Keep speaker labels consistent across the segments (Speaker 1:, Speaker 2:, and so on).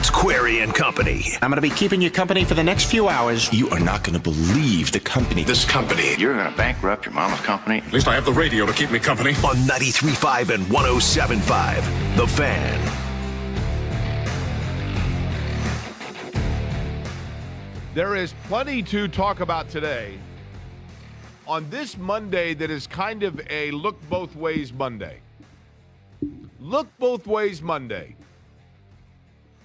Speaker 1: It's Query and Company.
Speaker 2: I'm going to be keeping you company for the next few hours.
Speaker 3: You are not going to believe the company.
Speaker 4: This company. You're going to bankrupt your mama's company?
Speaker 5: At least I have the radio to keep me company.
Speaker 1: On 93.5 and 107.5, The Fan.
Speaker 6: There is plenty to talk about today on this Monday that is kind of a look both ways Monday. Look both ways Monday.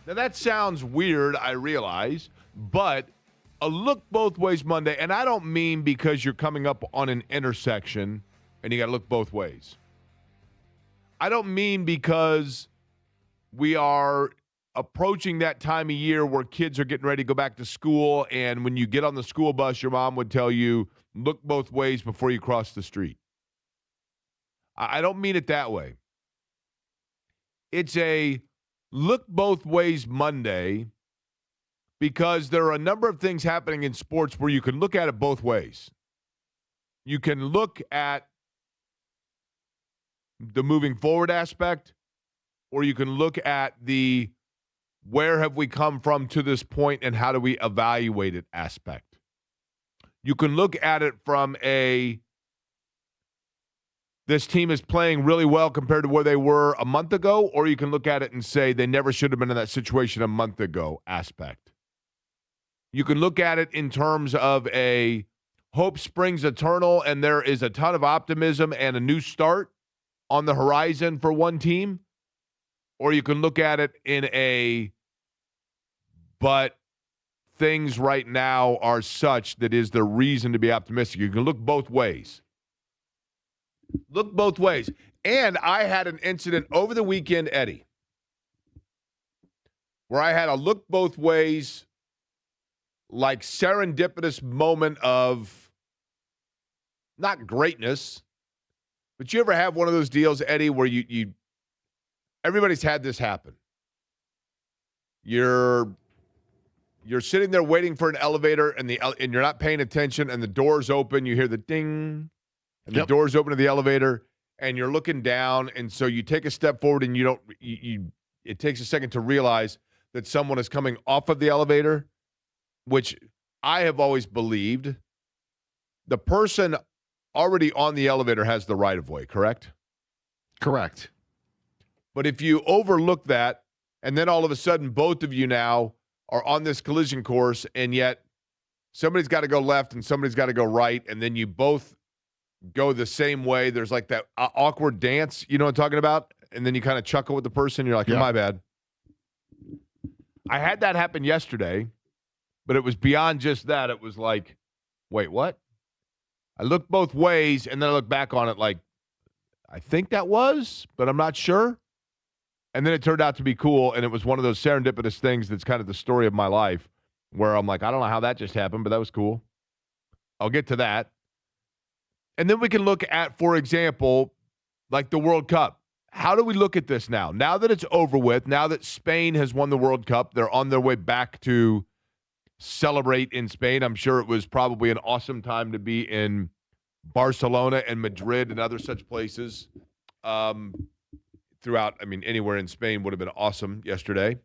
Speaker 6: Now that sounds weird, I realize, but a look both ways Monday, and I don't mean because you're coming up on an intersection and you got to look both ways. I don't mean because we are approaching that time of year where kids are getting ready to go back to school, and when you get on the school bus, your mom would tell you, look both ways before you cross the street. I don't mean it that way. It's a look both ways Monday because there are a number of things happening in sports where you can look at it both ways. You can look at the moving forward aspect, or you can look at the where have we come from to this point and how do we evaluate it aspect. You can look at it from this team is playing really well compared to where they were a month ago, or you can look at it and say they never should have been in that situation a month ago aspect. You can look at it in terms of a hope springs eternal and there is a ton of optimism and a new start on the horizon for one team, or you can look at it in but things right now are such that is the reason to be optimistic. You can look both ways. Look both ways. And I had an incident over the weekend, Eddie, where I had a look both ways, like serendipitous moment of not greatness, but you ever have one of those deals, Eddie, where you everybody's had this happen. You're sitting there waiting for an elevator, and you're not paying attention, and the door's open. You hear the ding, and the door's open to the elevator, and you're looking down, and so you take a step forward, and it takes a second to realize that someone is coming off of the elevator, which I have always believed the person already on the elevator has the right of way, correct?
Speaker 3: Correct.
Speaker 6: But if you overlook that, and then all of a sudden both of you now are on this collision course, and yet somebody's got to go left and somebody's got to go right, and then you both go the same way. There's like that awkward dance, you know what I'm talking about? And then you kind of chuckle with the person. You're like, my bad. I had that happen yesterday, but it was beyond just that. It was like, wait, what? I looked both ways, and then I looked back on it like, I think that was, but I'm not sure. And then it turned out to be cool, and it was one of those serendipitous things that's kind of the story of my life where I'm like, I don't know how that just happened, but that was cool. I'll get to that. And then we can look at, for example, like the World Cup. How do we look at this now? Now that it's over with, now that Spain has won the World Cup, they're on their way back to celebrate in Spain. I'm sure it was probably an awesome time to be in Barcelona and Madrid and other such places. Throughout, anywhere in Spain would have been awesome yesterday.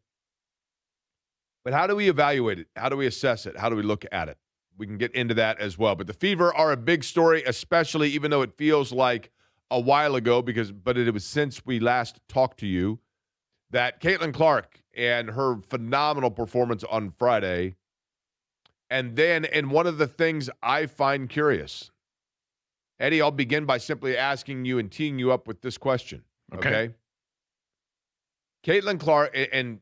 Speaker 6: But how do we evaluate it? How do we assess it? How do we look at it? We can get into that as well. But the Fever are a big story, especially even though it feels like a while ago, but it was since we last talked to you, that Caitlin Clark and her phenomenal performance on Friday. And one of the things I find curious, Eddie, I'll begin by simply asking you and teeing you up with this question. Okay? Caitlin Clark, and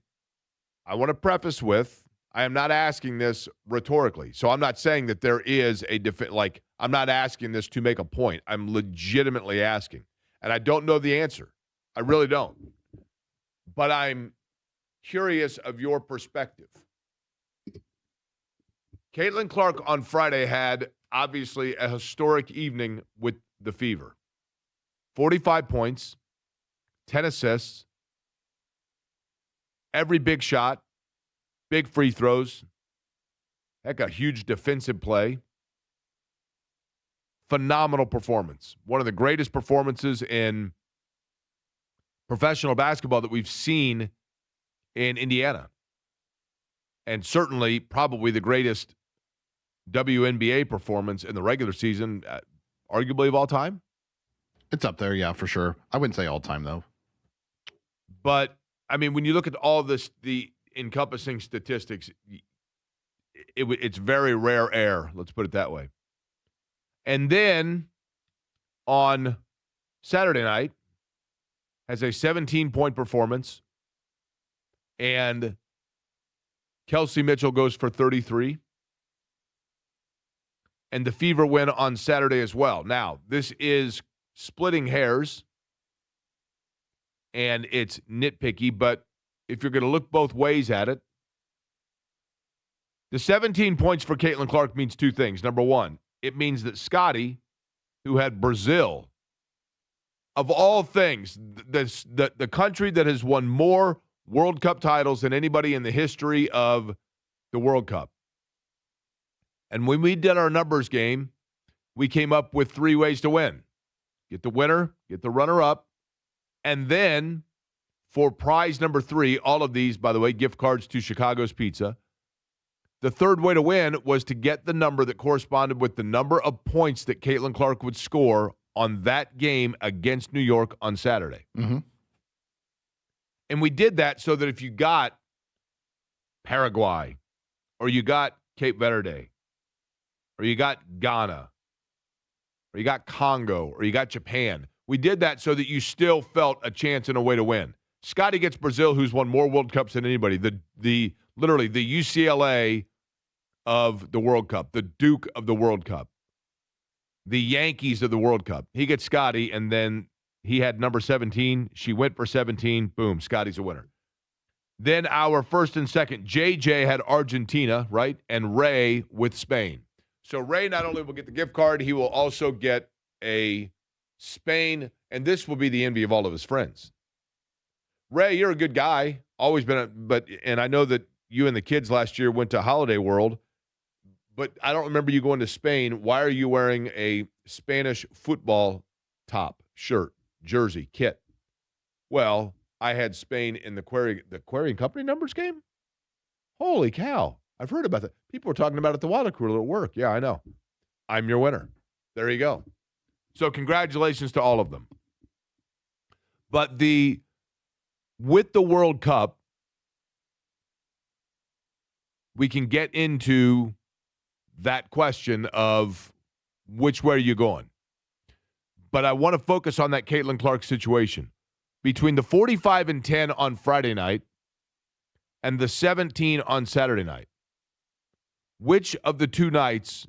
Speaker 6: I want to preface with, I am not asking this rhetorically. So I'm not saying that there is I'm not asking this to make a point. I'm legitimately asking. And I don't know the answer. I really don't. But I'm curious of your perspective. Caitlin Clark on Friday had, obviously, a historic evening with the Fever. 45 points, 10 assists, every big shot, big free throws. Heck, a huge defensive play. Phenomenal performance. One of the greatest performances in professional basketball that we've seen in Indiana. and certainly probably the greatest WNBA performance in the regular season, arguably of all time.
Speaker 3: It's up there, yeah, for sure. I wouldn't say all time, though.
Speaker 6: But, I mean, when you look at all this, the encompassing statistics, it's very rare air, let's put it that way. And then on Saturday night, has a 17-point performance, and Kelsey Mitchell goes for 33. And the Fever win on Saturday as well. Now, this is splitting hairs, and it's nitpicky, but if you're going to look both ways at it, the 17 points for Caitlin Clark means two things. Number one, it means that Scotty, who had Brazil, of all things, the country that has won more World Cup titles than anybody in the history of the World Cup. And when we did our numbers game, we came up with 3 ways to win. Get the winner, get the runner-up, and then for prize number 3, all of these, by the way, gift cards to Chicago's Pizza, the third way to win was to get the number that corresponded with the number of points that Caitlin Clark would score on that game against New York on Saturday.
Speaker 3: Mm-hmm.
Speaker 6: And we did that so that if you got Paraguay, or you got Cape Verde, or you got Ghana, or you got Congo, or you got Japan, we did that so that you still felt a chance and a way to win. Scotty gets Brazil, who's won more World Cups than anybody. Literally the UCLA of the World Cup, the Duke of the World Cup, the Yankees of the World Cup. He gets Scotty, and then he had number 17. She went for 17. Boom, Scotty's a winner. Then our first and second, JJ had Argentina, right? And Ray with Spain. So Ray not only will get the gift card, he will also get a Spain, and this will be the envy of all of his friends. Ray, you're a good guy. Always been, and I know that you and the kids last year went to Holiday World, but I don't remember you going to Spain. Why are you wearing a Spanish football top, shirt, jersey, kit? Well, I had Spain in the Querying Company numbers game. Holy cow. I've heard about that. People were talking about it at the water cooler at work. Yeah, I know. I'm your winner. There you go. So congratulations to all of them. But with the World Cup, we can get into that question of which way are you going. But I want to focus on that Caitlin Clark situation. Between the 45-10 on Friday night and the 17 on Saturday night, which of the two nights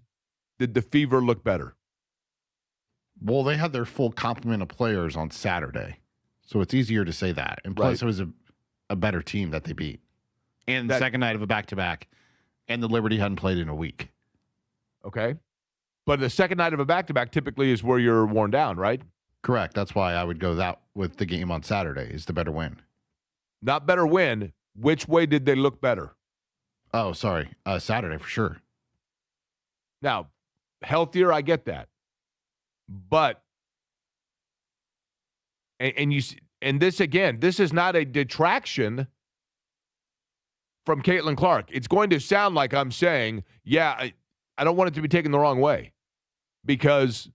Speaker 6: did the Fever look better?
Speaker 3: Well, they had their full complement of players on Saturday, so it's easier to say that. And plus, It was a better team that they beat. And the second night of a back-to-back, and the Liberty hadn't played in a week.
Speaker 6: Okay. But the second night of a back-to-back typically is where you're worn down, right?
Speaker 3: Correct. That's why I would go that with the game on Saturday is the better win.
Speaker 6: Not better win. Which way did they look better?
Speaker 3: Oh, sorry. Saturday for sure.
Speaker 6: Now, healthier, I get that. But, and this again, this is not a detraction from Caitlin Clark. It's going to sound like I'm saying, yeah, I don't want it to be taken the wrong way, because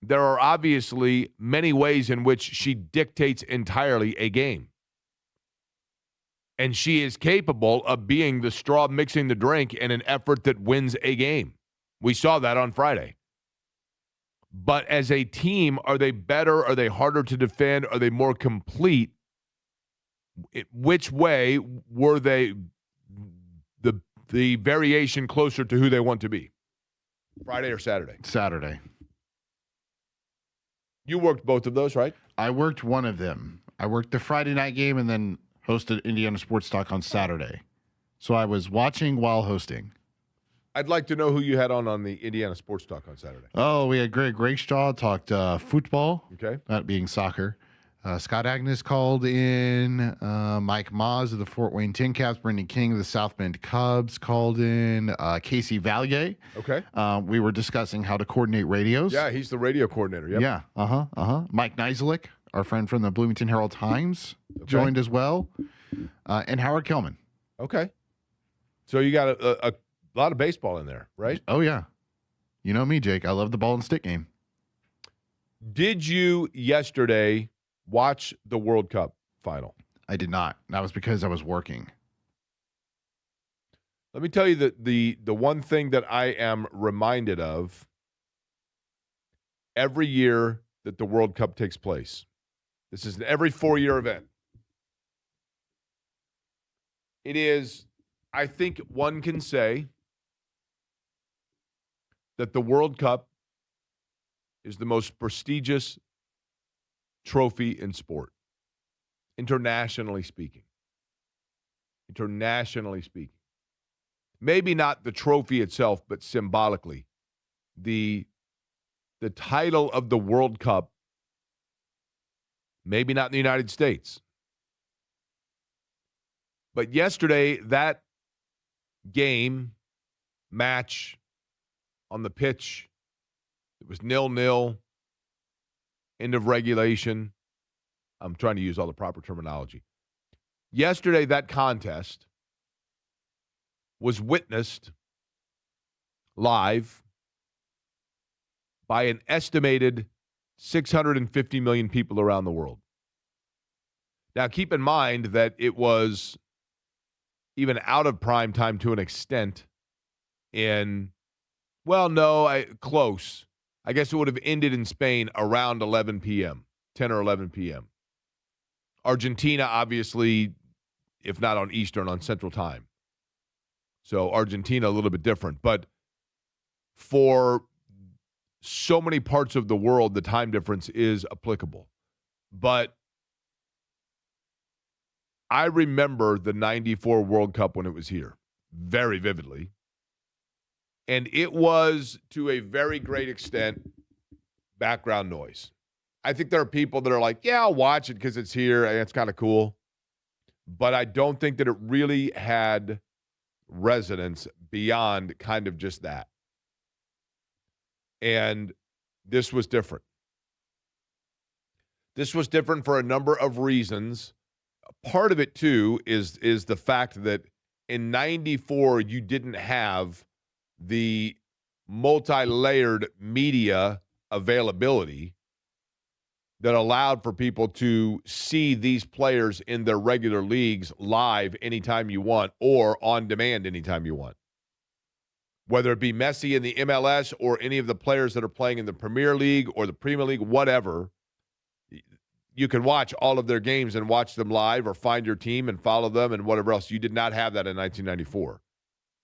Speaker 6: there are obviously many ways in which she dictates entirely a game. And she is capable of being the straw mixing the drink in an effort that wins a game. We saw that on Friday. But as a team, are they better? Are they harder to defend? Are they more complete? Which way were they the variation closer to who they want to be? Friday or Saturday?
Speaker 3: Saturday.
Speaker 6: You worked both of those, right?
Speaker 3: I worked one of them. I worked the Friday night game and then hosted Indiana Sports Talk on Saturday. So I was watching while hosting.
Speaker 6: I'd like to know who you had on the Indiana Sports Talk on Saturday.
Speaker 3: Oh, we had Greg Rakestraw, talked football,
Speaker 6: okay,
Speaker 3: that being soccer. Scott Agnes called in. Mike Maas of the Fort Wayne Tin Caps. Brendan King of the South Bend Cubs called in. Casey Valier.
Speaker 6: Okay.
Speaker 3: We were discussing how to coordinate radios.
Speaker 6: Yeah, he's the radio coordinator. Yep.
Speaker 3: Yeah. Mike Neiselick, our friend from the Bloomington Herald-Times, joined as well. And Howard Kellman.
Speaker 6: Okay. So you got a lot of baseball in there, right?
Speaker 3: Oh, yeah. You know me, Jake. I love the ball and stick game.
Speaker 6: Did you yesterday watch the World Cup final?
Speaker 3: I did not. That was because I was working.
Speaker 6: Let me tell you that the one thing that I am reminded of every year that the World Cup takes place. This is an every 4-year event. It is, I think one can say that the World Cup is the most prestigious trophy in sport, internationally speaking. Internationally speaking. Maybe not the trophy itself, but symbolically. The title of the World Cup, maybe not in the United States. But yesterday, that game, match on the pitch, it was 0-0, end of regulation. I'm trying to use all the proper terminology. Yesterday, that contest was witnessed live by an estimated 650 million people around the world. Now, keep in mind that it was even out of prime time to an extent in, close. I guess it would have ended in Spain around 11 p.m., 10 or 11 p.m. Argentina, obviously, if not on Eastern, on Central Time. So Argentina, a little bit different. But for so many parts of the world, the time difference is applicable. But I remember the 94 World Cup when it was here very vividly. And it was, to a very great extent, background noise. I think there are people that are like, yeah, I'll watch it because it's here and it's kind of cool. But I don't think that it really had resonance beyond kind of just that. And this was different. This was different for a number of reasons. Part of it, too, is the fact that in 94, you didn't have the multi-layered media availability that allowed for people to see these players in their regular leagues live anytime you want or on demand anytime you want. Whether it be Messi in the MLS or any of the players that are playing in the Premier League or the Premier League, whatever, you can watch all of their games and watch them live or find your team and follow them and whatever else. You did not have that in 1994.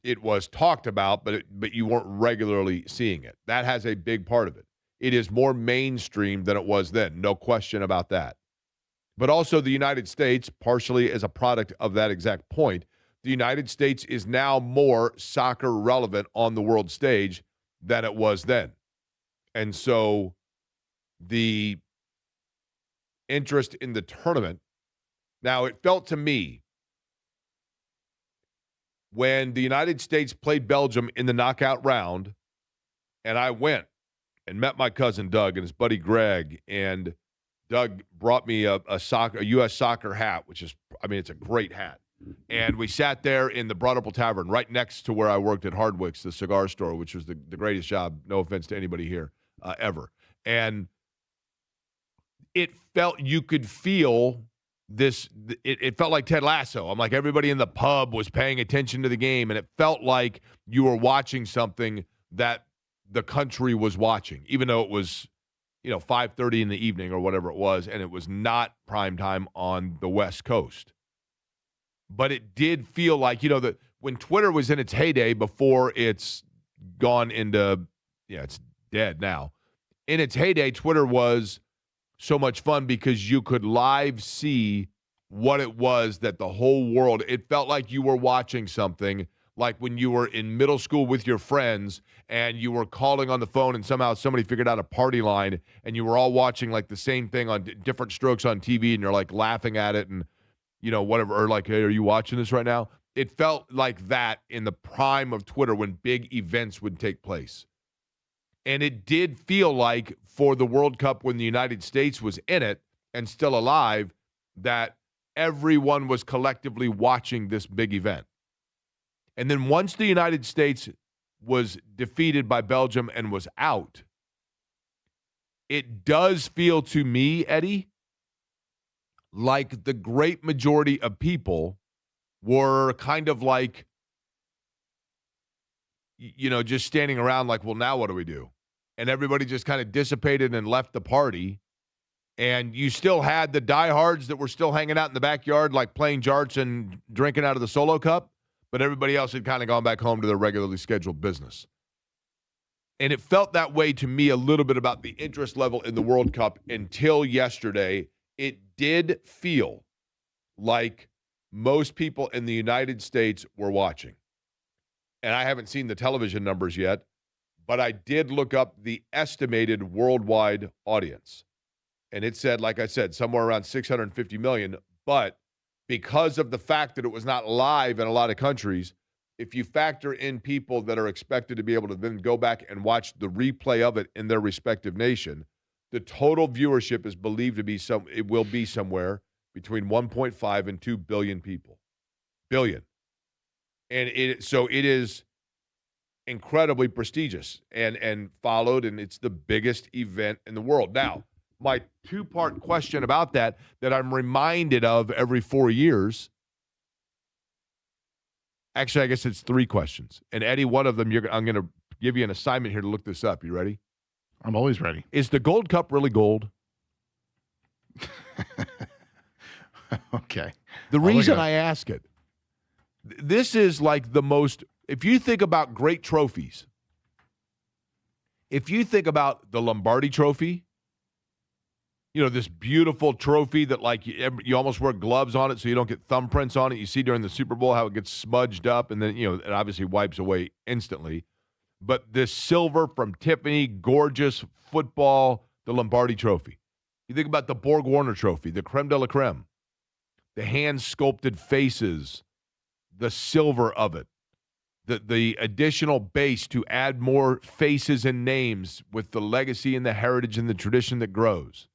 Speaker 6: It was talked about, but you weren't regularly seeing it. That has a big part of it. It is more mainstream than it was then, no question about that. But also the United States, partially as a product of that exact point, the United States is now more soccer relevant on the world stage than it was then. And so the interest in the tournament, now it felt to me when the United States played Belgium in the knockout round, and I went and met my cousin Doug and his buddy Greg, and Doug brought me a U.S. soccer hat, which is, it's a great hat. And we sat there in the Broadapple Tavern right next to where I worked at Hardwick's, the cigar store, which was the greatest job, no offense to anybody here, ever. And it felt, you could feel this, it felt like Ted Lasso. I'm like, everybody in the pub was paying attention to the game, and it felt like you were watching something that the country was watching, even though it was, 5:30 in the evening or whatever it was, and it was not prime time on the West Coast. But it did feel like, that when Twitter was in its heyday before it's gone into, it's dead now. In its heyday, Twitter was so much fun because you could live see what it was that the whole world, it felt like you were watching something like when you were in middle school with your friends and you were calling on the phone and somehow somebody figured out a party line and you were all watching like the same thing on different strokes on TV and you're like laughing at it and, whatever, or like, hey, are you watching this right now? It felt like that in the prime of Twitter when big events would take place. And it did feel like for the World Cup when the United States was in it and still alive, that everyone was collectively watching this big event. And then once the United States was defeated by Belgium and was out, it does feel to me, Eddie, like the great majority of people were kind of like, just standing around like, well, now what do we do? And everybody just kind of dissipated and left the party. And you still had the diehards that were still hanging out in the backyard, like playing jarts and drinking out of the Solo Cup. But everybody else had kind of gone back home to their regularly scheduled business. And it felt that way to me a little bit about the interest level in the World Cup until yesterday. It did feel like most people in the United States were watching. And I haven't seen the television numbers yet, but I did look up the estimated worldwide audience. And it said, like I said, somewhere around 650 million. But because of the fact that it was not live in a lot of countries, if you factor in people that are expected to be able to then go back and watch the replay of it in their respective nation, the total viewership is believed to be it will be somewhere between 1.5 and 2 billion people. Billion. And so it is incredibly prestigious and followed, and it's the biggest event in the world. Now, my two-part question about that I'm reminded of every 4 years. Actually, I guess it's 3 questions. And Eddie, one of them, I'm going to give you an assignment here to look this up. You ready?
Speaker 3: I'm always ready.
Speaker 6: Is the Gold Cup really gold?
Speaker 3: Okay.
Speaker 6: The reason I ask it, this is like the most, if you think about great trophies, if you think about the Lombardi Trophy, this beautiful trophy that like you almost wear gloves on it so you don't get thumbprints on it. You see during the Super Bowl how it gets smudged up and then, it obviously wipes away instantly. But this silver from Tiffany, gorgeous football, the Lombardi Trophy. You think about the Borg Warner Trophy, the creme de la creme, the hand-sculpted faces, the silver of it, the additional base to add more faces and names with the legacy and the heritage and the tradition that grows.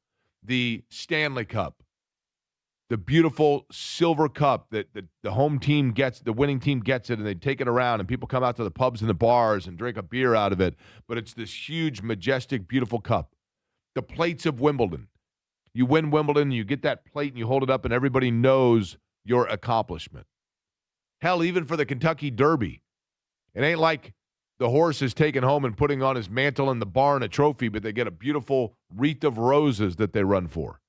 Speaker 6: The Stanley Cup, the beautiful silver cup that the home team gets, the winning team gets it, and they take it around, and people come out to the pubs and the bars and drink a beer out of it. But it's this huge, majestic, beautiful cup. The plates of Wimbledon. You win Wimbledon, you get that plate, and you hold it up, and everybody knows your accomplishment. Hell, even for the Kentucky Derby, it ain't like the horse is taken home and putting on his mantle in the barn a trophy, but they get a beautiful wreath of roses that they run for.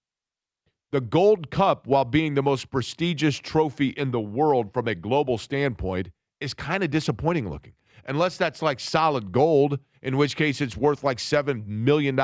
Speaker 6: The Gold Cup, while being the most prestigious trophy in the world from a global standpoint, is kind of disappointing looking. Unless that's like solid gold, in which case it's worth like $7 million.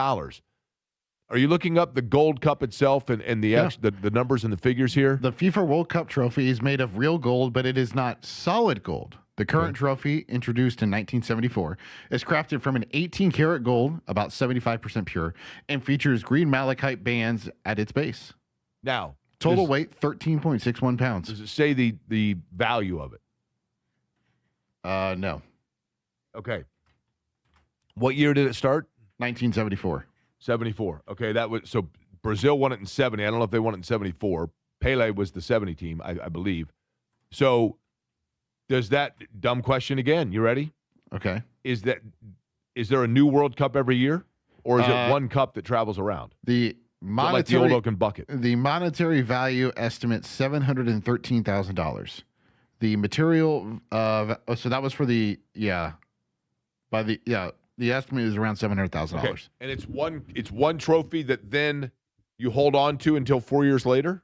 Speaker 6: Are you looking up the Gold Cup itself and the numbers and the figures here?
Speaker 3: The FIFA World Cup trophy is made of real gold, but it is not solid gold. The current trophy, introduced in 1974, is crafted from an 18-karat gold, about 75% pure, and features green malachite bands at its base.
Speaker 6: Now,
Speaker 3: total weight, 13.61 pounds.
Speaker 6: Does it say the value of it?
Speaker 3: No.
Speaker 6: Okay. What year did it start?
Speaker 3: 1974.
Speaker 6: 74. Okay, so Brazil won it in 70. I don't know if they won it in 74. Pele was the 70 team, I believe. So does that dumb question again? You ready?
Speaker 3: Okay.
Speaker 6: Is there a new World Cup every year, or is it one cup that travels around?
Speaker 3: The monetary,
Speaker 6: like the old oaken bucket.
Speaker 3: The monetary value estimates $713,000. The material so that was for the estimate is around $700,000.
Speaker 6: Okay. And it's one trophy that then you hold on to until 4 years later?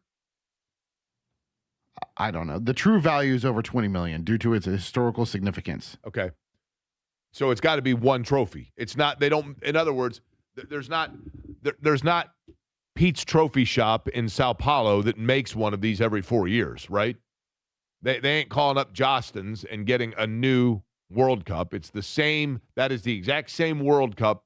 Speaker 3: I don't know. The true value is over $20 million due to its historical significance.
Speaker 6: Okay. So it's got to be one trophy. It's not, in other words, there's not Pete's Trophy Shop in Sao Paulo that makes one of these every 4 years, right? They ain't calling up Jostens and getting a new World Cup. It's the same, that is the exact same World Cup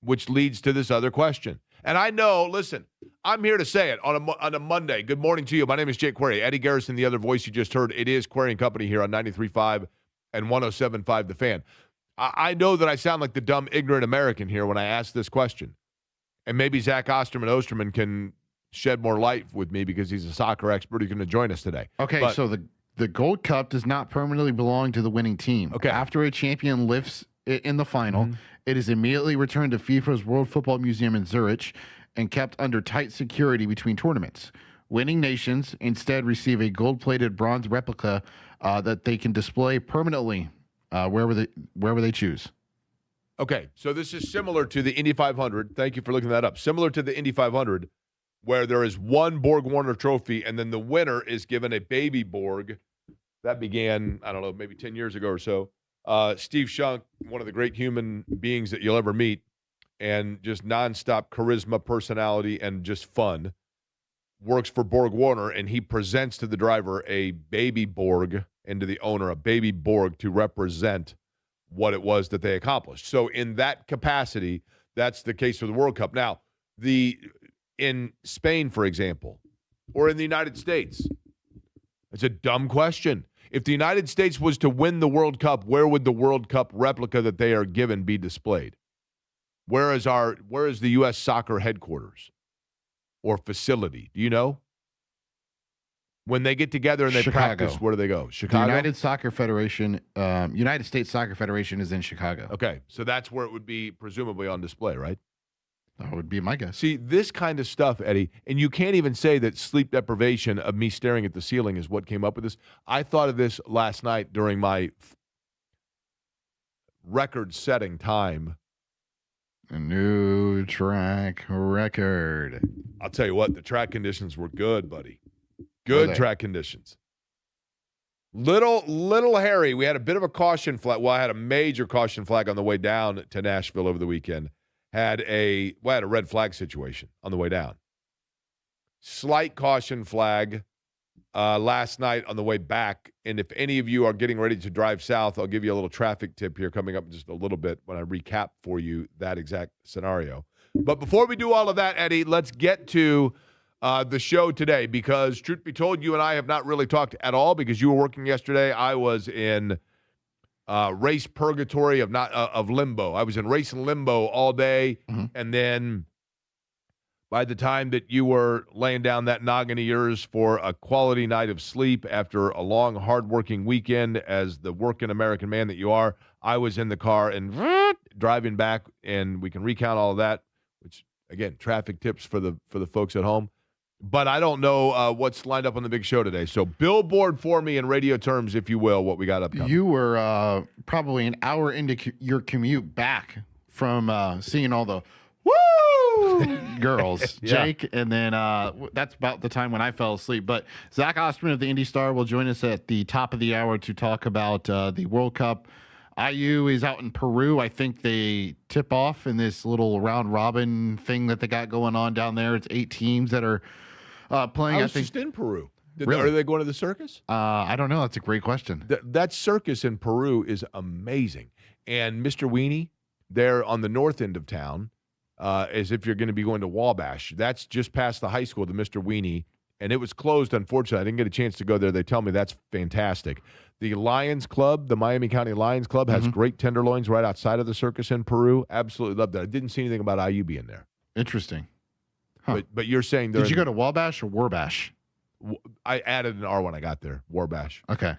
Speaker 6: which leads to this other question. And I know, listen, I'm here to say it on a Monday. Good morning to you. My name is Jake Query. Eddie Garrison, the other voice you just heard. It is Query & Company here on 93.5 and 107.5 The Fan. I know that I sound like the dumb, ignorant American here when I ask this question. And maybe Zach Osterman can shed more light with me because he's a soccer expert who's going to join us today.
Speaker 3: Okay, so the The Gold Cup does not permanently belong to the winning team.
Speaker 6: Okay.
Speaker 3: After a champion lifts it in the final, it is immediately returned to FIFA's World Football Museum in Zurich and kept under tight security between tournaments. Winning nations instead receive a gold-plated bronze replica that they can display permanently wherever they choose.
Speaker 6: Okay, so this is similar to the Indy 500. Thank you for looking that up. Similar to the Indy 500, where there is one Borg Warner trophy, and then the winner is given a baby Borg. That began, I don't know, maybe 10 years ago or so. Steve Shunk, one of the great human beings that you'll ever meet, and just nonstop charisma, personality, and just fun, works for Borg Warner, and he presents to the driver a baby Borg and to the owner a baby Borg to represent what it was that they accomplished. So in that capacity, that's the case for the World Cup. Now, in Spain, for example, or in the United States, it's a dumb question. If the United States was to win the World Cup, where would the World Cup replica that they are given be displayed? Where is the U.S. soccer headquarters or facility? Do you know? When they get together and they practice, where do they go? Chicago?
Speaker 3: The United States Soccer Federation is in Chicago.
Speaker 6: Okay, so that's where it would be presumably on display, right?
Speaker 3: That would be my guess.
Speaker 6: See, this kind of stuff, Eddie, and you can't even say that sleep deprivation of me staring at the ceiling is what came up with this. I thought of this last night during my record-setting time.
Speaker 3: A new track record.
Speaker 6: I'll tell you what, the track conditions were good, buddy. Good track conditions. Little hairy. We had a bit of a caution flag. Well, I had a major caution flag on the way down to Nashville over the weekend. Had a red flag situation on the way down. Slight caution flag last night on the way back. And if any of you are getting ready to drive south, I'll give you a little traffic tip here coming up in just a little bit when I recap for you that exact scenario. But before we do all of that, Eddie, let's get to the show today, because truth be told, you and I have not really talked at all because you were working yesterday. I was in race purgatory of limbo. I was in race limbo all day, and then by the time that you were laying down that noggin of yours for a quality night of sleep after a long, hard-working weekend as the working American man that you are, I was in the car and driving back, and we can recount all of that, which, again, traffic tips for the folks at home. But I don't know what's lined up on the big show today. So billboard for me in radio terms, if you will, what we got upcoming. You
Speaker 3: were probably an hour into your commute back from seeing all the woo girls,
Speaker 6: Yeah.
Speaker 3: Jake, and then that's about the time when I fell asleep. But Zach Osterman of the Indy Star will join us at the top of the hour to talk about the World Cup. IU is out in Peru. I think they tip off in this little round robin thing that they got going on down there. It's 8 teams that are playing.
Speaker 6: I was just in Peru.
Speaker 3: Really?
Speaker 6: Are they going to the circus?
Speaker 3: I don't know. That's a great question.
Speaker 6: That circus in Peru is amazing. And Mr. Weenie, there on the north end of town, as if you're going to be going to Wabash. That's just past the high school, the Mr. Weenie. And it was closed, unfortunately. I didn't get a chance to go there. They tell me that's fantastic. The Lions Club, the Miami County Lions Club, has great tenderloins right outside of the circus in Peru. Absolutely loved that. I didn't see anything about IU being there.
Speaker 3: Interesting. Huh.
Speaker 6: But you're saying
Speaker 3: Did you go to Wabash or Warbash?
Speaker 6: I added an R when I got there, Warbash.
Speaker 3: Okay.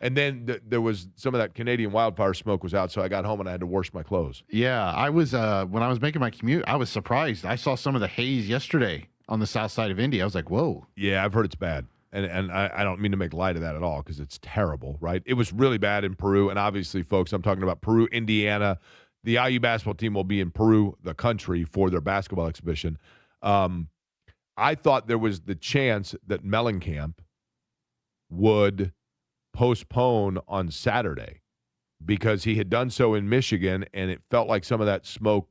Speaker 6: And then there was some of that Canadian wildfire smoke was out, so I got home and I had to wash my clothes.
Speaker 3: Yeah, I was when I was making my commute, I was surprised. I saw some of the haze yesterday on the south side of Indy. I was like, whoa.
Speaker 6: Yeah, I've heard it's bad. And I don't mean to make light of that at all because it's terrible, right? It was really bad in Peru. And obviously, folks, I'm talking about Peru, Indiana. The IU basketball team will be in Peru, the country, for their basketball exhibition. I thought there was the chance that Mellencamp would postpone on Saturday because he had done so in Michigan, and it felt like some of that smoke.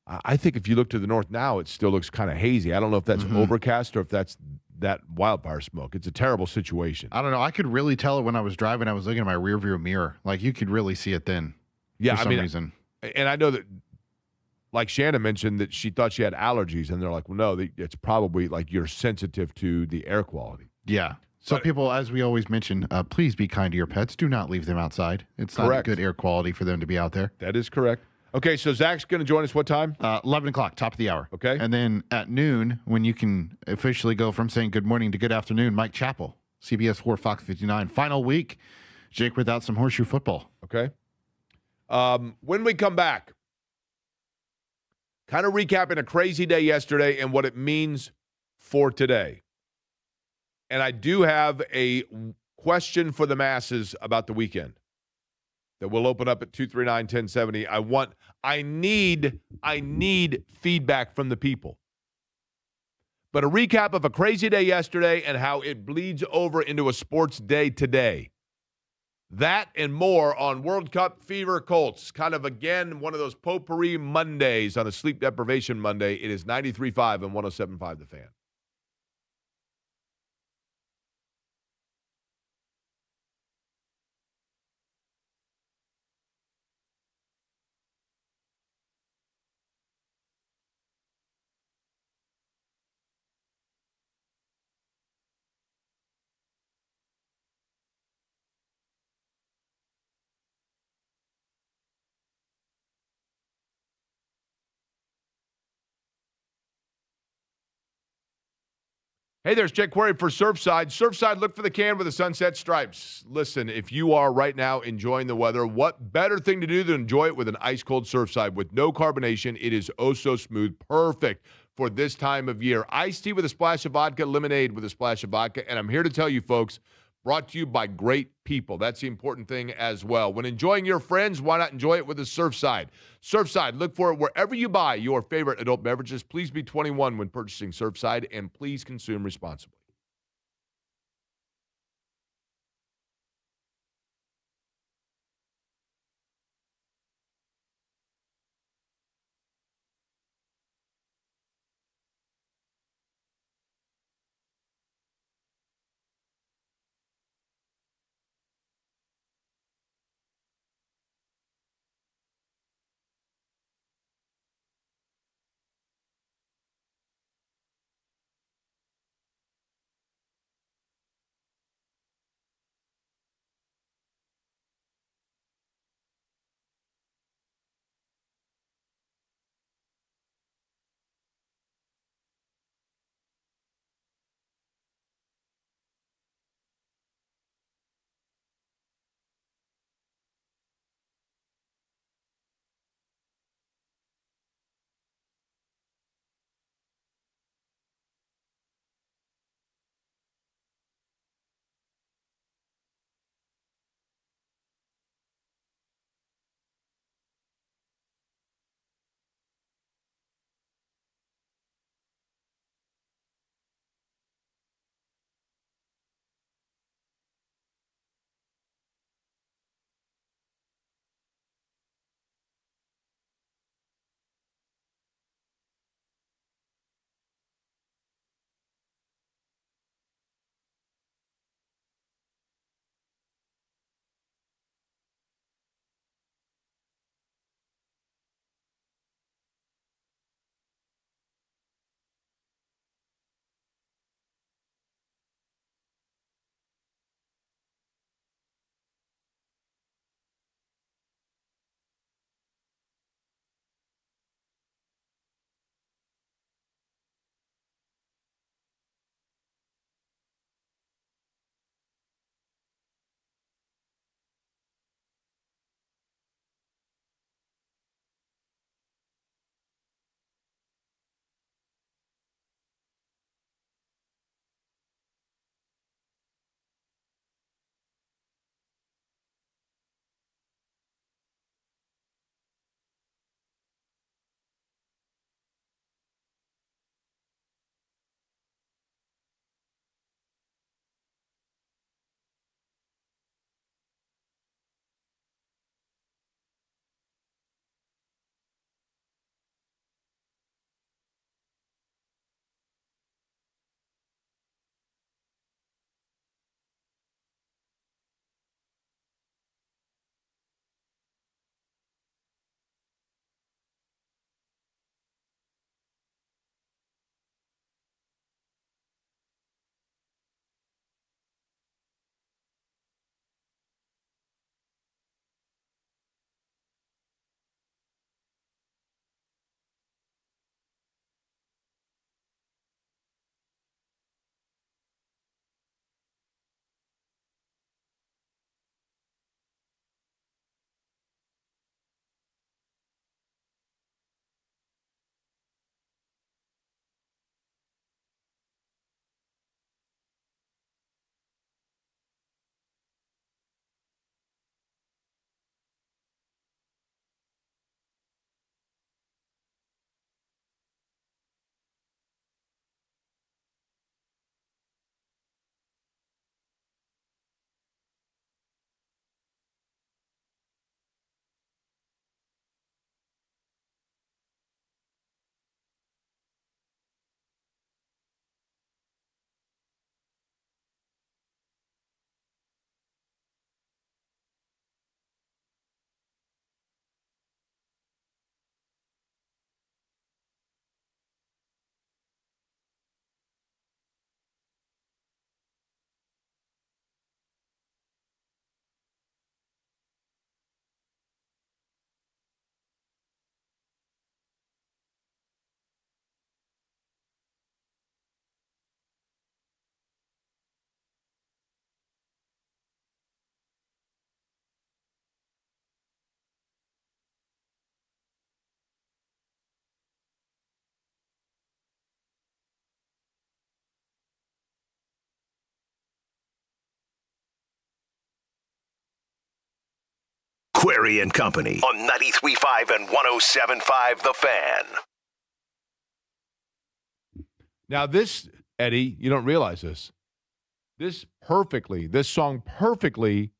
Speaker 6: I think if you look to the north now, it still looks kind of hazy. I don't know if that's overcast or if that's that wildfire smoke. It's a terrible situation.
Speaker 3: I don't know. I could really tell it when I was driving. I was looking at my rearview mirror. Like, you could really see it then.
Speaker 6: Yeah,
Speaker 3: for some reason.
Speaker 6: And I know that, like Shannon mentioned, that she thought she had allergies, and they're like, well, no, it's probably like you're sensitive to the air quality.
Speaker 3: Yeah. So people, as we always mention, please be kind to your pets. Do not leave them outside. It's not
Speaker 6: Correct.
Speaker 3: good air quality for them to be out there.
Speaker 6: That is correct. Okay, so Zach's going to join us what time?
Speaker 3: 11 o'clock, top of the hour.
Speaker 6: Okay.
Speaker 3: And then at noon, when you can officially go from saying good morning to good afternoon, Mike Chappell CBS 4, Fox 59. Final week, Jake, without some horseshoe football.
Speaker 6: Okay. When we come back, kind of recapping a crazy day yesterday and what it means for today. And I do have a question for the masses about the weekend that will open up at 239-1070. I need feedback from the people. But a recap of a crazy day yesterday and how it bleeds over into a sports day today. That and more on World Cup Fever Colts. Kind of, again, one of those potpourri Mondays on a sleep deprivation Monday. It is 93.5 and 107.5 The Fan. Hey, there's Jake Query for Surfside. Surfside, look for the can with the sunset stripes. Listen, if you are right now enjoying the weather, what better thing to do than enjoy it with an ice-cold Surfside? With no carbonation, it is oh so smooth. Perfect for this time of year. Iced tea with a splash of vodka, lemonade with a splash of vodka. And I'm here to tell you, folks, brought to you by great people. That's the important thing as well. When enjoying your friends, why not enjoy it with a Surfside? Surfside, look for it wherever you buy your favorite adult beverages. Please be 21 when purchasing Surfside, and please consume responsibly.
Speaker 1: Query and Company on 93.5 and 107.5 The Fan.
Speaker 6: Now this, Eddie, you don't realize this. This song perfectly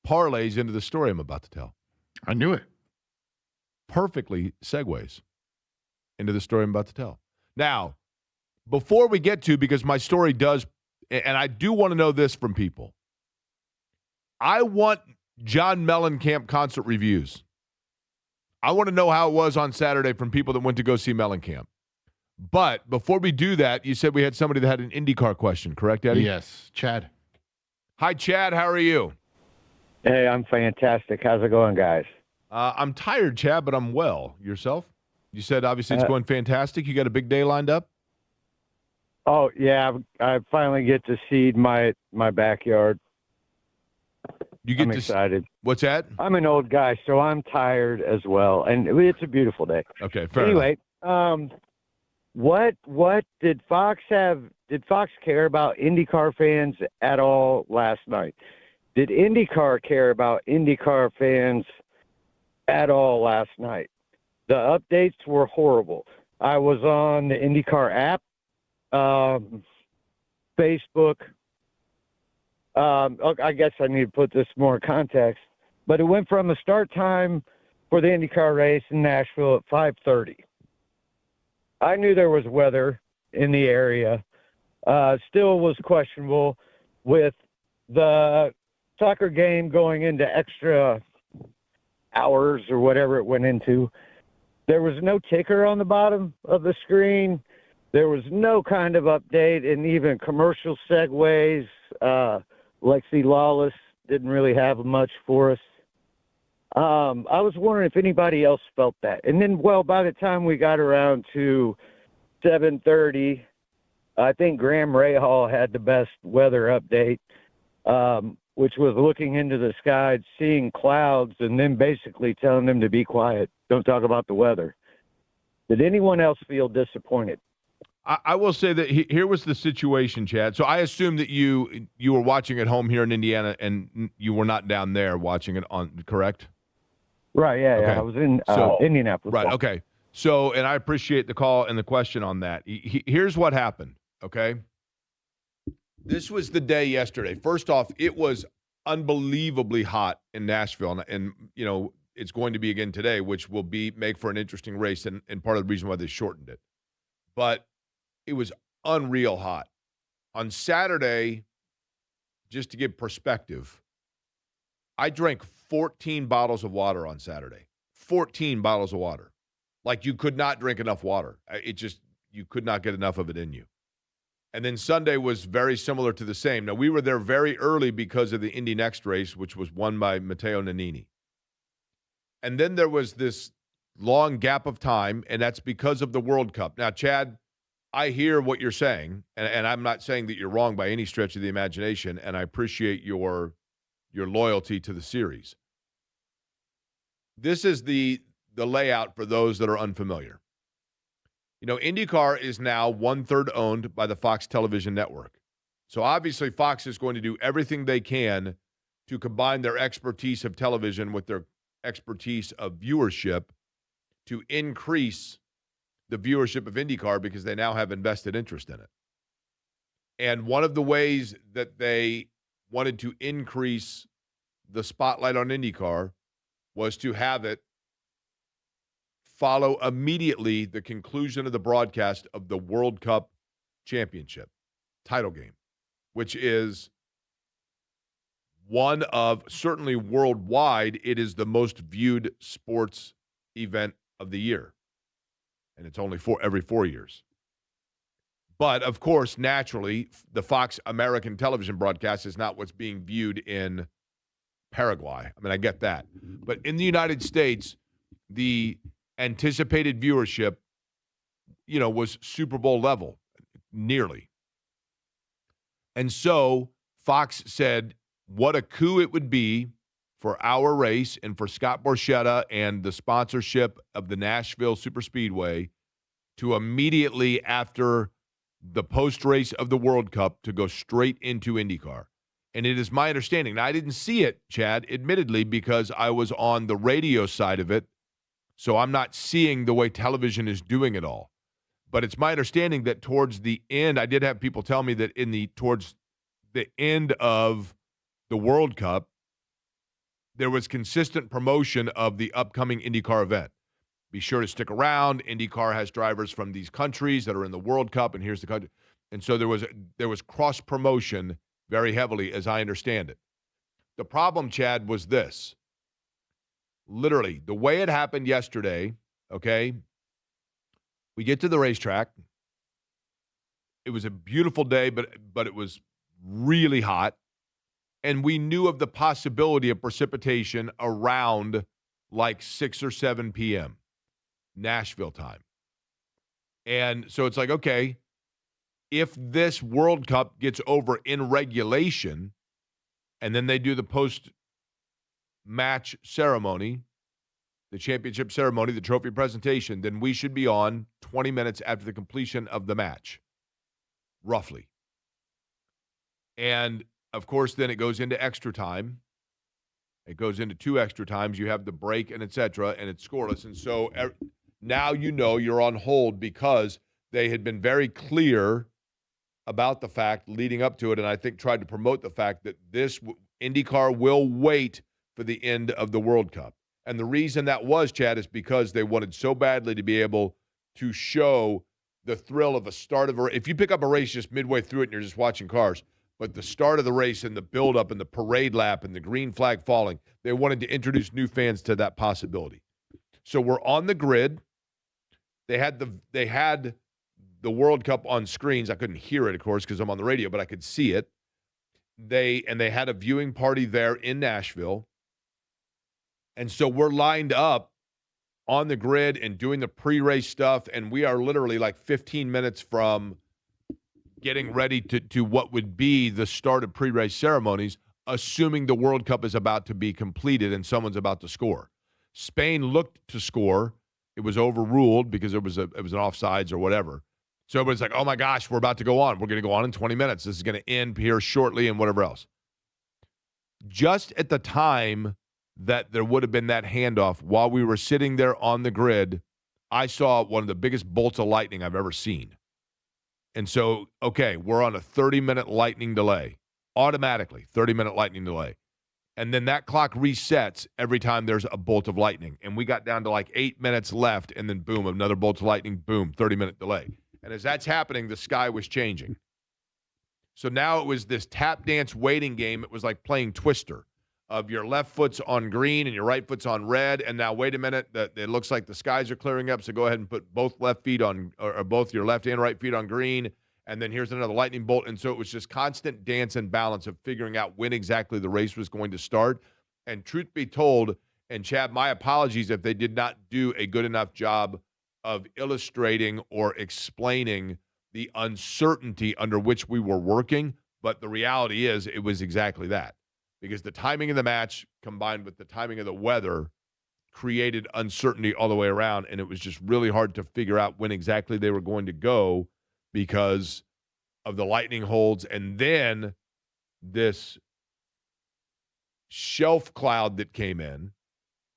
Speaker 6: parlays into the story I'm about to tell.
Speaker 3: I knew it.
Speaker 6: Perfectly segues into the story I'm about to tell. Now, before we get to, because my story does, and I do want to know this from people. I want John Mellencamp concert reviews. I want to know how it was on Saturday from people that went to go see Mellencamp. But before we do that, you said we had somebody that had an IndyCar question, correct, Eddie?
Speaker 3: Yes, Chad.
Speaker 6: Hi, Chad. How are you?
Speaker 7: Hey, I'm fantastic. How's it going, guys?
Speaker 6: I'm tired, Chad, but I'm well. Yourself? You said obviously it's going fantastic. You got a big day lined up?
Speaker 7: Oh, yeah. I finally get to seed my backyard.
Speaker 6: I'm
Speaker 7: excited.
Speaker 6: What's that?
Speaker 7: I'm an old guy, so I'm tired as well. And it's a beautiful day.
Speaker 6: Okay, fair
Speaker 7: anyway,
Speaker 6: enough.
Speaker 7: What did Fox have? Did Fox care about IndyCar fans at all last night? Did IndyCar care about IndyCar fans at all last night? The updates were horrible. I was on the IndyCar app, Facebook. I guess I need to put this more in context, but it went from a start time for the IndyCar race in Nashville at 5:30. I knew there was weather in the area. Still was questionable with the soccer game going into extra hours or whatever it went into. There was no ticker on the bottom of the screen. There was no kind of update, and even commercial segues. Lexi Lawless didn't really have much for us. I was wondering if anybody else felt that. And then, by the time we got around to 7:30, I think Graham Rahal had the best weather update, which was looking into the sky, seeing clouds, and then basically telling them to be quiet. Don't talk about the weather. Did anyone else feel disappointed?
Speaker 6: I will say that here was the situation, Chad. So I assume that you were watching at home here in Indiana, and you were not down there watching it on, correct?
Speaker 7: Right, yeah. I was in Indianapolis.
Speaker 6: Right, okay. So, and I appreciate the call and the question on that. Here's what happened, okay? This was the day yesterday. First off, it was unbelievably hot in Nashville, and you know, it's going to be again today, which will make for an interesting race, and part of the reason why they shortened it. But it was unreal hot. On Saturday, just to give perspective, I drank 14 bottles of water on Saturday. 14 bottles of water. Like, you could not drink enough water. You could not get enough of it in you. And then Sunday was very similar to the same. Now, we were there very early because of the Indy Next race, which was won by Matteo Nannini. And then there was this long gap of time, and that's because of the World Cup. Now, Chad, I hear what you're saying, and I'm not saying that you're wrong by any stretch of the imagination, and I appreciate your loyalty to the series. This is the layout for those that are unfamiliar. You know, IndyCar is now 1/3 owned by the Fox television network. So obviously Fox is going to do everything they can to combine their expertise of television with their expertise of viewership to increase the viewership of IndyCar, because they now have invested interest in it. And one of the ways that they wanted to increase the spotlight on IndyCar was to have it follow immediately the conclusion of the broadcast of the World Cup Championship title game, which is one of, certainly worldwide, it is the most viewed sports event of the year. And it's only every 4 years. But, of course, naturally, the Fox American television broadcast is not what's being viewed in Paraguay. I mean, I get that. But in the United States, the anticipated viewership, was Super Bowl level, nearly. And so Fox said what a coup it would be for our race and for Scott Borchetta and the sponsorship of the Nashville Superspeedway to immediately after the post-race of the World Cup to go straight into IndyCar. And it is my understanding. Now, I didn't see it, Chad, admittedly, because I was on the radio side of it. So I'm not seeing the way television is doing it all. But it's my understanding that towards the end, I did have people tell me that towards the end of the World Cup, there was consistent promotion of the upcoming IndyCar event. Be sure to stick around. IndyCar has drivers from these countries that are in the World Cup, and here's the country. And so there was cross promotion very heavily, as I understand it. The problem, Chad, was this. Literally, the way it happened yesterday, okay, we get to the racetrack. It was a beautiful day, but it was really hot. And we knew of the possibility of precipitation around like 6 or 7 p.m. Nashville time. And so it's like, okay, if this World Cup gets over in regulation, and then they do the post-match ceremony, the championship ceremony, the trophy presentation, then we should be on 20 minutes after the completion of the match, roughly. And, of course, then it goes into extra time. It goes into 2 extra times. You have the break and et cetera, and it's scoreless. And so now you know you're on hold because they had been very clear about the fact leading up to it, and I think tried to promote the fact that this IndyCar will wait for the end of the World Cup. And the reason that was, Chad, is because they wanted so badly to be able to show the thrill of a start of a race. If you pick up a race just midway through it and you're just watching cars, but the start of the race and the build-up and the parade lap and the green flag falling, they wanted to introduce new fans to that possibility. So we're on the grid. They had the World Cup on screens. I couldn't hear it, of course, because I'm on the radio, but I could see it. They had a viewing party there in Nashville. And so we're lined up on the grid and doing the pre-race stuff, and we are literally like 15 minutes from getting ready to what would be the start of pre-race ceremonies, assuming the World Cup is about to be completed and someone's about to score. Spain looked to score. It was overruled because it was an offsides or whatever. So everybody's like, oh my gosh, we're about to go on. We're going to go on in 20 minutes. This is going to end here shortly and whatever else. Just at the time that there would have been that handoff, while we were sitting there on the grid, I saw one of the biggest bolts of lightning I've ever seen. And so, okay, we're on a 30-minute lightning delay, automatically, 30-minute lightning delay. And then that clock resets every time there's a bolt of lightning. And we got down to like 8 minutes left, and then boom, another bolt of lightning, boom, 30-minute delay. And as that's happening, the sky was changing. So now it was this tap dance waiting game. It was like playing Twister of your left foot's on green and your right foot's on red. And now, wait a minute, it looks like the skies are clearing up. So go ahead and put both left feet on, or both your left and right feet on green. And then here's another lightning bolt. And so it was just constant dance and balance of figuring out when exactly the race was going to start. And truth be told, and Chad, my apologies if they did not do a good enough job of illustrating or explaining the uncertainty under which we were working. But the reality is it was exactly that. Because the timing of the match combined with the timing of the weather created uncertainty all the way around. And it was just really hard to figure out when exactly they were going to go because of the lightning holds. And then this shelf cloud that came in.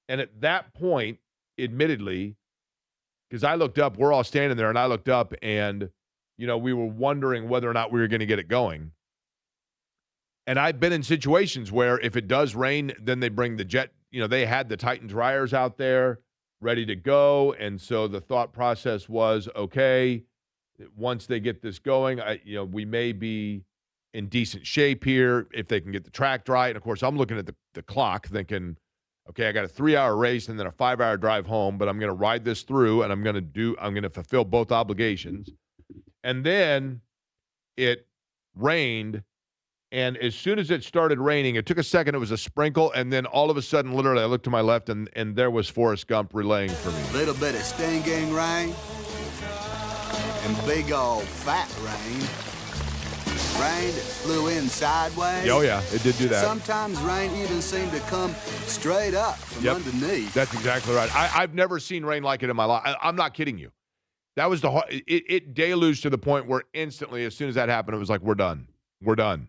Speaker 6: And at that point, admittedly, because I looked up, we're all standing there, and I looked up and, we were wondering whether or not we were going to get it going. And I've been in situations where if it does rain, then they bring the jet. They had the Titan dryers out there ready to go. And so the thought process was, okay, once they get this going, we may be in decent shape here if they can get the track dry. And, of course, I'm looking at the clock thinking, okay, I got a 3-hour race and then a 5-hour drive home, but I'm going to ride this through and I'm going to fulfill both obligations. And then it rained. And as soon as it started raining, it took a second, it was a sprinkle, and then all of a sudden, literally, I looked to my left, and there was Forrest Gump relaying for me.
Speaker 8: Little bit of stinging rain and big old fat rain. Rain that flew in sideways.
Speaker 6: Oh, yeah, it did do that.
Speaker 8: Sometimes rain even seemed to come straight up from underneath.
Speaker 6: That's exactly right. I've never seen rain like it in my life. I'm not kidding you. That was it deluged to the point where instantly, as soon as that happened, it was like, we're done. We're done.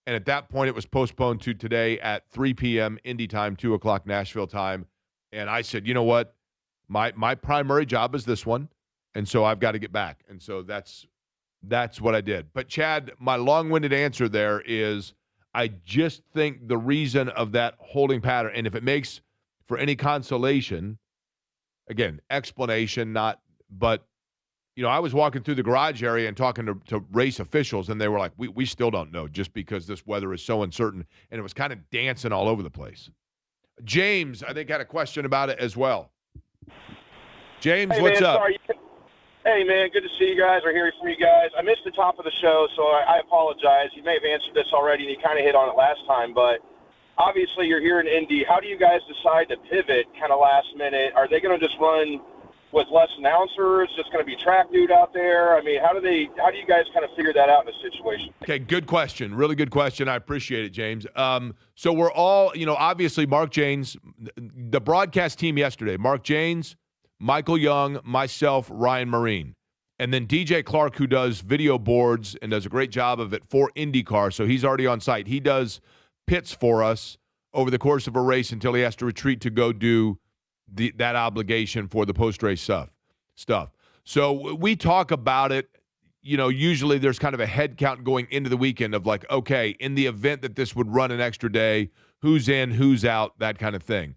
Speaker 6: And at that point, it was postponed to today at 3 p.m. Indy time, 2 o'clock Nashville time. And I said, you know what? My primary job is this one, and so I've got to get back. And so that's what I did. But, Chad, my long-winded answer there is I just think the reason of that holding pattern, and if it makes for any consolation, again, explanation, but I was walking through the garage area and talking to race officials, and they were like, we still don't know just because this weather is so uncertain, and it was kind of dancing all over the place. James, I think, had a question about it as well. James, what's up?
Speaker 9: Sorry. Hey, man, good to see you guys or hear from you guys. I missed the top of the show, so I apologize. You may have answered this already, and you kind of hit on it last time, but obviously you're here in Indy. How do you guys decide to pivot kind of last minute? Are they going to just run with less announcers, just going to be track dude out there? I mean, how do you guys kind of figure that out in a situation?
Speaker 6: Okay, good question. Really good question. I appreciate it, James. So we're all, obviously Mark Janes, the broadcast team yesterday, Mark Janes, Michael Young, myself, Ryan Marine, and then DJ Clark, who does video boards and does a great job of it for IndyCar, so he's already on site. He does pits for us over the course of a race until he has to retreat to go do that obligation for the post-race stuff. So we talk about it, usually there's kind of a head count going into the weekend of like, okay, in the event that this would run an extra day, who's in, who's out, that kind of thing.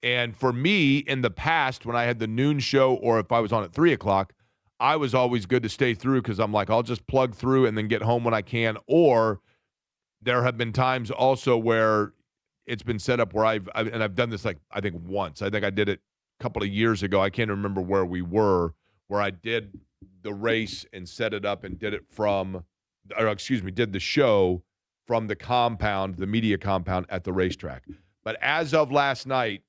Speaker 6: And for me, in the past, when I had the noon show or if I was on at 3 o'clock, I was always good to stay through because I'm like, I'll just plug through and then get home when I can. Or there have been times also where it's been set up where I've done this like I think once. I think I did it a couple of years ago. I can't remember where we were, where I did the race and set it up and did the show from the compound, the media compound at the racetrack. But as of last night,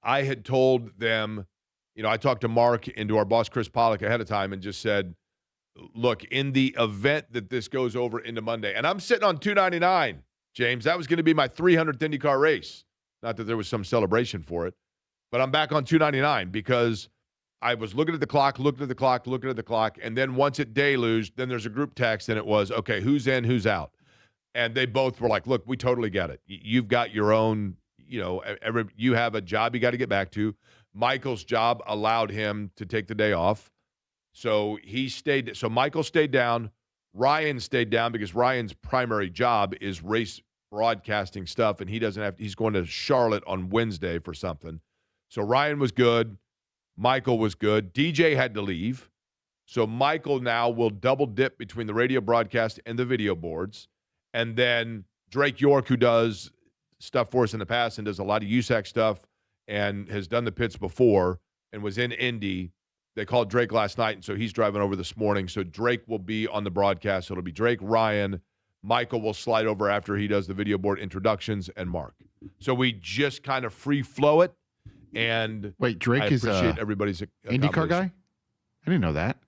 Speaker 6: I had told them, I talked to Mark and to our boss, Chris Pollock, ahead of time and just said, look, in the event that this goes over into Monday, and I'm sitting on 299, James, that was going to be my 300th IndyCar race. Not that there was some celebration for it, but I'm back on 299 because I was looking at the clock, and then once it deluged, then there's a group text, and it was, okay, who's in, who's out? And they both were like, look, we totally get it. You've got your own, you have a job you got to get back to. Michael's job allowed him to take the day off. So Michael stayed down. Ryan stayed down because Ryan's primary job is race broadcasting stuff, and he's going to Charlotte on Wednesday for something. So Ryan was good. Michael was good. DJ had to leave. So Michael now will double dip between the radio broadcast and the video boards. And then Drake York, who does stuff for us in the past and does a lot of USAC stuff and has done the pits before and was in Indy. They called Drake last night, and so he's driving over this morning. So Drake will be on the broadcast. So it'll be Drake, Ryan. Michael will slide over after he does the video board introductions, and Mark. So we just kind of free flow it. And
Speaker 3: wait, Drake is
Speaker 6: everybody's
Speaker 3: IndyCar guy? I didn't know that.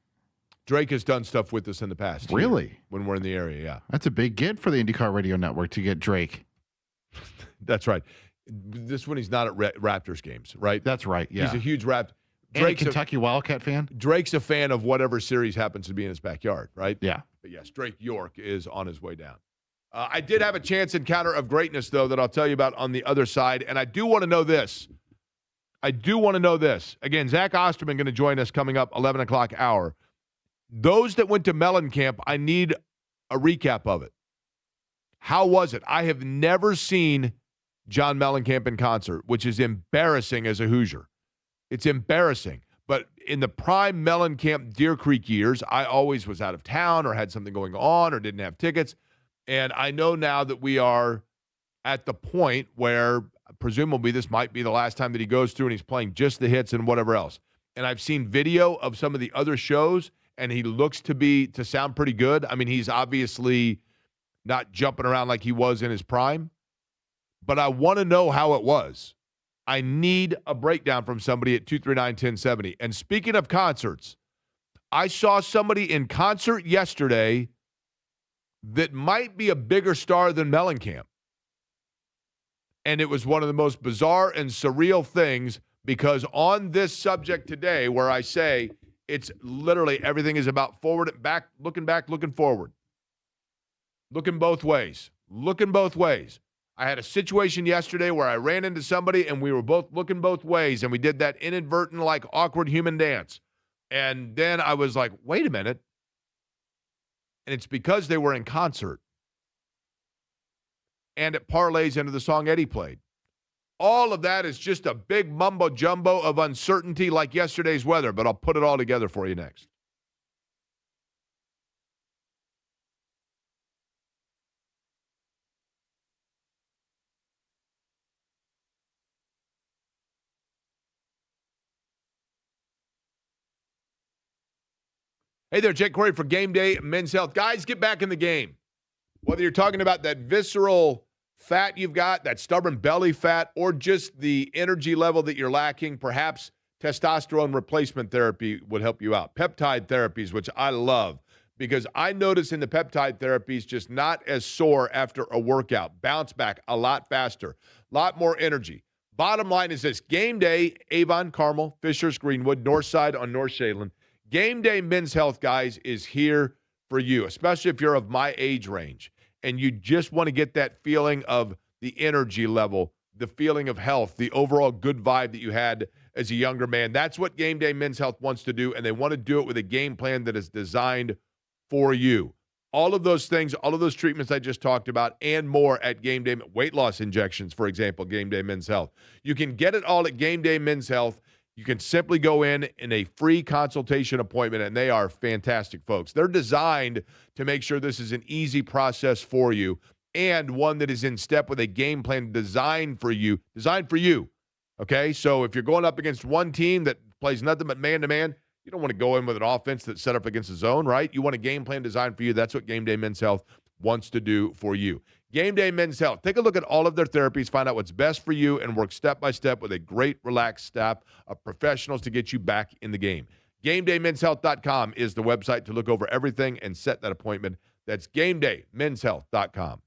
Speaker 6: Drake has done stuff with us in the past.
Speaker 3: Really?
Speaker 6: When we're in the area, yeah.
Speaker 3: That's a big get for the IndyCar Radio Network to get Drake.
Speaker 6: That's right. This one he's not at Raptors games, right?
Speaker 3: That's right, yeah.
Speaker 6: He's a huge Raptor.
Speaker 3: Drake's a Kentucky Wildcat fan?
Speaker 6: Drake's a fan of whatever series happens to be in his backyard, right?
Speaker 3: Yeah.
Speaker 6: But yes, Drake York is on his way down. I did have a chance encounter of greatness, though, that I'll tell you about on the other side, and I do want to know this. Again, Zach Osterman going to join us coming up 11 o'clock hour. Those that went to Mellencamp, I need a recap of it. How was it? I have never seen John Mellencamp in concert, which is embarrassing as a Hoosier. It's embarrassing. But in the prime Mellencamp Deer Creek years, I always was out of town or had something going on or didn't have tickets. And I know now that we are at the point where presumably this might be the last time that he goes through and he's playing just the hits and whatever else. And I've seen video of some of the other shows, and he looks to sound pretty good. I mean, he's obviously not jumping around like he was in his prime, but I want to know how it was. I need a breakdown from somebody at 239-1070. And speaking of concerts, I saw somebody in concert yesterday that might be a bigger star than Mellencamp. And it was one of the most bizarre and surreal things, because on this subject today, where I say it's literally everything is about forward and back, looking forward. Looking both ways. Looking both ways. I had a situation yesterday where I ran into somebody and we were both looking both ways, and we did that inadvertent, like, awkward human dance. And then I was like, wait a minute. And it's because they were in concert. And it parlays into the song Eddie played. All of that is just a big mumbo jumbo of uncertainty like yesterday's weather, but I'll put it all together for you next. Hey there, Jake Corey for Game Day Men's Health. Guys, get back in the game. Whether you're talking about that visceral fat you've got, that stubborn belly fat, or just the energy level that you're lacking, perhaps testosterone replacement therapy would help you out. Peptide therapies, which I love, because I notice in the peptide therapies just not as sore after a workout. Bounce back a lot faster, a lot more energy. Bottom line is this: Game Day, Avon, Carmel, Fishers, Greenwood, Northside on North Shadeland. Game Day Men's Health, guys, is here for you, especially if you're of my age range and you just want to get that feeling of the energy level, the feeling of health, the overall good vibe that you had as a younger man. That's what Game Day Men's Health wants to do, and they want to do it with a game plan that is designed for you. All of those things, all of those treatments I just talked about, and more at Game Day. Weight loss injections, for example, Game Day Men's Health. You can get it all at Game Day Men's Health. You can simply go in a free consultation appointment, and they are fantastic folks. They're designed to make sure this is an easy process for you and one that is in step with a game plan designed for you. Okay? So if you're going up against one team that plays nothing but man-to-man, you don't want to go in with an offense that's set up against the zone, right? You want a game plan designed for you. That's what Game Day Men's Health wants to do for you. Game Day Men's Health. Take a look at all of their therapies, find out what's best for you, and work step by step with a great, relaxed staff of professionals to get you back in the game. GameDayMen'sHealth.com is the website to look over everything and set that appointment. That's GameDayMen'sHealth.com.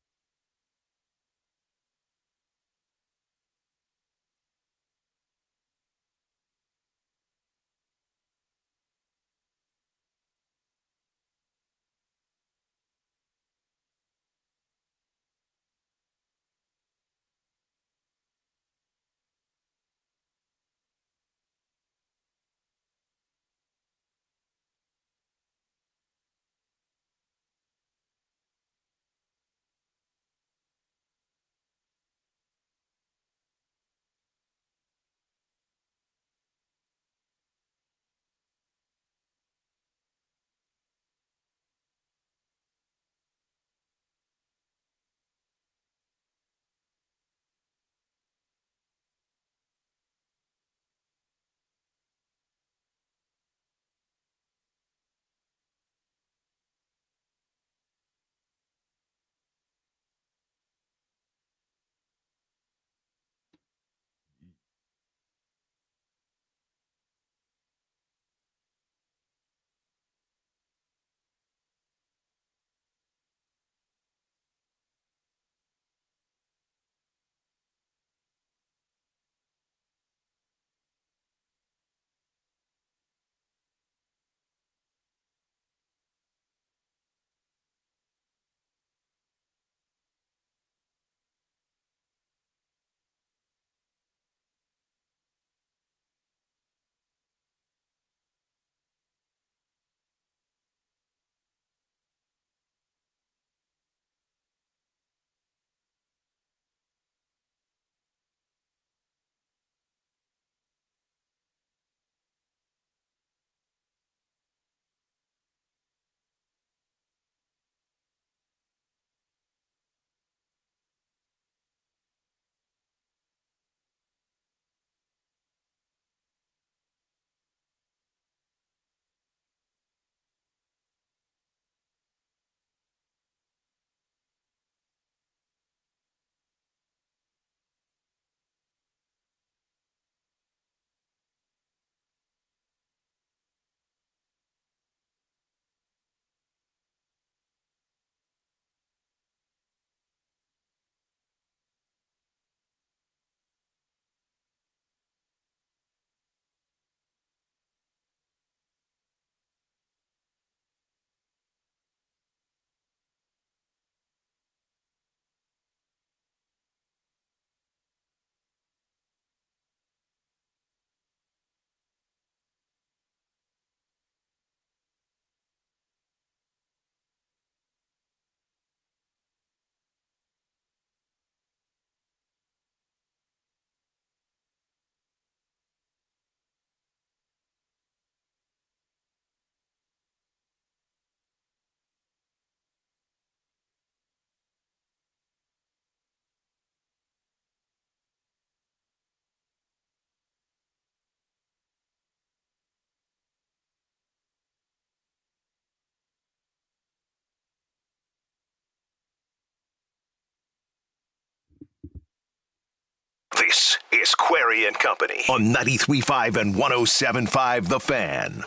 Speaker 1: Chris Query and Company on 93.5 and 107.5 The Fan.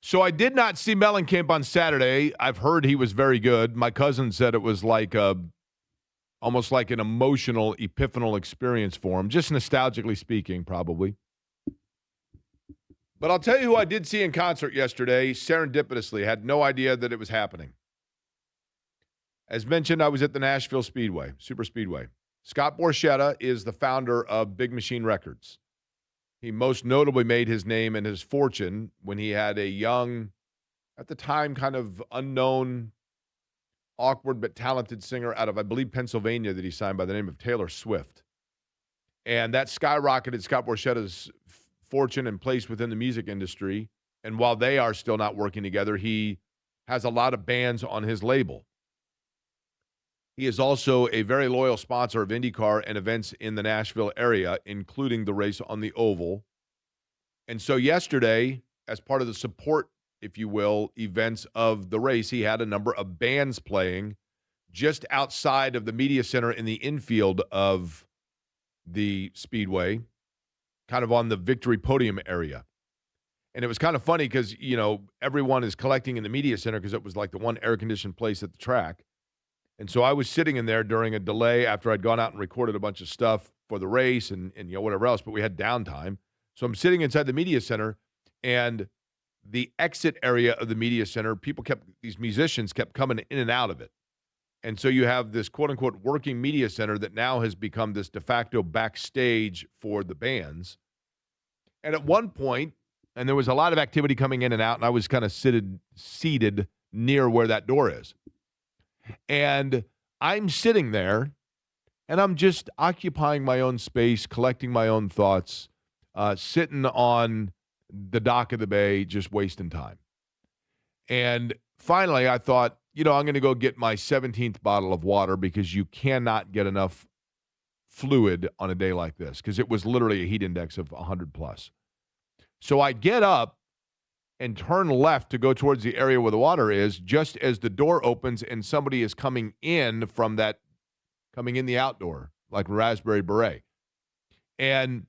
Speaker 6: So I did not see Mellencamp on Saturday. I've heard he was very good. My cousin said it was like almost like an emotional, epiphanal experience for him, just nostalgically speaking, probably. But I'll tell you who I did see in concert yesterday, serendipitously. Had no idea that it was happening. As mentioned, I was at the Nashville Speedway, Super Speedway. Scott Borchetta is the founder of Big Machine Records. He most notably made his name and his fortune when he had a young, at the time, kind of unknown, awkward but talented singer out of, I believe, Pennsylvania that he signed by the name of Taylor Swift. And that skyrocketed Scott Borchetta's fortune and place within the music industry. And while they are still not working together, he has a lot of bands on his label. He is also a very loyal sponsor of IndyCar and events in the Nashville area, including the race on the Oval. And so yesterday, as part of the support, if you will, events of the race, he had a number of bands playing just outside of the media center in the infield of the Speedway, kind of on the victory podium area. And it was kind of funny because, you know, everyone is collecting in the media center because it was like the one air-conditioned place at the track. And so I was sitting in there during a delay after I'd gone out and recorded a bunch of stuff for the race and you know, whatever else, but we had downtime. So I'm sitting inside the media center, and the exit area of the media center, these musicians kept coming in and out of it. And so you have this quote-unquote working media center that now has become this de facto backstage for the bands. And at one point, and there was a lot of activity coming in and out, and I was kind of seated near where that door is. And I'm sitting there, and I'm just occupying my own space, collecting my own thoughts, sitting on the dock of the bay, just wasting time. And finally, I thought, you know, I'm going to go get my 17th bottle of water because you cannot get enough fluid on a day like this because it was literally a heat index of 100 plus. So I get up and turn left to go towards the area where the water is, just as the door opens and somebody is coming in the outdoor, like raspberry beret. And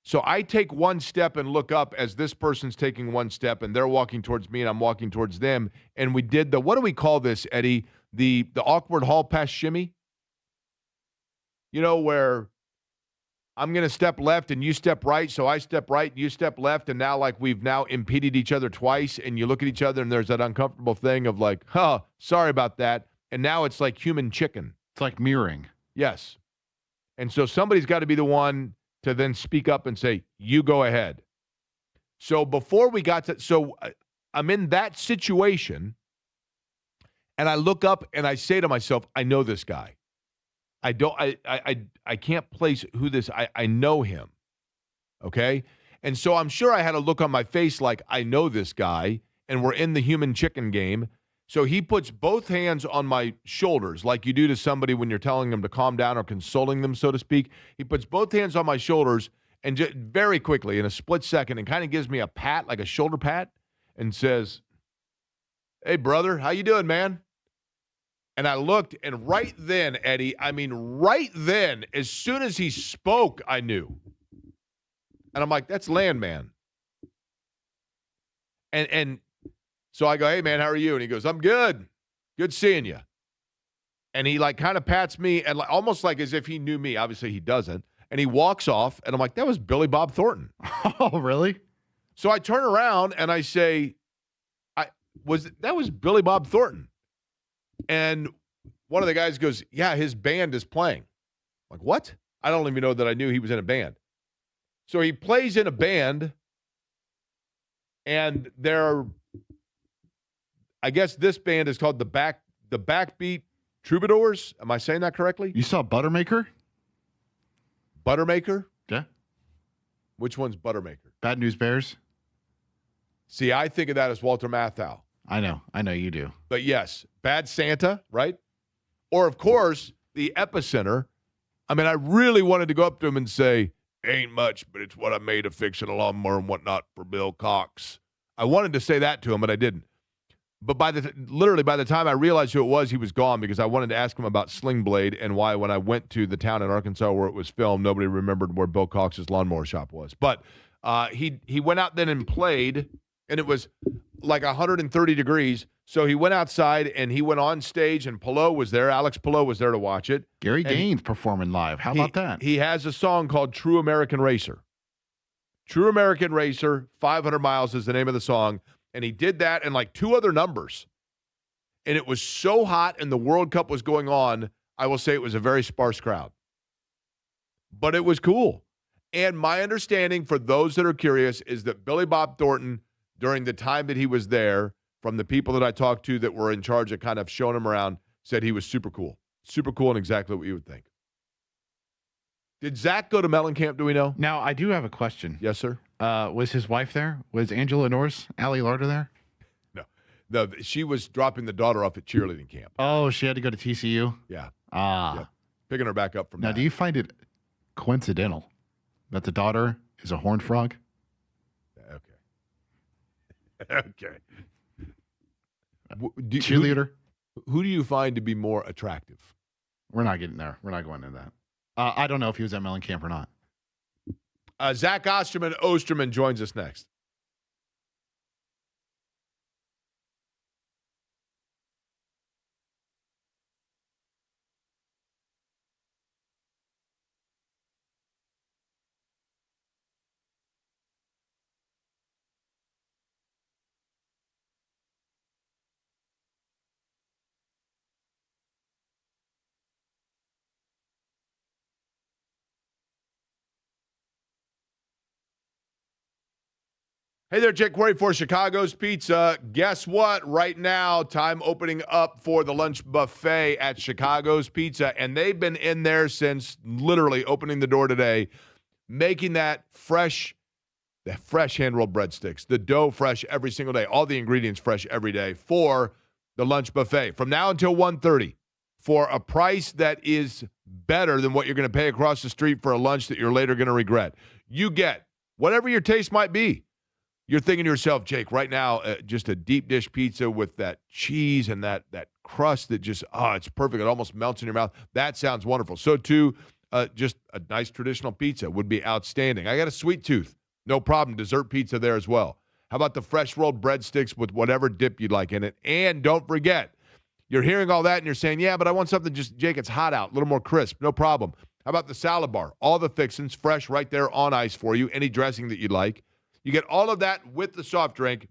Speaker 6: so I take one step and look up as this person's taking one step, and they're walking towards me, and I'm walking towards them. And we did what do we call this, Eddie? The awkward hall pass shimmy? You know, where I'm going to step left and you step right, so I step right and you step left, and now like we've now impeded each other twice, and you look at each other and there's that uncomfortable thing of like, sorry about that. And now it's like human chicken.
Speaker 3: It's like mirroring.
Speaker 6: Yes. And so somebody's got to be the one to then speak up and say, you go ahead. So before we got to, I'm in that situation, and I look up and I say to myself, I know this guy. I can't place who this, I know him. Okay. And so I'm sure I had a look on my face like, I know this guy, and we're in the human chicken game. So he puts both hands on my shoulders, like you do to somebody when you're telling them to calm down or consoling them, so to speak. He puts both hands on my shoulders and just very quickly, in a split second, and kind of gives me a pat, like a shoulder pat, and says, hey, brother, how you doing, man? And I looked, and right then, Eddie, right then, as soon as he spoke, I knew. And I'm like, that's Landman. And so I go, hey, man, how are you? And he goes, I'm good. Good seeing you. And he like kind of pats me and like, almost like as if he knew me. Obviously, he doesn't. And he walks off, and I'm like, that was Billy Bob Thornton.
Speaker 3: Oh, really?
Speaker 6: So I turn around, and I say, that was Billy Bob Thornton. And one of the guys goes, yeah, his band is playing. I'm like, what? I don't even know that I knew he was in a band. So he plays in a band, and I guess this band is called the Backbeat Troubadours. Am I saying that correctly?
Speaker 3: You saw Buttermaker?
Speaker 6: Buttermaker?
Speaker 3: Yeah.
Speaker 6: Which one's Buttermaker?
Speaker 3: Bad News Bears?
Speaker 6: See, I think of that as Walter Matthau.
Speaker 3: I know you do.
Speaker 6: But yes, Bad Santa, right? Or, of course, the Epicenter. I really wanted to go up to him and say, ain't much, but it's what I made of fixing a lawnmower and whatnot for Bill Cox. I wanted to say that to him, but I didn't. But literally by the time I realized who it was, he was gone because I wanted to ask him about Sling Blade and why when I went to the town in Arkansas where it was filmed, nobody remembered where Bill Cox's lawnmower shop was. But he went out then and played, and it was like 130 degrees. So he went outside and he went on stage, and Pelot was there. Alex Pelot was there to watch it.
Speaker 3: Gary Gaines performing live. How about that?
Speaker 6: He has a song called True American Racer. True American Racer, 500 Miles is the name of the song. And he did that and like 2 other numbers. And it was so hot and the World Cup was going on, I will say it was a very sparse crowd. But it was cool. And my understanding, for those that are curious, is that Billy Bob Thornton, during the time that he was there, from the people that I talked to that were in charge of kind of showing him around, said he was super cool. Super cool and exactly what you would think. Did Zach go to Mellencamp, do we know?
Speaker 3: Now, I do have a question.
Speaker 6: Yes, sir.
Speaker 3: Was his wife there? Was Angela Norris, Allie Larder there?
Speaker 6: No, she was dropping the daughter off at cheerleading camp.
Speaker 3: Oh, she had to go to TCU?
Speaker 6: Yeah.
Speaker 3: Ah.
Speaker 6: Yep. Picking her back up from
Speaker 3: Now,
Speaker 6: that.
Speaker 3: do you find it coincidental that the daughter is a horned frog?
Speaker 6: Okay.
Speaker 3: Cheerleader?
Speaker 6: Who do you find to be more attractive?
Speaker 3: We're not getting there. We're not going into that. I don't know if he was at Mellencamp or not.
Speaker 6: Zach Osterman joins us next. Hey there, Jake Quarry for Chicago's Pizza. Guess what? Right now, time opening up for the lunch buffet at Chicago's Pizza, and they've been in there since literally opening the door today, making that fresh hand-rolled breadsticks, the dough fresh every single day, all the ingredients fresh every day for the lunch buffet. From now until 1:30, for a price that is better than what you're going to pay across the street for a lunch that you're later going to regret. You get whatever your taste might be. You're thinking to yourself, Jake, right now, just a deep dish pizza with that cheese and that crust that just, it's perfect. It almost melts in your mouth. That sounds wonderful. So, too, just a nice traditional pizza would be outstanding. I got a sweet tooth. No problem. Dessert pizza there as well. How about the fresh rolled breadsticks with whatever dip you'd like in it? And don't forget, you're hearing all that and you're saying, yeah, but I want something just, Jake, it's hot out, a little more crisp. No problem. How about the salad bar? All the fixings fresh right there on ice for you. Any dressing that you'd like. You get all of that with the soft drink.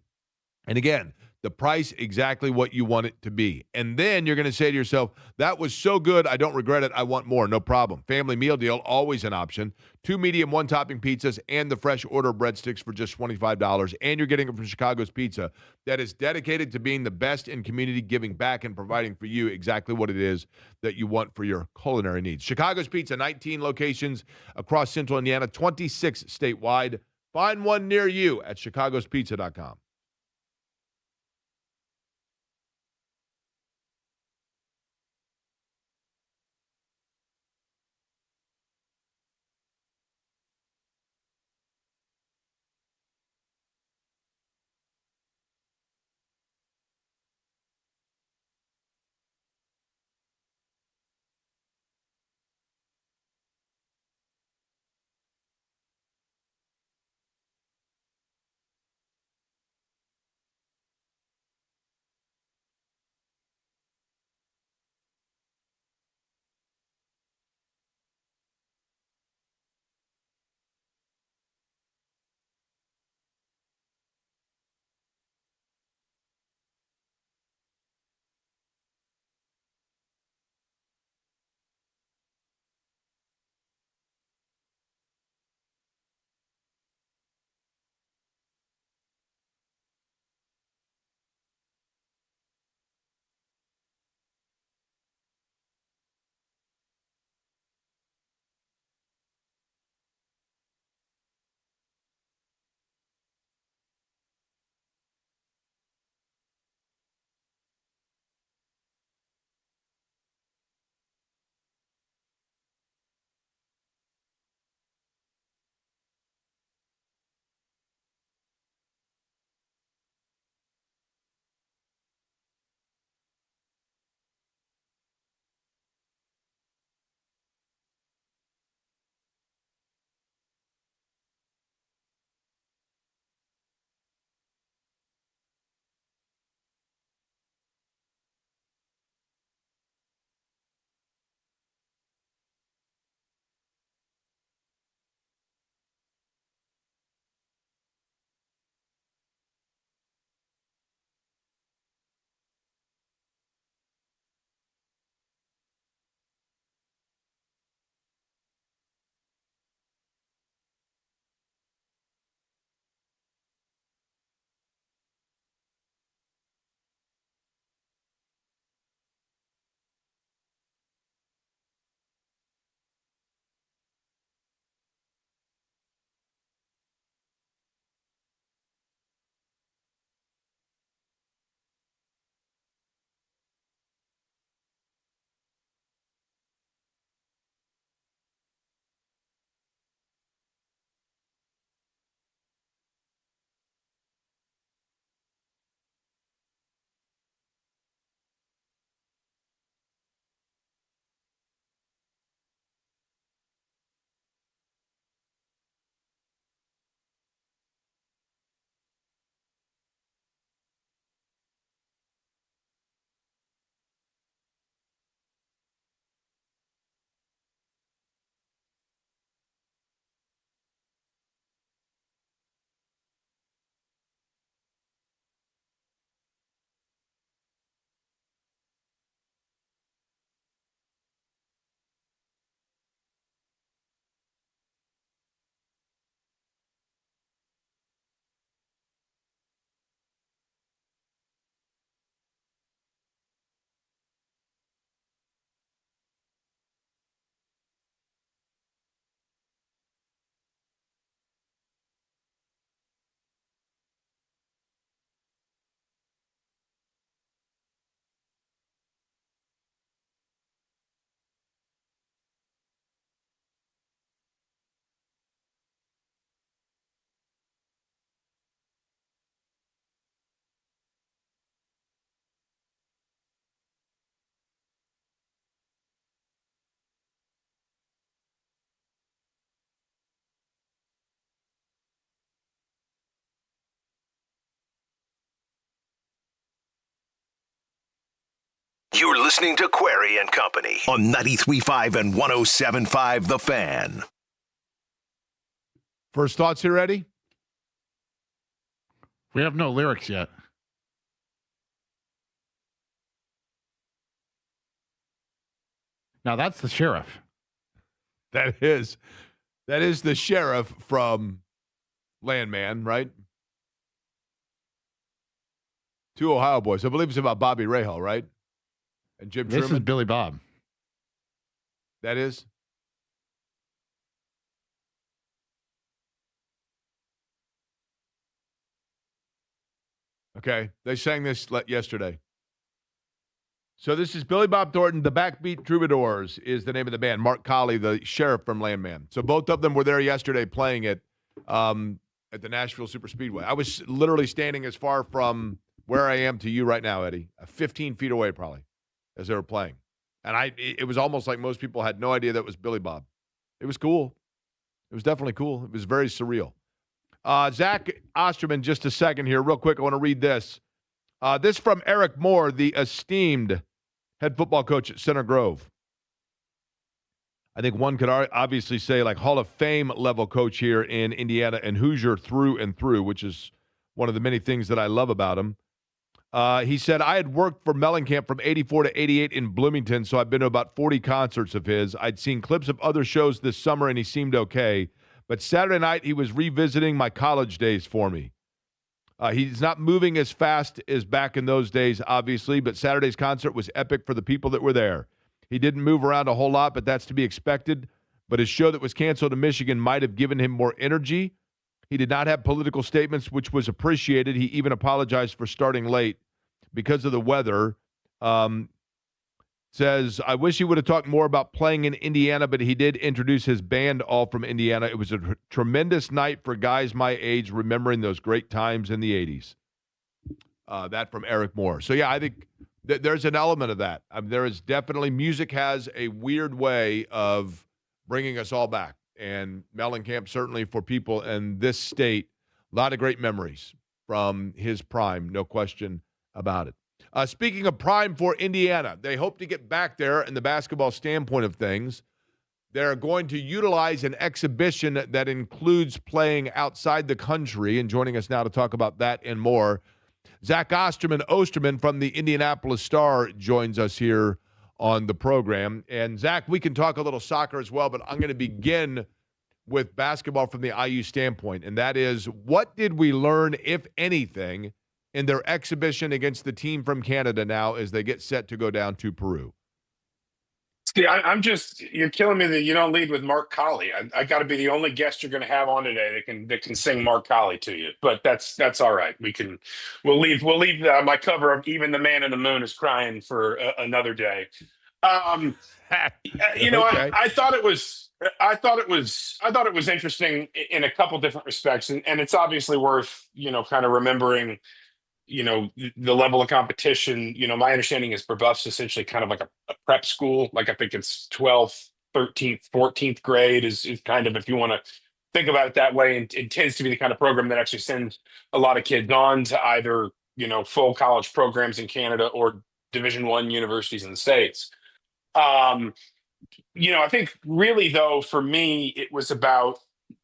Speaker 6: And again, the price exactly what you want it to be. And then you're going to say to yourself, that was so good, I don't regret it. I want more. No problem. Family meal deal, always an option. 2 medium, 1 topping pizzas and the fresh order breadsticks for just $25. And you're getting it from Chicago's Pizza that is dedicated to being the best in community, giving back and providing for you exactly what it is that you want for your culinary needs. Chicago's Pizza, 19 locations across central Indiana, 26 statewide. Find one near you at chicagospizza.com.
Speaker 1: You're listening to Query and Company on 93.5 and 107.5 The Fan.
Speaker 6: First thoughts here, Eddie?
Speaker 3: We have no lyrics yet. Now that's the sheriff.
Speaker 6: That is the sheriff from Landman, right? Two Ohio boys. I believe it's about Bobby Rahal, right? And Jim
Speaker 3: This
Speaker 6: Truman.
Speaker 3: is Billy Bob.
Speaker 6: That is? Okay. They sang this yesterday. So this is Billy Bob Thornton. The Backbeat Troubadours is the name of the band. Mark Colley, the sheriff from Landman. So both of them were there yesterday playing it at the Nashville Superspeedway. I was literally standing as far from where I am to you right now, Eddie, 15 feet away probably, as they were playing. And it was almost like most people had no idea that was Billy Bob. It was cool. It was definitely cool. It was very surreal. Zach Osterman, just a second here. Real quick, I want to read this. This from Eric Moore, the esteemed head football coach at Center Grove. I think one could obviously say like Hall of Fame level coach here in Indiana and Hoosier through and through, which is one of the many things that I love about him. He said, I had worked for Mellencamp from 84 to 88 in Bloomington, so I've been to about 40 concerts of his. I'd seen clips of other shows this summer, and he seemed okay. But Saturday night, he was revisiting my college days for me. He's not moving as fast as back in those days, obviously, but Saturday's concert was epic for the people that were there. He didn't move around a whole lot, but that's to be expected. But his show that was canceled in Michigan might have given him more energy. He did not have political statements, which was appreciated. He even apologized for starting late because of the weather. Says, I wish he would have talked more about playing in Indiana, but he did introduce his band all from Indiana. It was a tremendous night for guys my age, remembering those great times in the 80s. That from Eric Moore. So, yeah, I think there's an element of that. I mean, there is definitely, music has a weird way of bringing us all back. And Mellencamp, certainly for people in this state, a lot of great memories from his prime, no question about it. Speaking of prime for Indiana, they hope to get back there in the basketball standpoint of things. They're going to utilize an exhibition that includes playing outside the country. And joining us now to talk about that and more, Zach Osterman from the Indianapolis Star joins us here on the program. And Zach, we can talk a little soccer as well, but I'm going to begin with basketball from the IU standpoint. And that is, what did we learn, if anything, in their exhibition against the team from Canada now as they get set to go down to Peru?
Speaker 10: See, you're killing me that you don't lead with Mark Colley. I got to be the only guest you're going to have on today that can sing Mark Colley to you. But that's all right. We'll leave my cover of Even the Man in the Moon is Crying for another day. Okay. I thought it was interesting in a couple different respects, and it's obviously worth kind of remembering the level of competition. My understanding is Brebeuf's essentially kind of like a prep school. Like I think it's 12th, 13th, 14th grade is kind of, if you want to think about it that way. And it tends to be the kind of program that actually sends a lot of kids on to either, full college programs in Canada or Division I universities in the States. I think really though, for me, it was about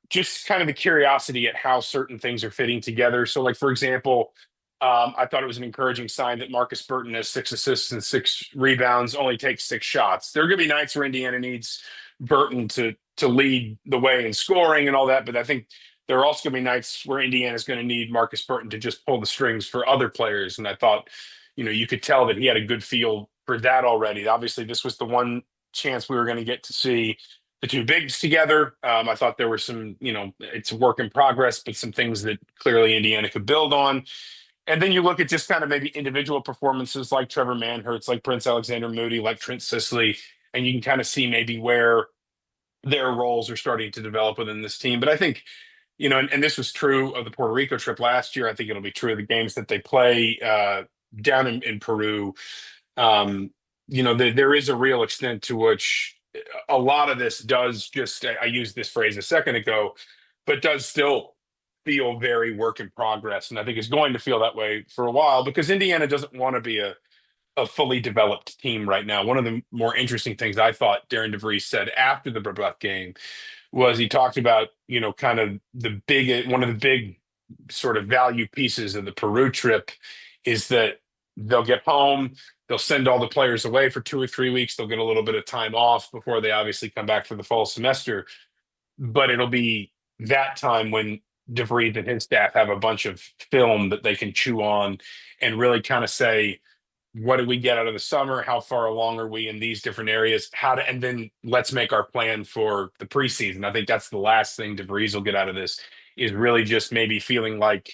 Speaker 10: just kind of the curiosity at how certain things are fitting together. So like, for example, I thought it was an encouraging sign that Marcus Burton has 6 assists and 6 rebounds, only takes 6 shots. There are going to be nights where Indiana needs Burton to lead the way in scoring and all that, but I think there are also going to be nights where Indiana is going to need Marcus Burton to just pull the strings for other players. And I thought, you could tell that he had a good feel for that already. Obviously, this was the one chance we were going to get to see the two bigs together. I thought there were some, it's a work in progress, but some things that clearly Indiana could build on. And then you look at just kind of maybe individual performances like Trevor Manhurts, like Prince Alexander Moody, like Trent Sisley, and you can kind of see maybe where their roles are starting to develop within this team. But I think, and this was true of the Puerto Rico trip last year. I think it'll be true of the games that they play down in Peru. There is a real extent to which a lot of this does just, I used this phrase a second ago, but does still feel very work in progress. And I think it's going to feel that way for a while because Indiana doesn't want to be a a fully developed team right now. One of the more interesting things I thought Darren DeVries said after the Brebeuf game was he talked about, kind of one of the big sort of value pieces of the Peru trip is that they'll get home, they'll send all the players away for 2 or 3 weeks, they'll get a little bit of time off before they obviously come back for the fall semester. But it'll be that time when DeVries and his staff have a bunch of film that they can chew on and really kind of say, what did we get out of the summer? How far along are we in these different areas? And then let's make our plan for the preseason. I think that's the last thing DeVries will get out of this, is really just maybe feeling like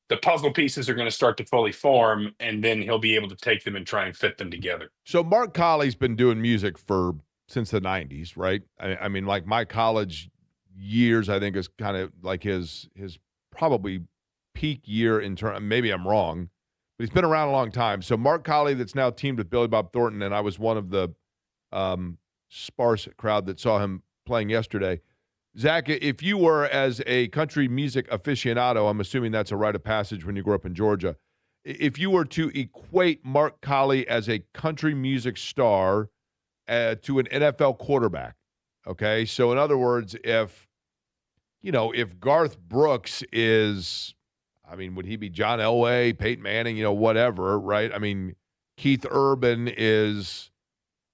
Speaker 10: the puzzle pieces are going to start to fully form, and then he'll be able to take them and try and fit them together.
Speaker 6: So Mark Colley's been doing music since the 90s, right? I mean, like my college years, I think is kind of like his probably peak year in terms. Maybe I'm wrong, but he's been around a long time. So Mark Colley, that's now teamed with Billy Bob Thornton, and I was one of the sparse crowd that saw him playing yesterday. Zach, if you were, as a country music aficionado, I'm assuming that's a rite of passage when you grew up in Georgia, if you were to equate Mark Colley as a country music star to an NFL quarterback, okay? So in other words, if Garth Brooks is, would he be John Elway, Peyton Manning, whatever, right? I mean, Keith Urban is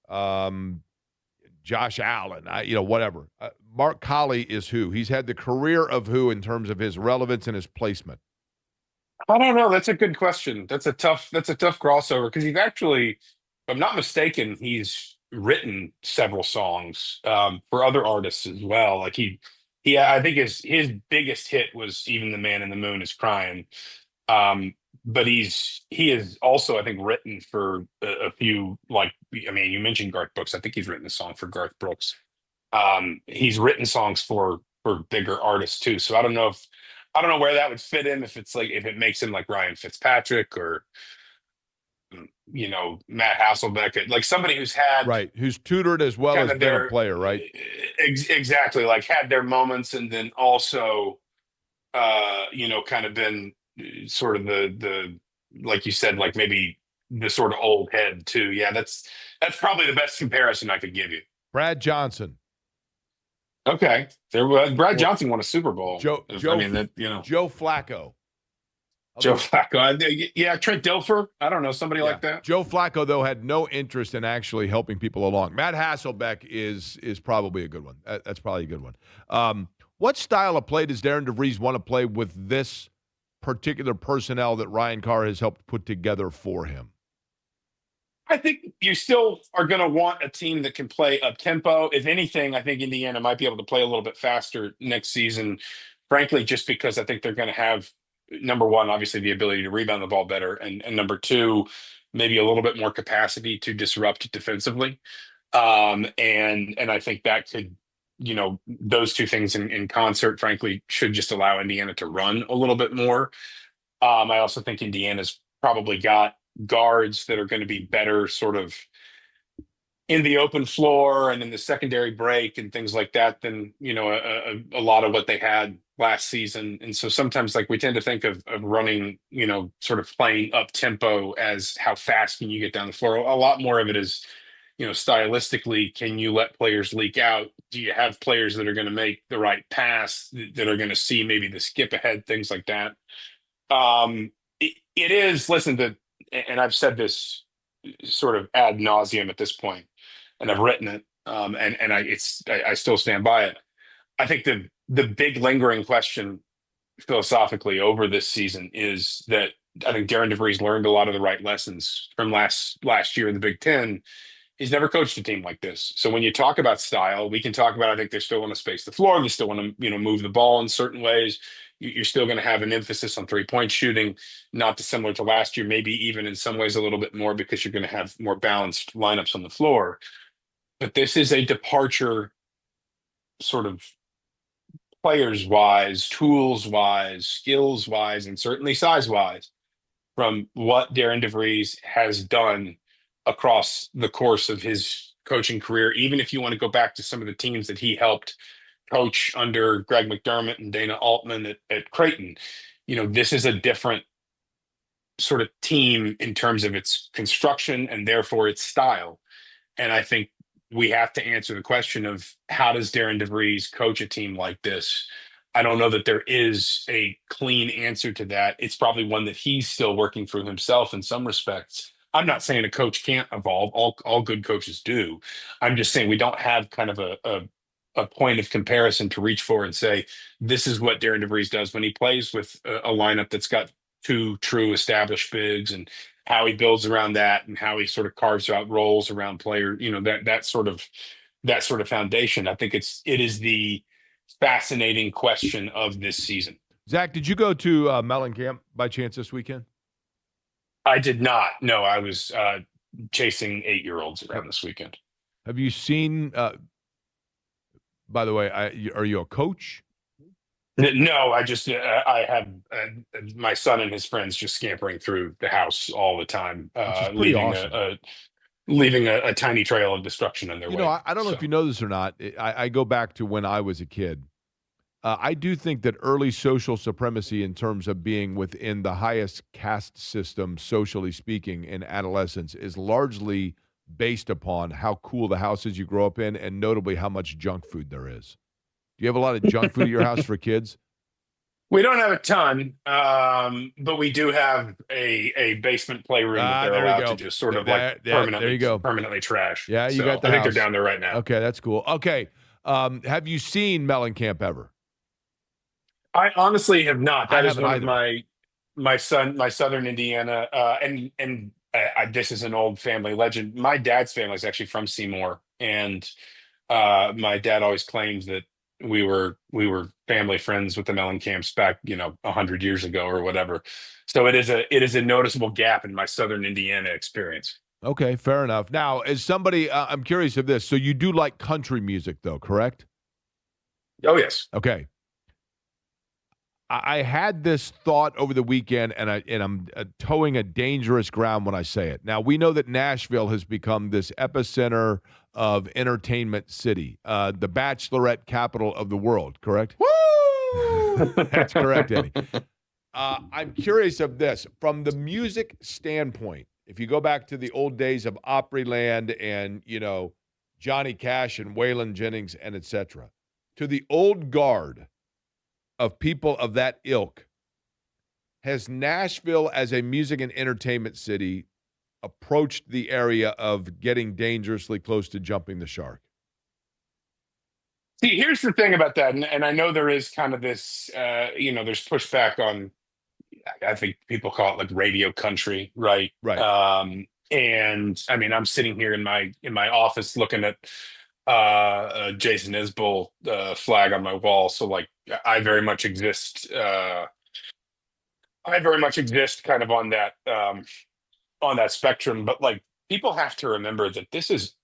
Speaker 6: Josh Allen, whatever. Mark Colley is who? He's had the career of who in terms of his relevance and his placement?
Speaker 10: I don't know. That's a good question. That's a tough crossover, because he's actually, if I'm not mistaken, he's written several songs for other artists as well. Like I think his biggest hit was Even the Man in the Moon Is Crying. But he is also, I think, written for a few, you mentioned Garth Brooks. I think he's written a song for Garth Brooks. He's written songs for bigger artists too. So I don't know where that would fit in, if it makes him like Ryan Fitzpatrick or, Matt Hasselbeck, like somebody who's had,
Speaker 6: right, who's tutored as well as been a player, right?
Speaker 10: Exactly. Like had their moments, and then also, kind of been sort of the like you said, like maybe the sort of old head too. Yeah, that's probably the best comparison I could give you.
Speaker 6: Brad Johnson.
Speaker 10: Okay, Brad Johnson won a Super Bowl.
Speaker 6: Joe Flacco.
Speaker 10: Joe Flacco. Yeah, Trent Dilfer. I don't know, somebody like that.
Speaker 6: Joe Flacco, though, had no interest in actually helping people along. Matt Hasselbeck is probably a good one. That's probably a good one. What style of play does Darren DeVries want to play with this particular personnel that Ryan Carr has helped put together for him?
Speaker 10: I think you still are going to want a team that can play up tempo. If anything, I think Indiana might be able to play a little bit faster next season, frankly, just because I think they're going to have, number one, obviously the ability to rebound the ball better, and number two, maybe a little bit more capacity to disrupt defensively. And I think that could, those two things in concert, frankly, should just allow Indiana to run a little bit more. I also think Indiana's probably got guards that are going to be better sort of in the open floor and in the secondary break and things like that than, a lot of what they had last season. And so sometimes, like, we tend to think of running, sort of playing up tempo as how fast can you get down the floor. A lot more of it is, stylistically, can you let players leak out? Do you have players that are going to make the right pass, that are going to see maybe the skip ahead, things like that? It is, listen, and I've said this sort of ad nauseum at this point, and I've written it, and I still stand by it. I think the big lingering question philosophically over this season is that I think Darren DeVries learned a lot of the right lessons from last year in the Big Ten. He's never coached a team like this. So when you talk about style, we can talk about, I think they still want to space the floor. They still want to, move the ball in certain ways. You're still going to have an emphasis on 3-point shooting, not dissimilar to last year, maybe even in some ways a little bit more, because you're going to have more balanced lineups on the floor. But this is a departure, sort of players-wise, tools-wise, skills-wise, and certainly size-wise, from what Darren DeVries has done across the course of his coaching career. Even if you want to go back to some of the teams that he helped coach under Greg McDermott and Dana Altman at Creighton, this is a different sort of team in terms of its construction and therefore its style. And I think we have to answer the question of how does Darren DeVries coach a team like this? I don't know that there is a clean answer to that. It's probably one that he's still working through himself in some respects. I'm not saying a coach can't evolve. All good coaches do. I'm just saying we don't have kind of a point of comparison to reach for and say, this is what Darren DeVries does when he plays with a lineup that's got two true established bigs, and how he builds around that and how he sort of carves out roles around player, that sort of foundation. I think it is the fascinating question of this season.
Speaker 6: Zach, did you go to Mellencamp by chance this weekend?
Speaker 10: I did not. No, I was chasing 8-year-olds around this weekend.
Speaker 6: Have you seen, by the way, are you a coach?
Speaker 10: No, I have my son and his friends just scampering through the house all the time, leaving a tiny trail of destruction in their way.
Speaker 6: I don't know if you know this or not. I go back to when I was a kid. I do think that early social supremacy in terms of being within the highest caste system, socially speaking, in adolescence is largely based upon how cool the houses you grow up in and notably how much junk food there is. Do you have a lot of junk food at your house for kids?
Speaker 10: We don't have a ton, but we do have a basement playroom that they're allowed to just sort of permanently trash.
Speaker 6: Yeah, you got the
Speaker 10: I
Speaker 6: house.
Speaker 10: think they're down there right now.
Speaker 6: Okay, that's cool. Okay, have you seen Mellencamp ever?
Speaker 10: I honestly have not. That is one of
Speaker 6: either.
Speaker 10: my southern Indiana, and this is an old family legend. My dad's family is actually from Seymour, and my dad always claims that we were family friends with the Mellencamps back 100 years ago or whatever. So it is a noticeable gap in my southern Indiana experience.
Speaker 6: Okay, fair enough. Now, as somebody, I'm curious of this. So you do like country music, though, correct?
Speaker 10: Oh yes.
Speaker 6: Okay. I had this thought over the weekend, and I'm towing a dangerous ground when I say it. Now, we know that Nashville has become this epicenter of entertainment city, the bachelorette capital of the world, correct? Woo! That's correct, Eddie. I'm curious of this. From the music standpoint, if you go back to the old days of Opryland and, Johnny Cash and Waylon Jennings and et cetera, to the old guard of people of that ilk, has Nashville as a music and entertainment city approached the area of getting dangerously close to jumping the shark?
Speaker 10: See, here's the thing about that, and I know there is kind of this, there's pushback on, I think people call it like radio country, right?
Speaker 6: Right.
Speaker 10: And I mean, I'm sitting here in my office looking at Jason Isbell flag on my wall, so like I very much exist kind of on that spectrum. But like people have to remember that this has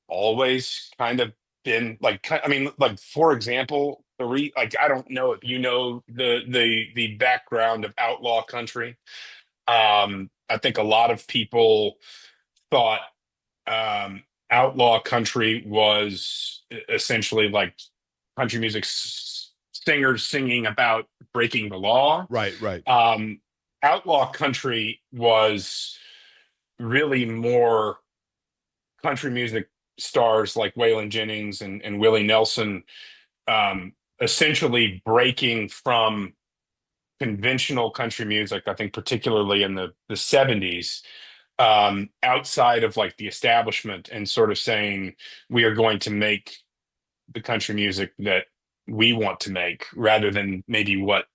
Speaker 10: always kind of been like, I mean, like for example, I don't know if you know the background of outlaw country. I think a lot of people thought outlaw country was essentially like country music singers singing about breaking the law.
Speaker 6: Right.
Speaker 10: Outlaw country was really more country music stars like Waylon Jennings and Willie Nelson, essentially breaking from conventional country music, I think particularly in the 70s, outside of like the establishment, and sort of saying we are going to make the country music that we want to make rather than maybe what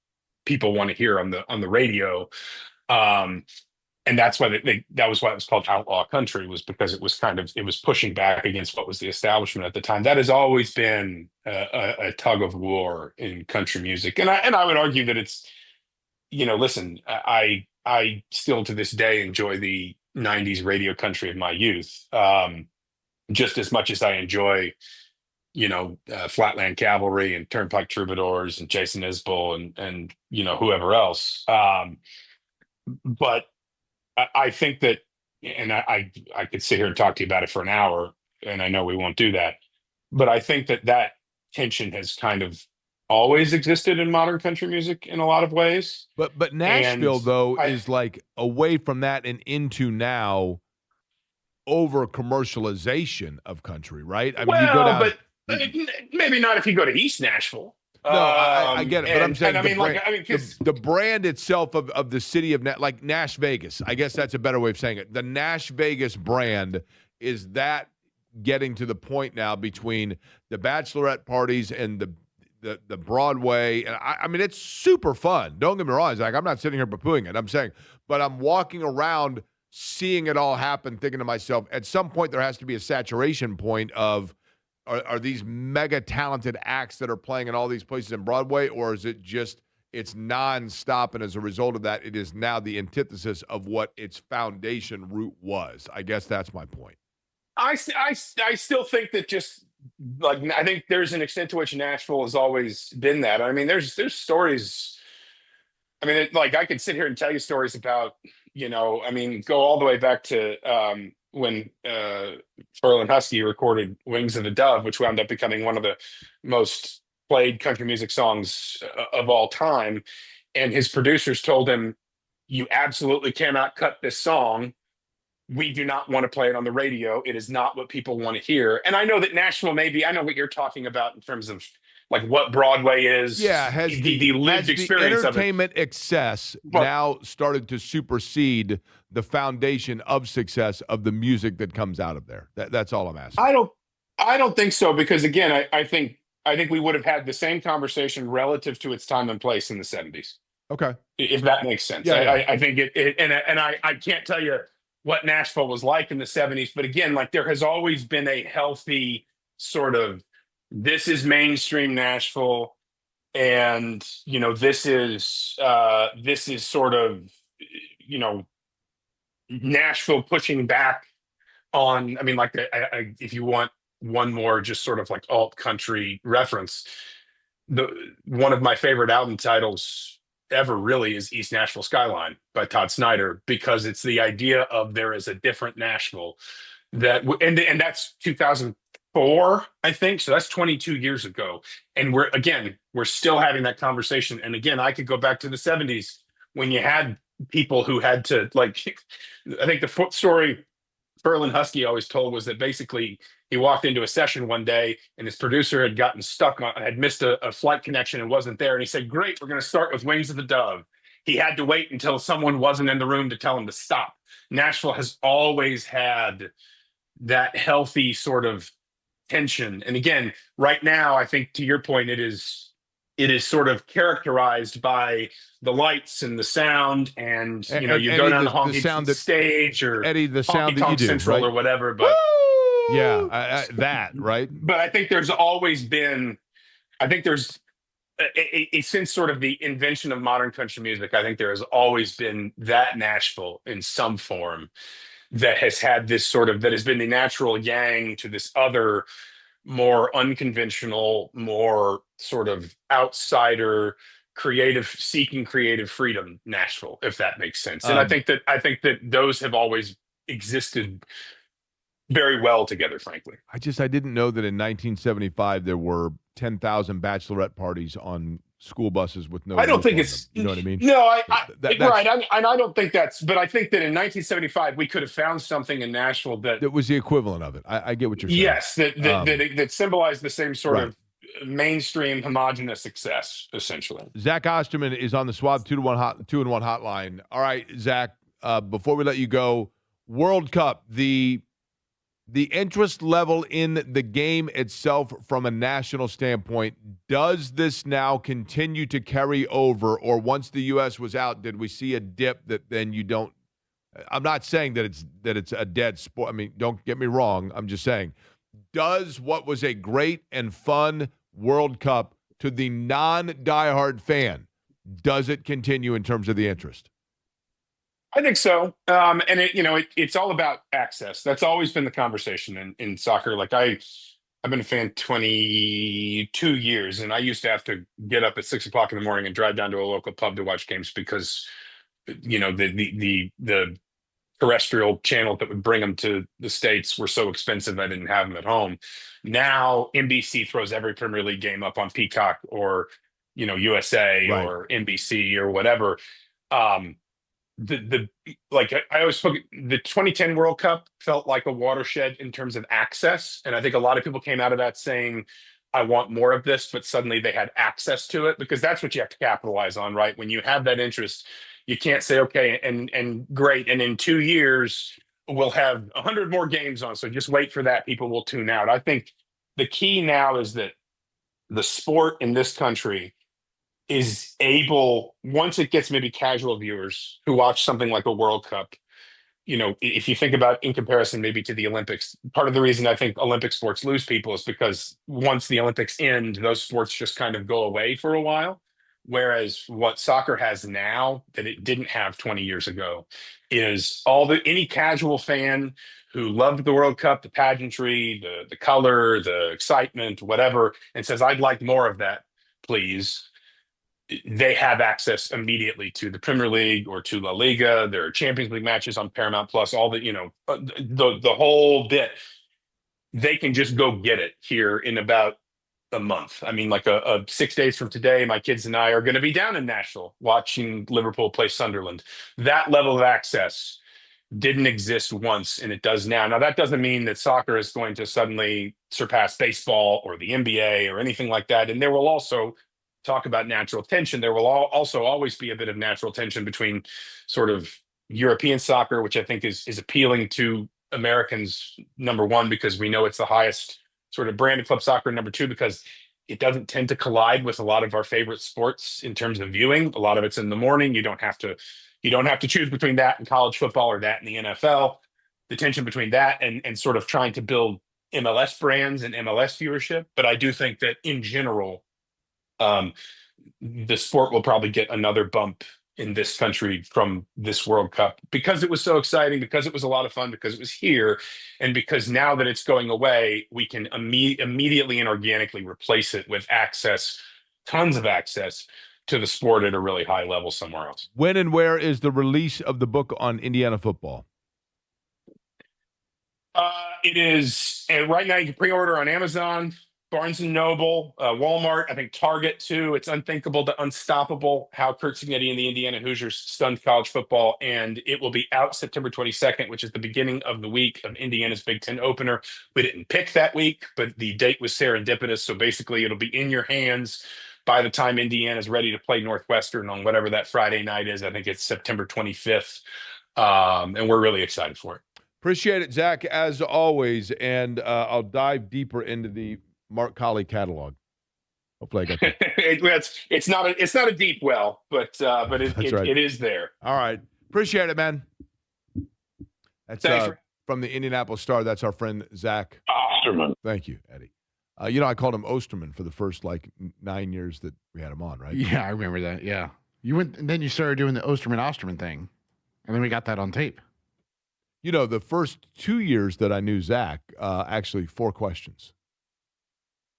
Speaker 10: people want to hear on the radio. And that's why that was why it was called outlaw country, was because it was pushing back against what was the establishment at the time. That has always been a tug of war in country music, and I would argue that it's, listen, I still to this day enjoy the 90s radio country of my youth, just as much as I enjoy, Flatland Cavalry and Turnpike Troubadours and Jason Isbell and whoever else. But I think that, and I could sit here and talk to you about it for an hour, and I know we won't do that, but I think that tension has kind of always existed in modern country music in a lot of ways.
Speaker 6: But Nashville, though,
Speaker 10: I-
Speaker 6: is like away from that and into now over commercialization of country, right? I mean, you go down.
Speaker 10: But maybe not if you go to East Nashville.
Speaker 6: No, I get it, but I'm saying
Speaker 10: the
Speaker 6: brand itself of the city of like Nash Vegas. I guess that's a better way of saying it. The Nash Vegas brand is that getting to the point now between the bachelorette parties and the Broadway, and I mean it's super fun. Don't get me wrong, Zach. I'm not sitting here poo-pooing it. I'm saying, but I'm walking around seeing it all happen, thinking to myself, at some point there has to be a saturation point of. Are these mega talented acts that are playing in all these places in Broadway, or is it just it's nonstop, and as a result of that, it is now the antithesis of what its foundation root was? I guess that's my point.
Speaker 10: I still think that just like I think there's an extent to which Nashville has always been that. I mean, there's stories. I mean, like I could sit here and tell you stories about I mean, go all the way back to when Ferlin Husky recorded "Wings of the Dove," which wound up becoming one of the most played country music songs of all time. And his producers told him, "You absolutely cannot cut this song. We do not want to play it on the radio. It is not what people want to hear." And I know that Nashville I know what you're talking about in terms of like what Broadway is.
Speaker 6: Yeah, has
Speaker 10: the lived experience
Speaker 6: the
Speaker 10: of it.
Speaker 6: entertainment excess now started to supersede the foundation of success of the music that comes out of there? That's all I'm asking.
Speaker 10: I don't think so, because again, I think we would have had the same conversation relative to its time and place in the 70s.
Speaker 6: Okay,
Speaker 10: if that makes sense.
Speaker 6: Yeah.
Speaker 10: I think I can't tell you what Nashville was like in the 70s, but again, like there has always been a healthy sort of this is mainstream Nashville, and this is sort of Nashville pushing back on. I mean, like if you want one more just sort of like alt country reference, one of my favorite album titles ever really is East Nashville Skyline by Todd Snyder, because it's the idea of there is a different Nashville and that's 2004, I think. So that's 22 years ago. And we're still having that conversation. And again, I could go back to the 70s when you had people who had to like, I think the story Ferlin Husky always told was that basically he walked into a session one day and his producer had gotten had missed a flight connection and wasn't there. And he said, "Great, we're going to start with Wings of the Dove." He had to wait until someone wasn't in the room to tell him to stop. Nashville has always had that healthy sort of tension. And again, right now, I think to your point, it is sort of characterized by the lights and the sound, and you go down the honky stage or
Speaker 6: Eddie, the sound that you do,
Speaker 10: Central,
Speaker 6: right?
Speaker 10: or whatever. But
Speaker 6: yeah, that right.
Speaker 10: But I think there's always been, since sort of the invention of modern country music, I think there has always been that Nashville in some form that has had this sort of, that has been the natural yang to this other more unconventional, more sort of outsider, seeking creative freedom Nashville, if that makes sense. And I think that those have always existed very well together, frankly.
Speaker 6: I didn't know that in 1975 there were 10,000 bachelorette parties on school buses with no.
Speaker 10: I don't think it's.
Speaker 6: You know what I mean?
Speaker 10: No, right. I don't think that's. But I think that in 1975 we could have found something in Nashville that
Speaker 6: was the equivalent of it. I get what you're saying.
Speaker 10: Yes, that symbolized the same sort of mainstream homogenous success, essentially.
Speaker 6: Zach Osterman is on the Swab 2-1 hotline. All right, Zach. Before we let you go, World Cup, the interest level in the game itself from a national standpoint, does this now continue to carry over, or once the U.S. was out, did we see a dip that then you don't? I'm not saying that it's a dead sport. I mean, don't get me wrong. I'm just saying, does what was a great and fun World Cup to the non-diehard fan, does it continue in terms of the interest?
Speaker 10: I think so. And it's all about access. That's always been the conversation in soccer. Like I've been a fan 22 years, and I used to have to get up at 6 o'clock in the morning and drive down to a local pub to watch games because, the terrestrial channel that would bring them to the States were so expensive I didn't have them at home. Now NBC throws every Premier League game up on Peacock or USA
Speaker 6: Right.
Speaker 10: or NBC or whatever. Um, like I always spoke, the 2010 World Cup felt like a watershed in terms of access, and I think a lot of people came out of that saying, "I want more of this," but suddenly they had access to it, because that's what you have to capitalize on, right? When you have that interest, you can't say, "Okay, and great, and in 2 years we'll have 100 more games on, so just wait for that. People will tune out." I think the key now is that the sport in this country is able, once it gets maybe casual viewers who watch something like a World Cup, if you think about in comparison maybe to the Olympics, part of the reason I think Olympic sports lose people is because once the Olympics end, those sports just kind of go away for a while. Whereas what soccer has now that it didn't have 20 years ago is any casual fan who loved the World Cup, the pageantry, the color, the excitement, whatever, and says, "I'd like more of that, please." They have access immediately to the Premier League or to La Liga. There are Champions League matches on Paramount Plus, all the, the whole bit. They can just go get it here in about a month. I mean, like a 6 days from today, my kids and I are going to be down in Nashville watching Liverpool play Sunderland. That level of access didn't exist once, and it does now. Now, that doesn't mean that soccer is going to suddenly surpass baseball or the NBA or anything like that. And there will also, talk about natural tension, there will also always be a bit of natural tension between sort of European soccer, which I think is appealing to Americans, number one, because we know it's the highest sort of branded club soccer, number two, because it doesn't tend to collide with a lot of our favorite sports in terms of viewing. A lot of it's in the morning. You don't have to choose between that and college football or that and the NFL. The tension between that and sort of trying to build MLS brands and MLS viewership. But I do think that in general, the sport will probably get another bump in this country from this World Cup, because it was so exciting, because it was a lot of fun, because it was here, and because now that it's going away, we can immediately and organically replace it with tons of access to the sport at a really high level somewhere else.
Speaker 6: When and where is the release of the book on Indiana football?
Speaker 10: It is right now. You can pre-order on Amazon, Barnes & Noble, Walmart, I think Target too. It's unthinkable to unstoppable how Kurt Signetti and the Indiana Hoosiers stunned college football. And it will be out September 22nd, which is the beginning of the week of Indiana's Big Ten opener. We didn't pick that week, but the date was serendipitous. So basically it'll be in your hands by the time Indiana's ready to play Northwestern on whatever that Friday night is. I think it's September 25th. And we're really excited for it.
Speaker 6: Appreciate it, Zach, as always. And I'll dive deeper into the Mark Colley catalog. Hopefully I got that.
Speaker 10: It's not a deep well, but right. It is there.
Speaker 6: All right. Appreciate it, man. That's from the Indianapolis Star. That's our friend Zach
Speaker 5: Osterman.
Speaker 6: Thank you, Eddie. I called him Osterman for the first 9 years that we had him on, right?
Speaker 3: Yeah, I remember that. Yeah. You went and then you started doing the Osterman thing. And then we got that on tape.
Speaker 6: The first 2 years that I knew Zach, actually 4 questions.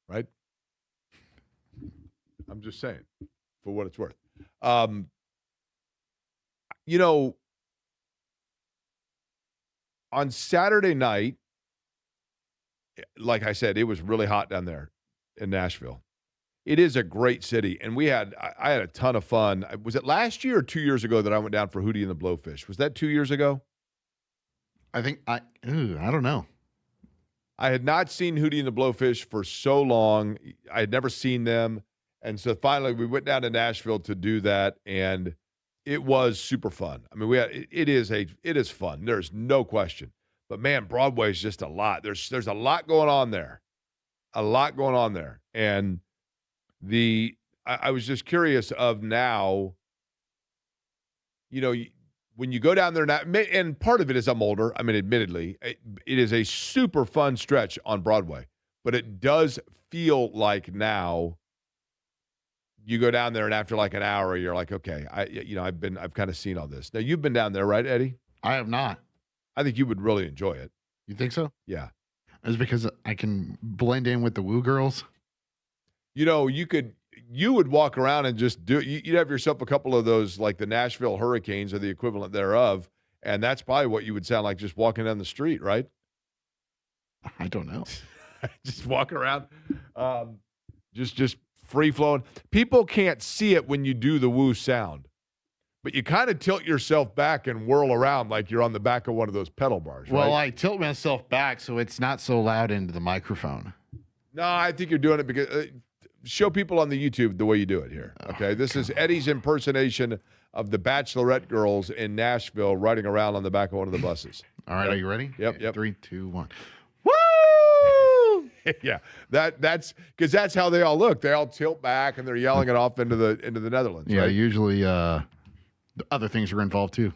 Speaker 6: Right? I'm just saying, for what it's worth. On Saturday night, like I said, it was really hot down there in Nashville. It is a great city, and I had a ton of fun. Was it last year or 2 years ago that I went down for Hootie and the Blowfish? Was that 2 years ago?
Speaker 3: I think I don't know.
Speaker 6: I had not seen Hootie and the Blowfish for so long. I had never seen them. And so finally we went down to Nashville to do that, and it was super fun. I mean, it is fun. There's no question. But man, Broadway is just a lot. There's a lot going on there. A lot going on there. And I was just curious of now, when you go down there now, and part of it is I'm older. I mean, admittedly, it is a super fun stretch on Broadway, but it does feel like now you go down there and after like an hour, you're like, okay, I've kind of seen all this. Now you've been down there, right, Eddie?
Speaker 3: I have not.
Speaker 6: I think you would really enjoy it.
Speaker 3: You think so?
Speaker 6: Yeah.
Speaker 3: It's because I can blend in with the Woo Girls.
Speaker 6: You would walk around and just you'd have yourself a couple of those, like the Nashville Hurricanes or the equivalent thereof, and that's probably what you would sound like just walking down the street, right?
Speaker 3: I don't know.
Speaker 6: Just walk around, just free flowing. People can't see it when you do the woo sound, but you kind of tilt yourself back and whirl around like you're on the back of one of those pedal bars, right?
Speaker 3: Well, I tilt myself back so it's not so loud into the microphone.
Speaker 6: No, I think you're doing it because show people on the YouTube the way you do it here. Okay, this is Eddie's impersonation of the Bachelorette girls in Nashville riding around on the back of one of the buses.
Speaker 3: All right,
Speaker 6: Yep.
Speaker 3: are you ready?
Speaker 6: Yep.
Speaker 3: 3, 2, 1.
Speaker 6: Woo! Yeah, that's because that's how they all look. They all tilt back and they're yelling it off into the Netherlands.
Speaker 3: Yeah,
Speaker 6: right?
Speaker 3: usually the other things are involved too.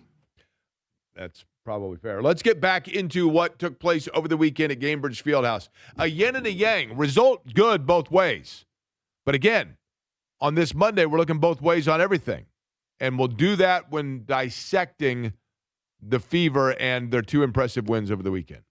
Speaker 6: That's probably fair. Let's get back into what took place over the weekend at Gainbridge Fieldhouse. A yin and a yang. Result good both ways. But again, on this Monday, we're looking both ways on everything. And we'll do that when dissecting the Fever and their 2 impressive wins over the weekend.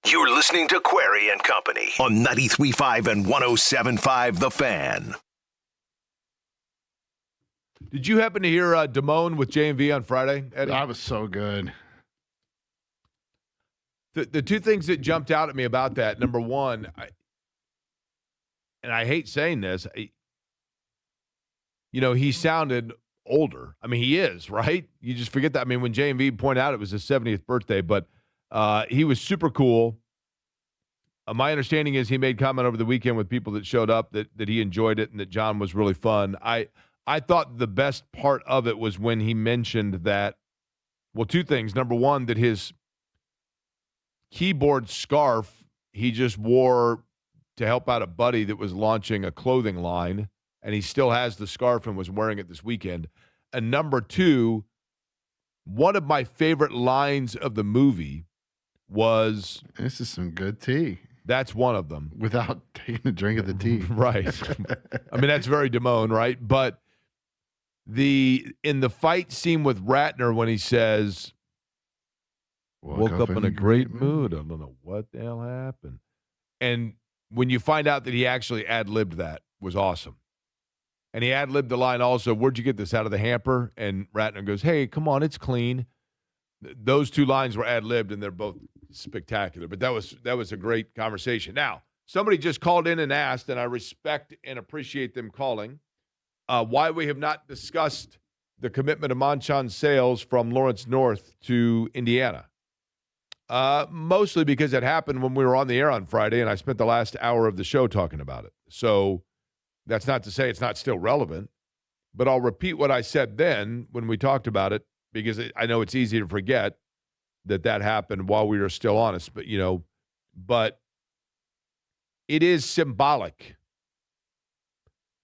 Speaker 1: You're listening to Query and Company on 93.5 and 107.5 The Fan.
Speaker 6: Did you happen to hear Damone with J&V on Friday, Eddie?
Speaker 3: That was so good.
Speaker 6: The two things that jumped out at me about that, number one, and I hate saying this, he sounded older. I mean, he is, right? You just forget that. I mean, when J&V pointed out it was his 70th birthday, but he was super cool. My understanding is he made comment over the weekend with people that showed up that he enjoyed it and that John was really fun. I thought the best part of it was when he mentioned that, well, two things. Number one, that his keyboard scarf he just wore to help out a buddy that was launching a clothing line, and he still has the scarf and was wearing it this weekend. And number two, one of my favorite lines of the movie was,
Speaker 3: "This is some good tea."
Speaker 6: That's one of them.
Speaker 3: Without taking a drink of the tea.
Speaker 6: Right. I mean, that's very Damone, right? But in the fight scene with Ratner when he says, woke up in a great mood. I don't know what the hell happened. And when you find out that he actually ad-libbed that, was awesome. And he ad-libbed the line also, "Where'd you get this, out of the hamper?" And Ratner goes, "Hey, come on, it's clean." Those two lines were ad-libbed, and they're both spectacular. But that was a great conversation. Now, somebody just called in and asked, and I respect and appreciate them calling, why we have not discussed the commitment of Manchan Sales from Lawrence North to Indiana. Mostly because it happened when we were on the air on Friday, and I spent the last hour of the show talking about it. So that's not to say it's not still relevant, but I'll repeat what I said then when we talked about it, because I know it's easy to forget that happened while we were still honest. But it is symbolic.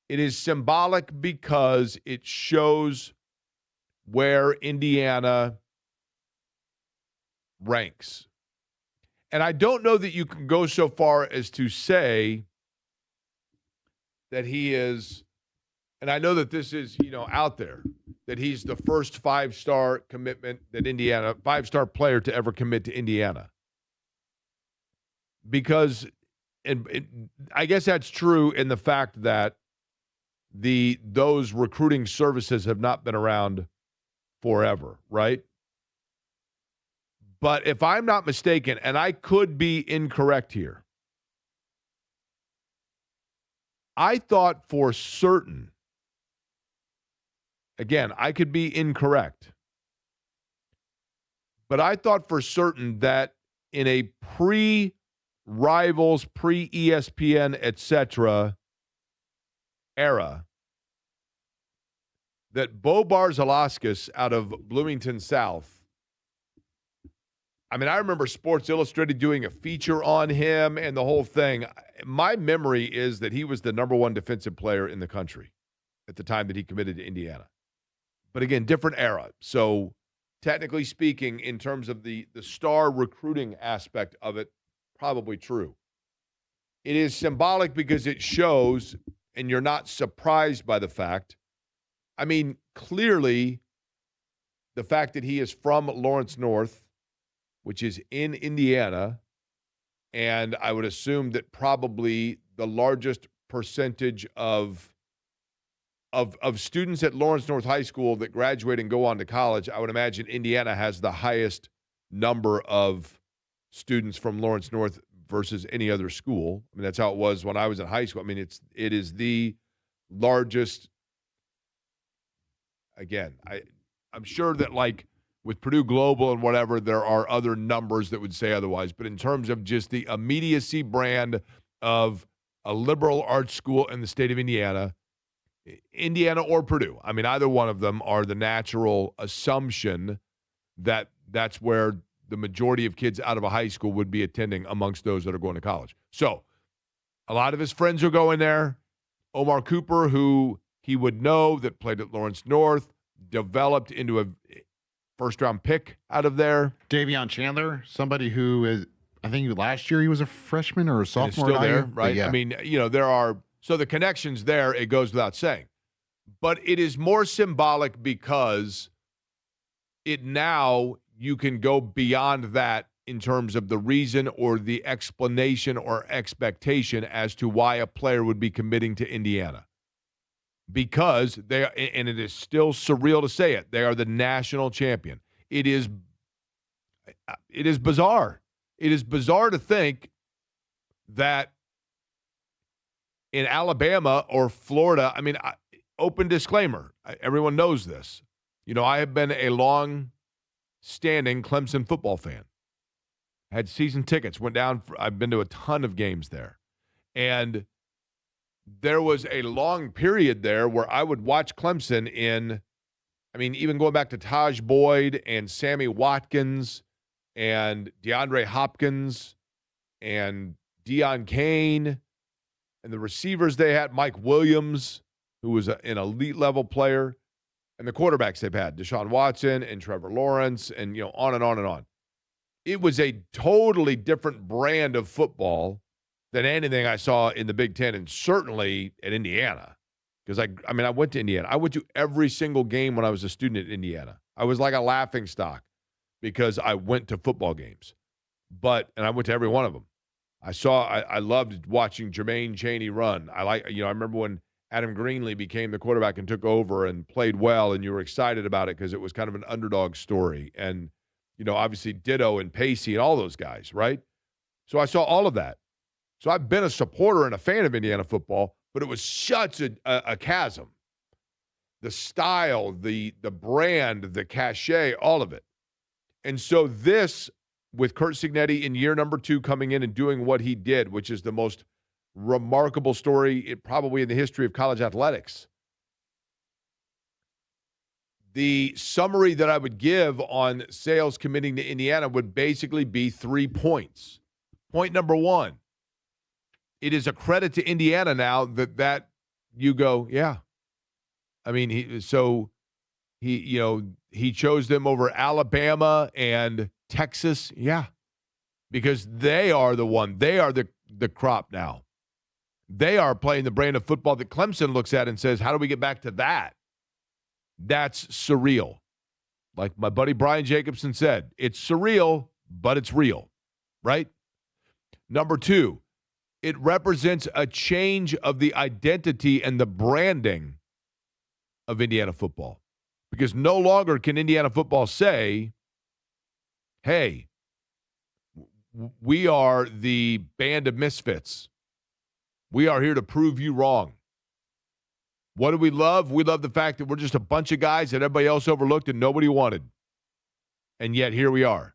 Speaker 6: It is symbolic because it shows where Indiana ranks. And I don't know that you can go so far as to say that he is, and I know that this is, out there, that he's the first five-star commitment that Indiana, five-star player to ever commit to Indiana. Because, and I guess that's true in the fact that those recruiting services have not been around forever, right? But if I'm not mistaken, and I could be incorrect here, I thought for certain, again, I could be incorrect, but I thought for certain that in a pre-Rivals, pre-ESPN, etc. era, that Bo Barzalauskas out of Bloomington South, I mean, I remember Sports Illustrated doing a feature on him and the whole thing. My memory is that he was the number one defensive player in the country at the time that he committed to Indiana. But again, different era. So technically speaking, in terms of the star recruiting aspect of it, probably true. It is symbolic because it shows, and you're not surprised by the fact. I mean, clearly, the fact that he is from Lawrence North, which is in Indiana, and I would assume that probably the largest percentage of students at Lawrence North High School that graduate and go on to college, I would imagine Indiana has the highest number of students from Lawrence North versus any other school. I mean, that's how it was when I was in high school. I mean, it is the largest. Again, I'm sure that, like, with Purdue Global and whatever, there are other numbers that would say otherwise. But in terms of just the immediacy brand of a liberal arts school in the state of Indiana or Purdue, I mean, either one of them are the natural assumption that that's where the majority of kids out of a high school would be attending amongst those that are going to college. So a lot of his friends are going there. Omar Cooper, who he would know that played at Lawrence North, developed into a first-round pick out of there.
Speaker 3: Davion Chandler, somebody who is, I think last year he was a freshman or a sophomore.
Speaker 6: Still there, right? Yeah. I mean, there are, so the connections there, it goes without saying. But it is more symbolic because it now, you can go beyond that in terms of the reason or the explanation or expectation as to why a player would be committing to Indiana. Because they are, and it is still surreal to say it, they are the national champion. It is bizarre. It is bizarre to think that in Alabama or Florida, I mean, open disclaimer, everyone knows this. You know, I have been a long-standing Clemson football fan. Had season tickets, went down, I've been to a ton of games there. And there was a long period there where I would watch Clemson even going back to Taj Boyd and Sammy Watkins and DeAndre Hopkins and Deion Kane and the receivers they had, Mike Williams, who was an elite level player, and the quarterbacks they've had, Deshaun Watson and Trevor Lawrence, and on and on and on. It was a totally different brand of football than anything I saw in the Big Ten, and certainly at Indiana. Because I went to Indiana. I went to every single game when I was a student at Indiana. I was like a laughing stock because I went to football games. And I went to every one of them. I loved watching Jermaine Chaney run. I remember when Adam Greenlee became the quarterback and took over and played well, and you were excited about it because it was kind of an underdog story. And, obviously Ditto and Pacey and all those guys, right? So I saw all of that. So I've been a supporter and a fan of Indiana football, but it was such a chasm. The style, the brand, the cachet, all of it. And so this, with Curt Cignetti in year number 2 coming in and doing what he did, which is the most remarkable story probably in the history of college athletics. The summary that I would give on Sales committing to Indiana would basically be 3 points. Point number 1. It is a credit to Indiana now that you go, yeah. I mean, he chose them over Alabama and Texas, yeah, because they are the crop now. They are playing the brand of football that Clemson looks at and says, how do we get back to that? That's surreal. Like my buddy Brian Jacobson said, it's surreal, but it's real, right? Number 2. It represents a change of the identity and the branding of Indiana football. Because no longer can Indiana football say, hey, we are the band of misfits. We are here to prove you wrong. What do we love? We love the fact that we're just a bunch of guys that everybody else overlooked and nobody wanted. And yet here we are.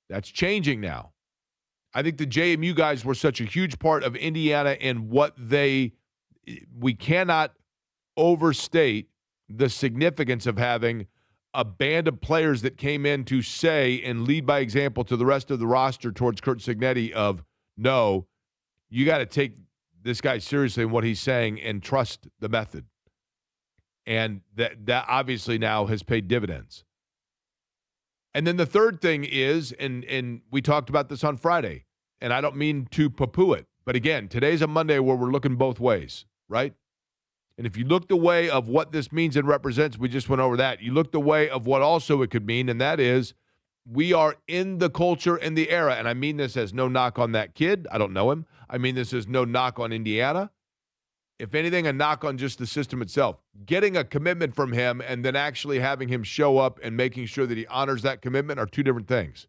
Speaker 6: That's changing now. I think the JMU guys were such a huge part of Indiana and we cannot overstate the significance of having a band of players that came in to say and lead by example to the rest of the roster towards Curt Cignetti of, no, you got to take this guy seriously in what he's saying and trust the method. And that obviously now has paid dividends. And then the third thing is, and we talked about this on Friday, and I don't mean to poo-poo it, but again, today's a Monday where we're looking both ways, right? And if you look the way of what this means and represents, we just went over that. You look the way of what also it could mean, and that is we are in the culture and the era, and I mean this as no knock on that kid. I don't know him. I mean this as no knock on Indiana. If anything, a knock on just the system itself. Getting a commitment from him and then actually having him show up and making sure that he honors that commitment are two different things.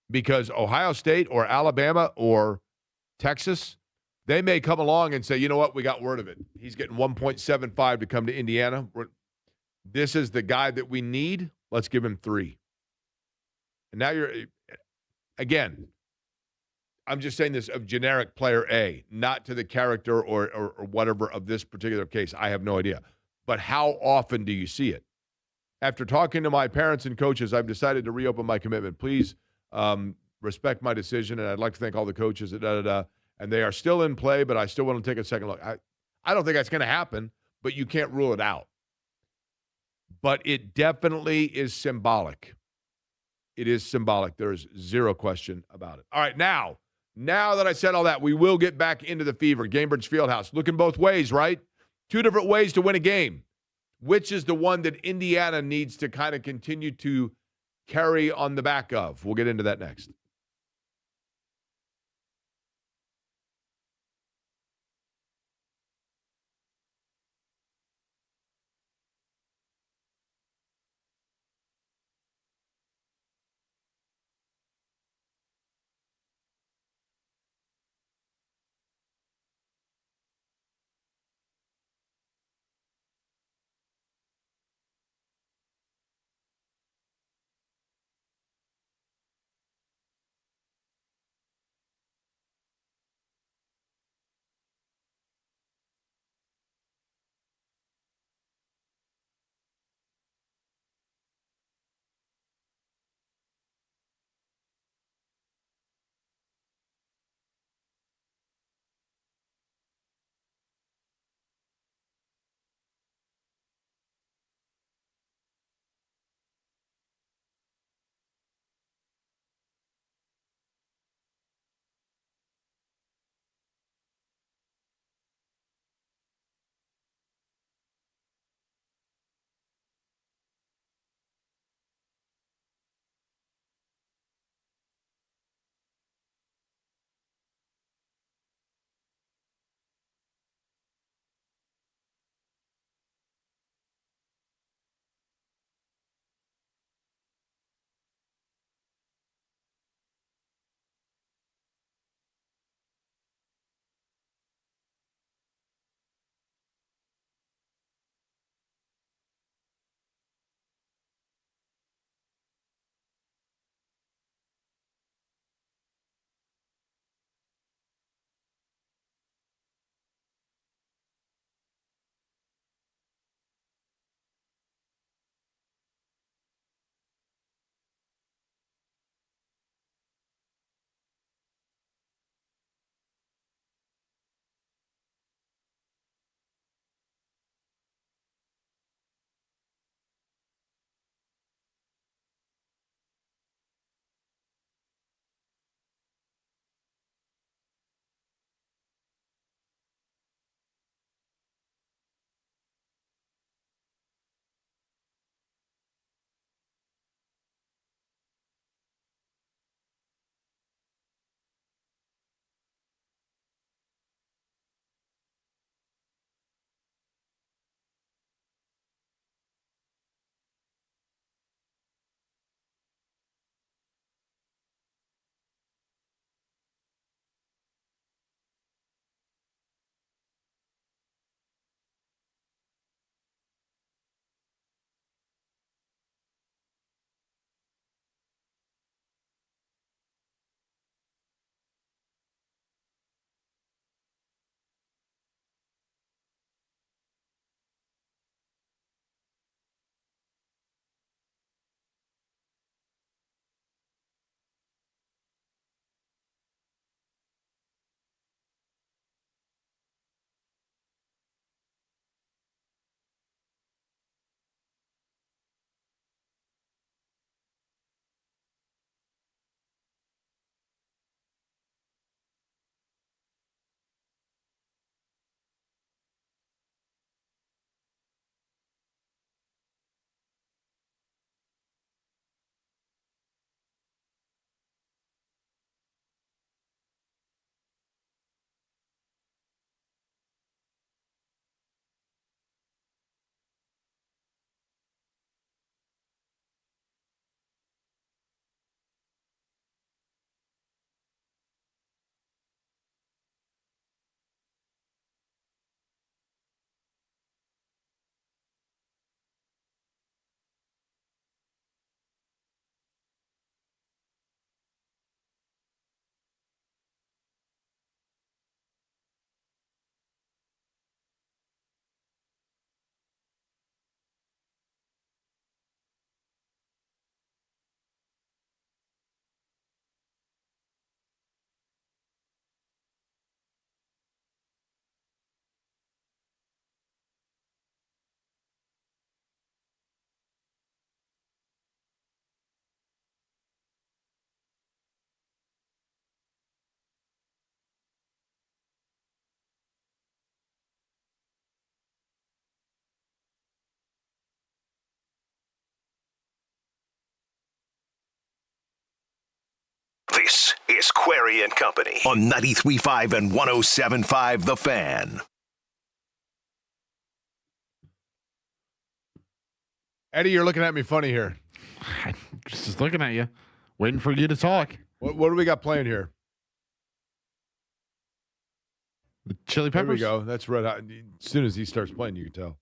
Speaker 6: Because Ohio State or Alabama or Texas, they may come along and say, you know what, we got word of it. He's getting 1.75 to come to Indiana. This is the guy that we need. Let's give him 3. And now again, I'm just saying this of generic player A, not to the character or whatever of this particular case. I have no idea. But how often do you see it? After talking to my parents and coaches, I've decided to reopen my commitment. Please respect my decision, and I'd like to thank all the coaches, and they are still in play, but I still want to take a second look. I don't think that's going to happen, but you can't rule it out. But it definitely is symbolic. It is symbolic. There is zero question about it. All right, now that I said all that, we will get back into the fever. Gainbridge Fieldhouse. Looking both ways, right? 2 different ways to win a game. Which is the one that Indiana needs to kind of continue to carry on the back of? We'll get into that next.
Speaker 1: is Query and Company on 93.5 and 107.5 The Fan.
Speaker 6: Eddie, you're looking at me funny here.
Speaker 3: Just looking at you, waiting for you to talk.
Speaker 6: What do we got playing here?
Speaker 3: The Chili
Speaker 6: There
Speaker 3: Peppers.
Speaker 6: we go. That's red hot. As soon as he starts playing, you can tell.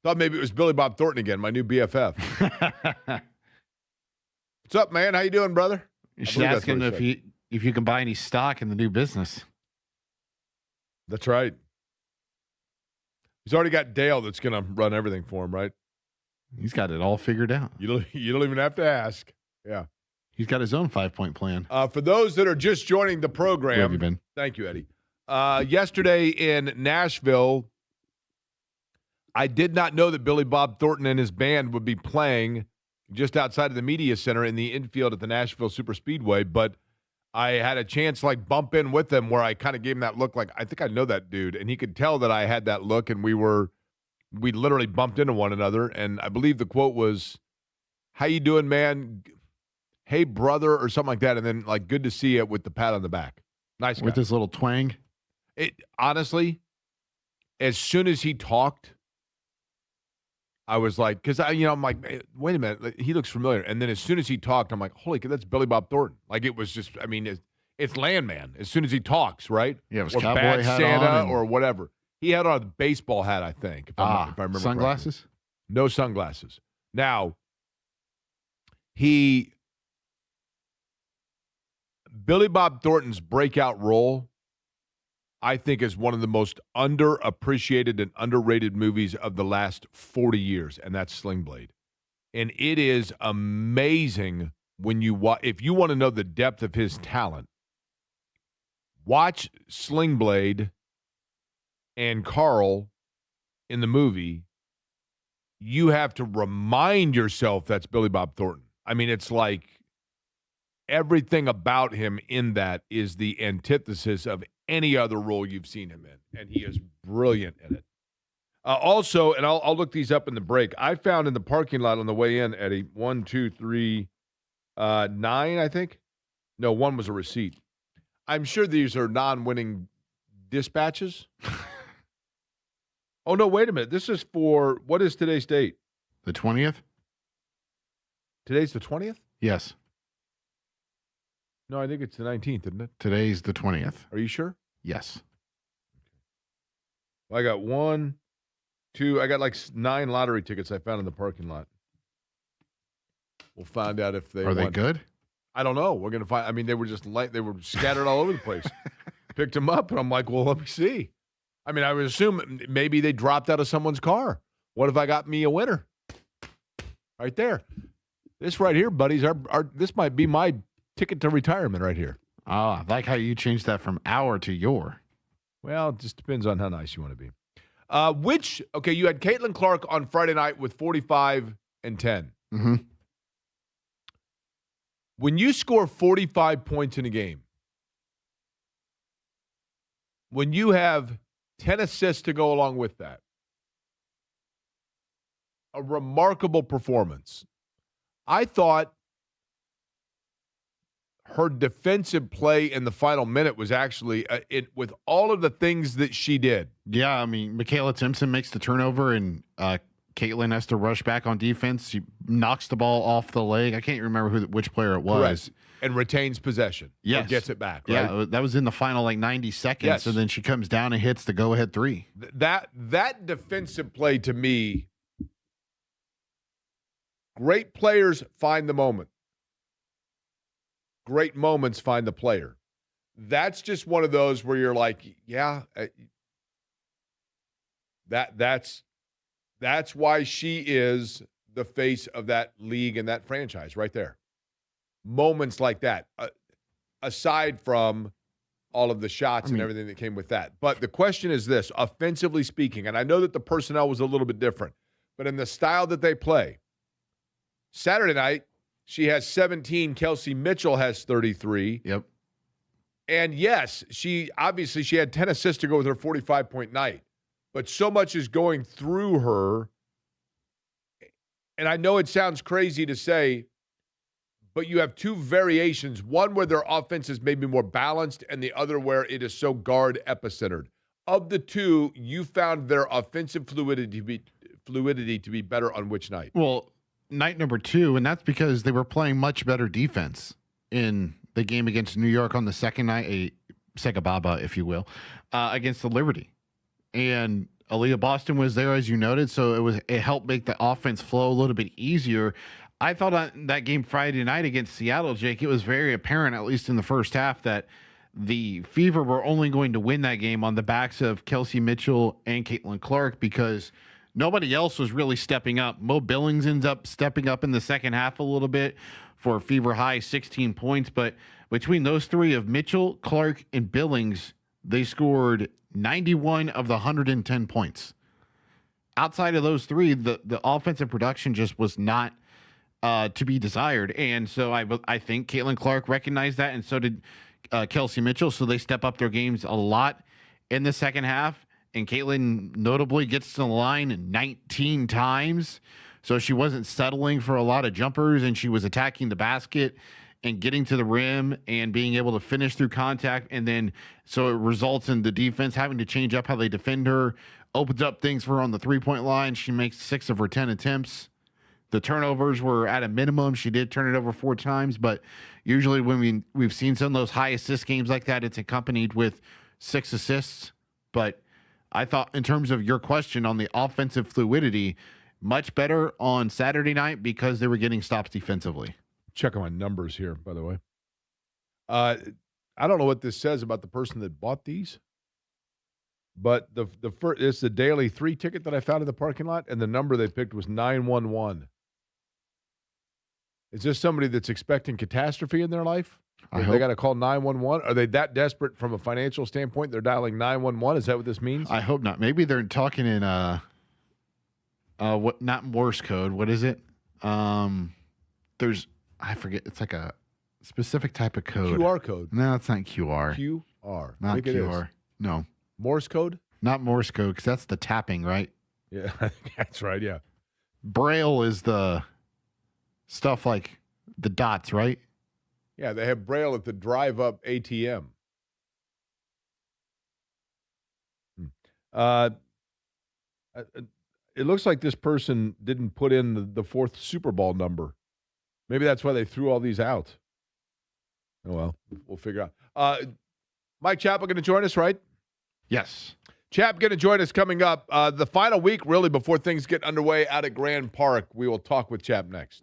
Speaker 6: Thought maybe it was Billy Bob Thornton again, my new BFF. What's up, man? How you doing, brother?
Speaker 3: You should ask him if you can buy any stock in the new business.
Speaker 6: That's right. He's already got Dale that's going to run everything for him, right?
Speaker 3: He's got it all figured out.
Speaker 6: You don't even have to ask. Yeah.
Speaker 3: He's got his own 5-point plan.
Speaker 6: For those that are just joining the program,
Speaker 3: Where have you been?
Speaker 6: Thank you, Eddie. Yesterday in Nashville, I did not know that Billy Bob Thornton and his band would be playing just outside of the media center in the infield at the Nashville Superspeedway, but I had a chance to bump in with them where I kind of gave him that look like, I think I know that dude, and he could tell that I had that look, and we literally bumped into one another, and I believe the quote was, "How you doing, man? Hey, brother," or something like that, and then "Good to see you" with the pat on the back. Nice guy.
Speaker 3: With his little twang.
Speaker 6: Honestly, as soon as he talked, I was like, because I'm like, wait a minute, he looks familiar. And then as soon as he talked, I'm like, holy cow, that's Billy Bob Thornton. It was just, it's Landman. As soon as he talks, right?
Speaker 3: Yeah, it was
Speaker 6: or
Speaker 3: cowboy
Speaker 6: Bad
Speaker 3: hat
Speaker 6: Santa
Speaker 3: on
Speaker 6: or whatever. He had on a baseball hat, I think, if I remember.
Speaker 3: Sunglasses?
Speaker 6: Correctly. No sunglasses. Now, Billy Bob Thornton's breakout role, I think, is one of the most underappreciated and underrated movies of the last 40 years, and that's Sling Blade. And it is amazing when if you want to know the depth of his talent, watch Sling Blade and Carl in the movie. You have to remind yourself that's Billy Bob Thornton. It's like everything about him in that is the antithesis of any other role you've seen him in, and he is brilliant in it. Also, and I'll look these up in the break, I found in the parking lot on the way in, Eddie, 1, 2, 3, 9, I think. No, 1 was a receipt. I'm sure these are non-winning dispatches. Oh, no, wait a minute. This is for, what is today's date?
Speaker 3: The 20th?
Speaker 6: Today's the 20th?
Speaker 3: Yes.
Speaker 6: No, I think it's the 19th, isn't it?
Speaker 3: Today's the 20th.
Speaker 6: Are you sure?
Speaker 3: Yes.
Speaker 6: Well, I got 1, 2, I got 9 lottery tickets I found in the parking lot. We'll find out if they
Speaker 3: Are they good?
Speaker 6: I don't know. We're going to find. They were just they were scattered all over the place. Picked them up, and I'm like, well, let me see. I would assume maybe they dropped out of someone's car. What if I got me a winner? Right there. This right here, buddies, this might be my ticket to retirement right here.
Speaker 3: I like how you changed that from our to your.
Speaker 6: Well, it just depends on how nice you want to be. You had Caitlin Clark on Friday night with 45 and 10.
Speaker 3: Mm-hmm.
Speaker 6: When you score 45 points in a game, when you have 10 assists to go along with that, a remarkable performance. I thought her defensive play in the final minute was actually with all of the things that she did.
Speaker 3: Yeah, Michaela Timpson makes the turnover, and Caitlin has to rush back on defense. She knocks the ball off the leg. I can't remember which player it was.
Speaker 6: Correct. And retains possession.
Speaker 3: Yes.
Speaker 6: Or gets it back, right?
Speaker 3: Yeah, that was in the final 90 seconds,
Speaker 6: yes.
Speaker 3: And then she comes down and hits the go-ahead 3.
Speaker 6: That defensive play, to me, great players find the moment. Great moments find the player. That's just one of those where you're like, yeah, that's why she is the face of that league and that franchise right there. Moments like that, aside from all of the shots and everything that came with that. But the question is this, offensively speaking, and I know that the personnel was a little bit different, but in the style that they play, Saturday night, she has 17. Kelsey Mitchell has 33.
Speaker 3: Yep.
Speaker 6: And yes, she had 10 assists to go with her 45-point night. But so much is going through her. And I know it sounds crazy to say, but you have two variations, one where their offense is maybe more balanced and the other where it is so guard epicentered. Of the two, you found their offensive fluidity to be better on which night?
Speaker 3: Well, night number 2, and that's because they were playing much better defense in the game against New York on the second night, a Segababa, if you will, against the Liberty. And Aaliyah Boston was there, as you noted, so it helped make the offense flow a little bit easier. I thought on that game Friday night against Seattle, Jake, it was very apparent, at least in the first half, that the Fever were only going to win that game on the backs of Kelsey Mitchell and Caitlin Clark because nobody else was really stepping up. Mo Billings ends up stepping up in the second half a little bit for a Fever high 16 points, but between those three of Mitchell, Clark, and Billings, they scored 91 of the 110 points. Outside of those three, the offensive production just was not to be desired. And so I think Caitlin Clark recognized that, and so did Kelsey Mitchell. So they step up their games a lot in the second half. And Caitlin notably gets to the line 19 times. So she wasn't settling for a lot of jumpers, and she was attacking the basket and getting to the rim and being able to finish through contact. And then so it results in the defense having to change up how they defend her, opens up things for her on the 3-point line. She makes 6 of her 10 attempts. The turnovers were at a minimum. She did turn it over 4 times, but usually when we've seen some of those high assist games like that, it's accompanied with 6 assists. But I thought in terms of your question on the offensive fluidity, much better on Saturday night because they were getting stops defensively.
Speaker 6: Checking my numbers here, by the way. I don't know what this says about the person that bought these, but the first, it's the daily 3 ticket that I found in the parking lot, and the number they picked was 911. Is this somebody that's expecting catastrophe in their life? They got to call 911? Are they that desperate from a financial standpoint? They're dialing 911? Is that what this means?
Speaker 3: I hope not. Maybe they're talking in what, not Morse code. What is it? I forget. It's like a specific type of code.
Speaker 6: QR code.
Speaker 3: No, it's not QR.
Speaker 6: QR.
Speaker 3: Not
Speaker 6: I think
Speaker 3: QR.
Speaker 6: It is.
Speaker 3: No.
Speaker 6: Morse code?
Speaker 3: Not Morse code, because that's the tapping, right?
Speaker 6: Yeah, that's right, yeah.
Speaker 3: Braille is the stuff like the dots, right?
Speaker 6: Yeah, they have Braille at the drive-up ATM. It looks like this person didn't put in the 4th Super Bowl number. Maybe that's why they threw all these out. Oh, well, we'll figure out. Mike Chappell going to join us, right?
Speaker 3: Yes.
Speaker 6: Chap going to join us coming up. The final week, really, before things get underway out at Grand Park. We will talk with Chap next.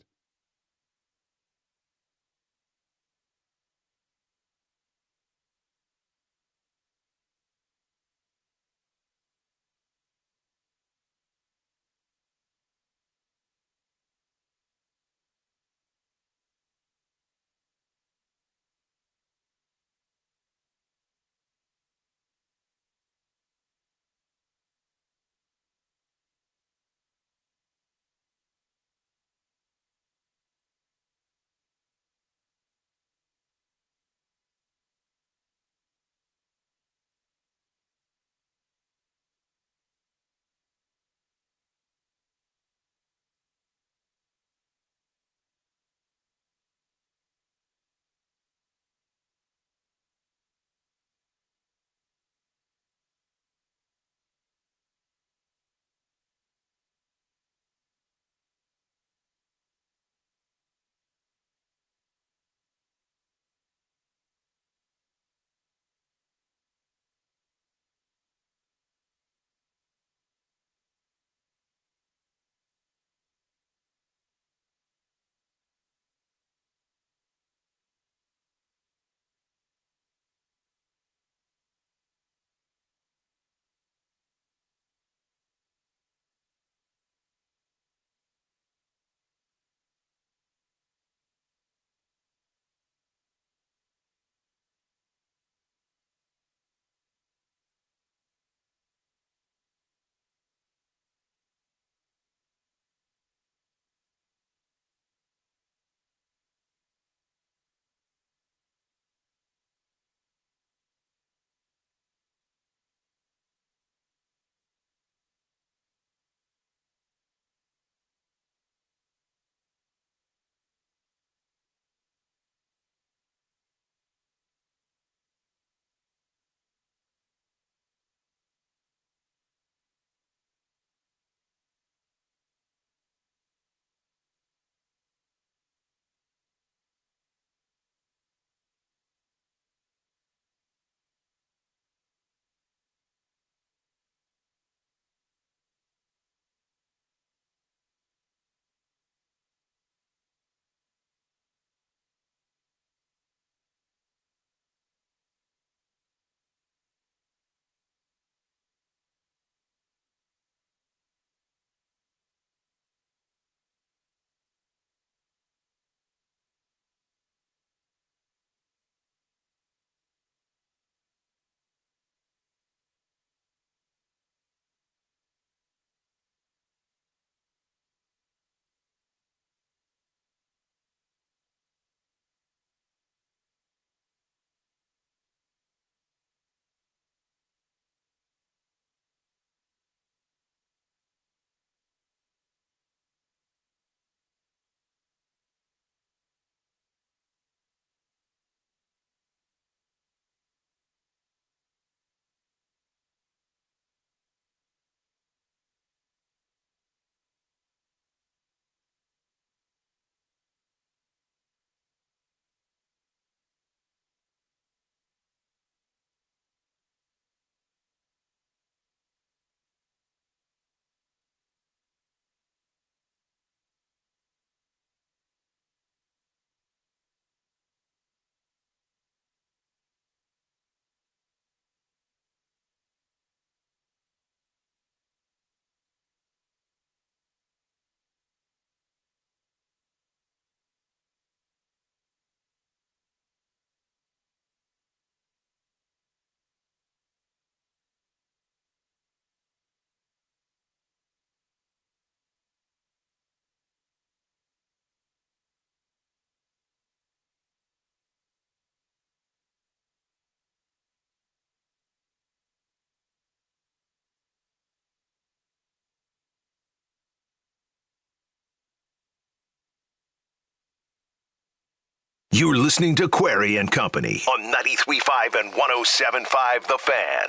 Speaker 1: You're listening to Query and Company on 93.5 and 107.5 The Fan.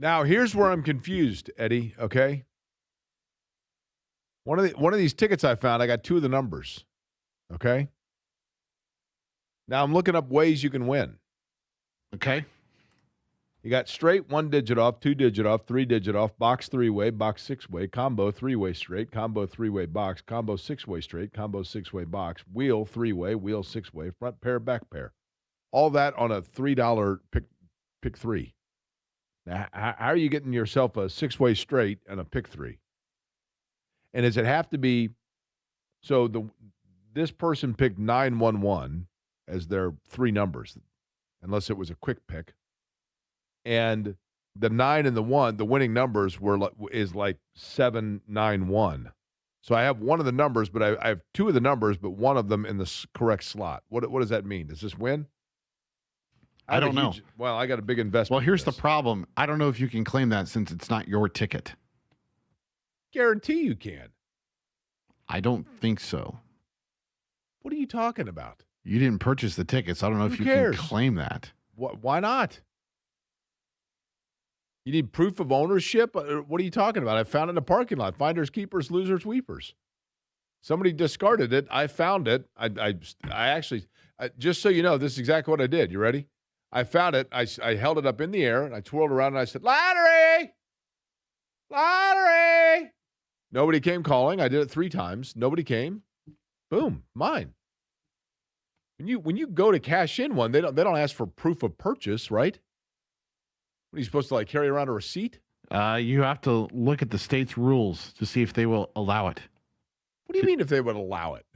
Speaker 6: Now, here's where I'm confused, Eddie, okay? One of these tickets I found, I got two of the numbers, okay? Now, I'm looking up ways you can win.
Speaker 3: Okay.
Speaker 6: You got straight 1-digit off, 2-digit off, 3-digit off, box 3-way, box 6-way, combo 3-way straight, combo 3-way box, combo 6-way straight, combo 6-way box, wheel 3-way, wheel 6-way, front pair, back pair. All that on a $3 pick 3. Now, how are you getting yourself a 6-way straight and a pick 3? And does it have to be so this person picked 911 as their 3 numbers, unless it was a quick pick. And the 9 and the 1, the winning numbers is like 791. So I have one of the numbers, but I have 2 of the numbers, but one of them in the correct slot. What does that mean? Does this win?
Speaker 3: I don't know.
Speaker 6: Well, I got a big investment.
Speaker 3: Well, here's the problem. I don't know if you can claim that since it's not your ticket.
Speaker 6: Guarantee you can.
Speaker 3: I don't think so.
Speaker 6: What are you talking about?
Speaker 3: You didn't purchase the tickets. I don't know if you can claim that.
Speaker 6: Why not? You need proof of ownership? What are you talking about? I found it in a parking lot. Finders, keepers, losers, weepers. Somebody discarded it. I found it. I actually, just so you know, this is exactly what I did. You ready? I found it. I held it up in the air, and I twirled around, and I said, lottery! Lottery! Nobody came calling. I did it 3 times. Nobody came. Boom, mine. When you go to cash in one, they don't ask for proof of purchase, right? What are you supposed to carry around a receipt?
Speaker 3: You have to look at the state's rules to see if they will allow it.
Speaker 6: What do you mean if they would allow it?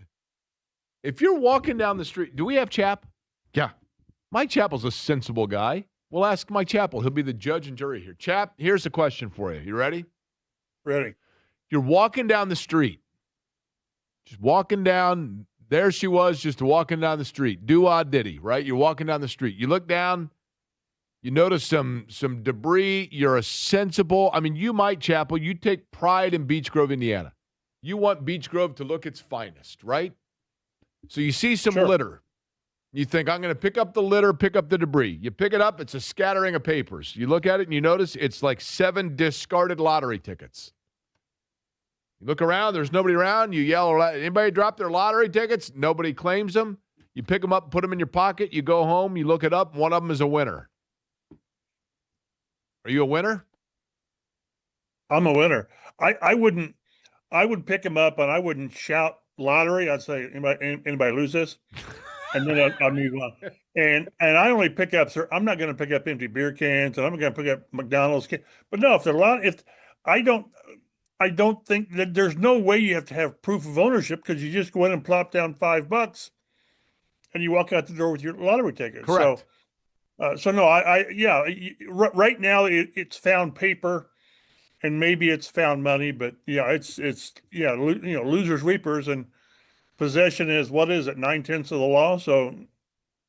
Speaker 6: If you're walking down the street, do we have Chap?
Speaker 3: Yeah.
Speaker 6: Mike Chappell's a sensible guy. We'll ask Mike Chappell. He'll be the judge and jury here. Chap, here's a question for you. You ready?
Speaker 11: Ready.
Speaker 6: You're walking down the street. Just walking down. There she was, just walking down the street. Do-ah-diddy, right? You're walking down the street. You look down. You notice some debris. You're a sensible. You Mike Chappell, you take pride in Beech Grove, Indiana. You want Beech Grove to look its finest, right? So you see some litter. You think, I'm going to pick up the litter, pick up the debris. You pick it up, it's a scattering of papers. You look at it and you notice it's like 7 discarded lottery tickets. You look around, there's nobody around. You yell, anybody drop their lottery tickets? Nobody claims them. You pick them up, put them in your pocket. You go home, you look it up. One of them is a winner. Are you a winner?
Speaker 11: I'm a winner. I would pick them up and I wouldn't shout lottery. I'd say, anybody lose this? And then I'll move on. And I only pick up, sir, I'm not going to pick up empty beer cans and I'm going to pick up McDonald's cans. But no, I don't think that there's no way you have to have proof of ownership because you just go in and plop down $5 and you walk out the door with your lottery ticket.
Speaker 6: Correct.
Speaker 11: So no, right now it's found paper and maybe it's found money, but it's losers, weepers, and possession is, 9/10 of the law. So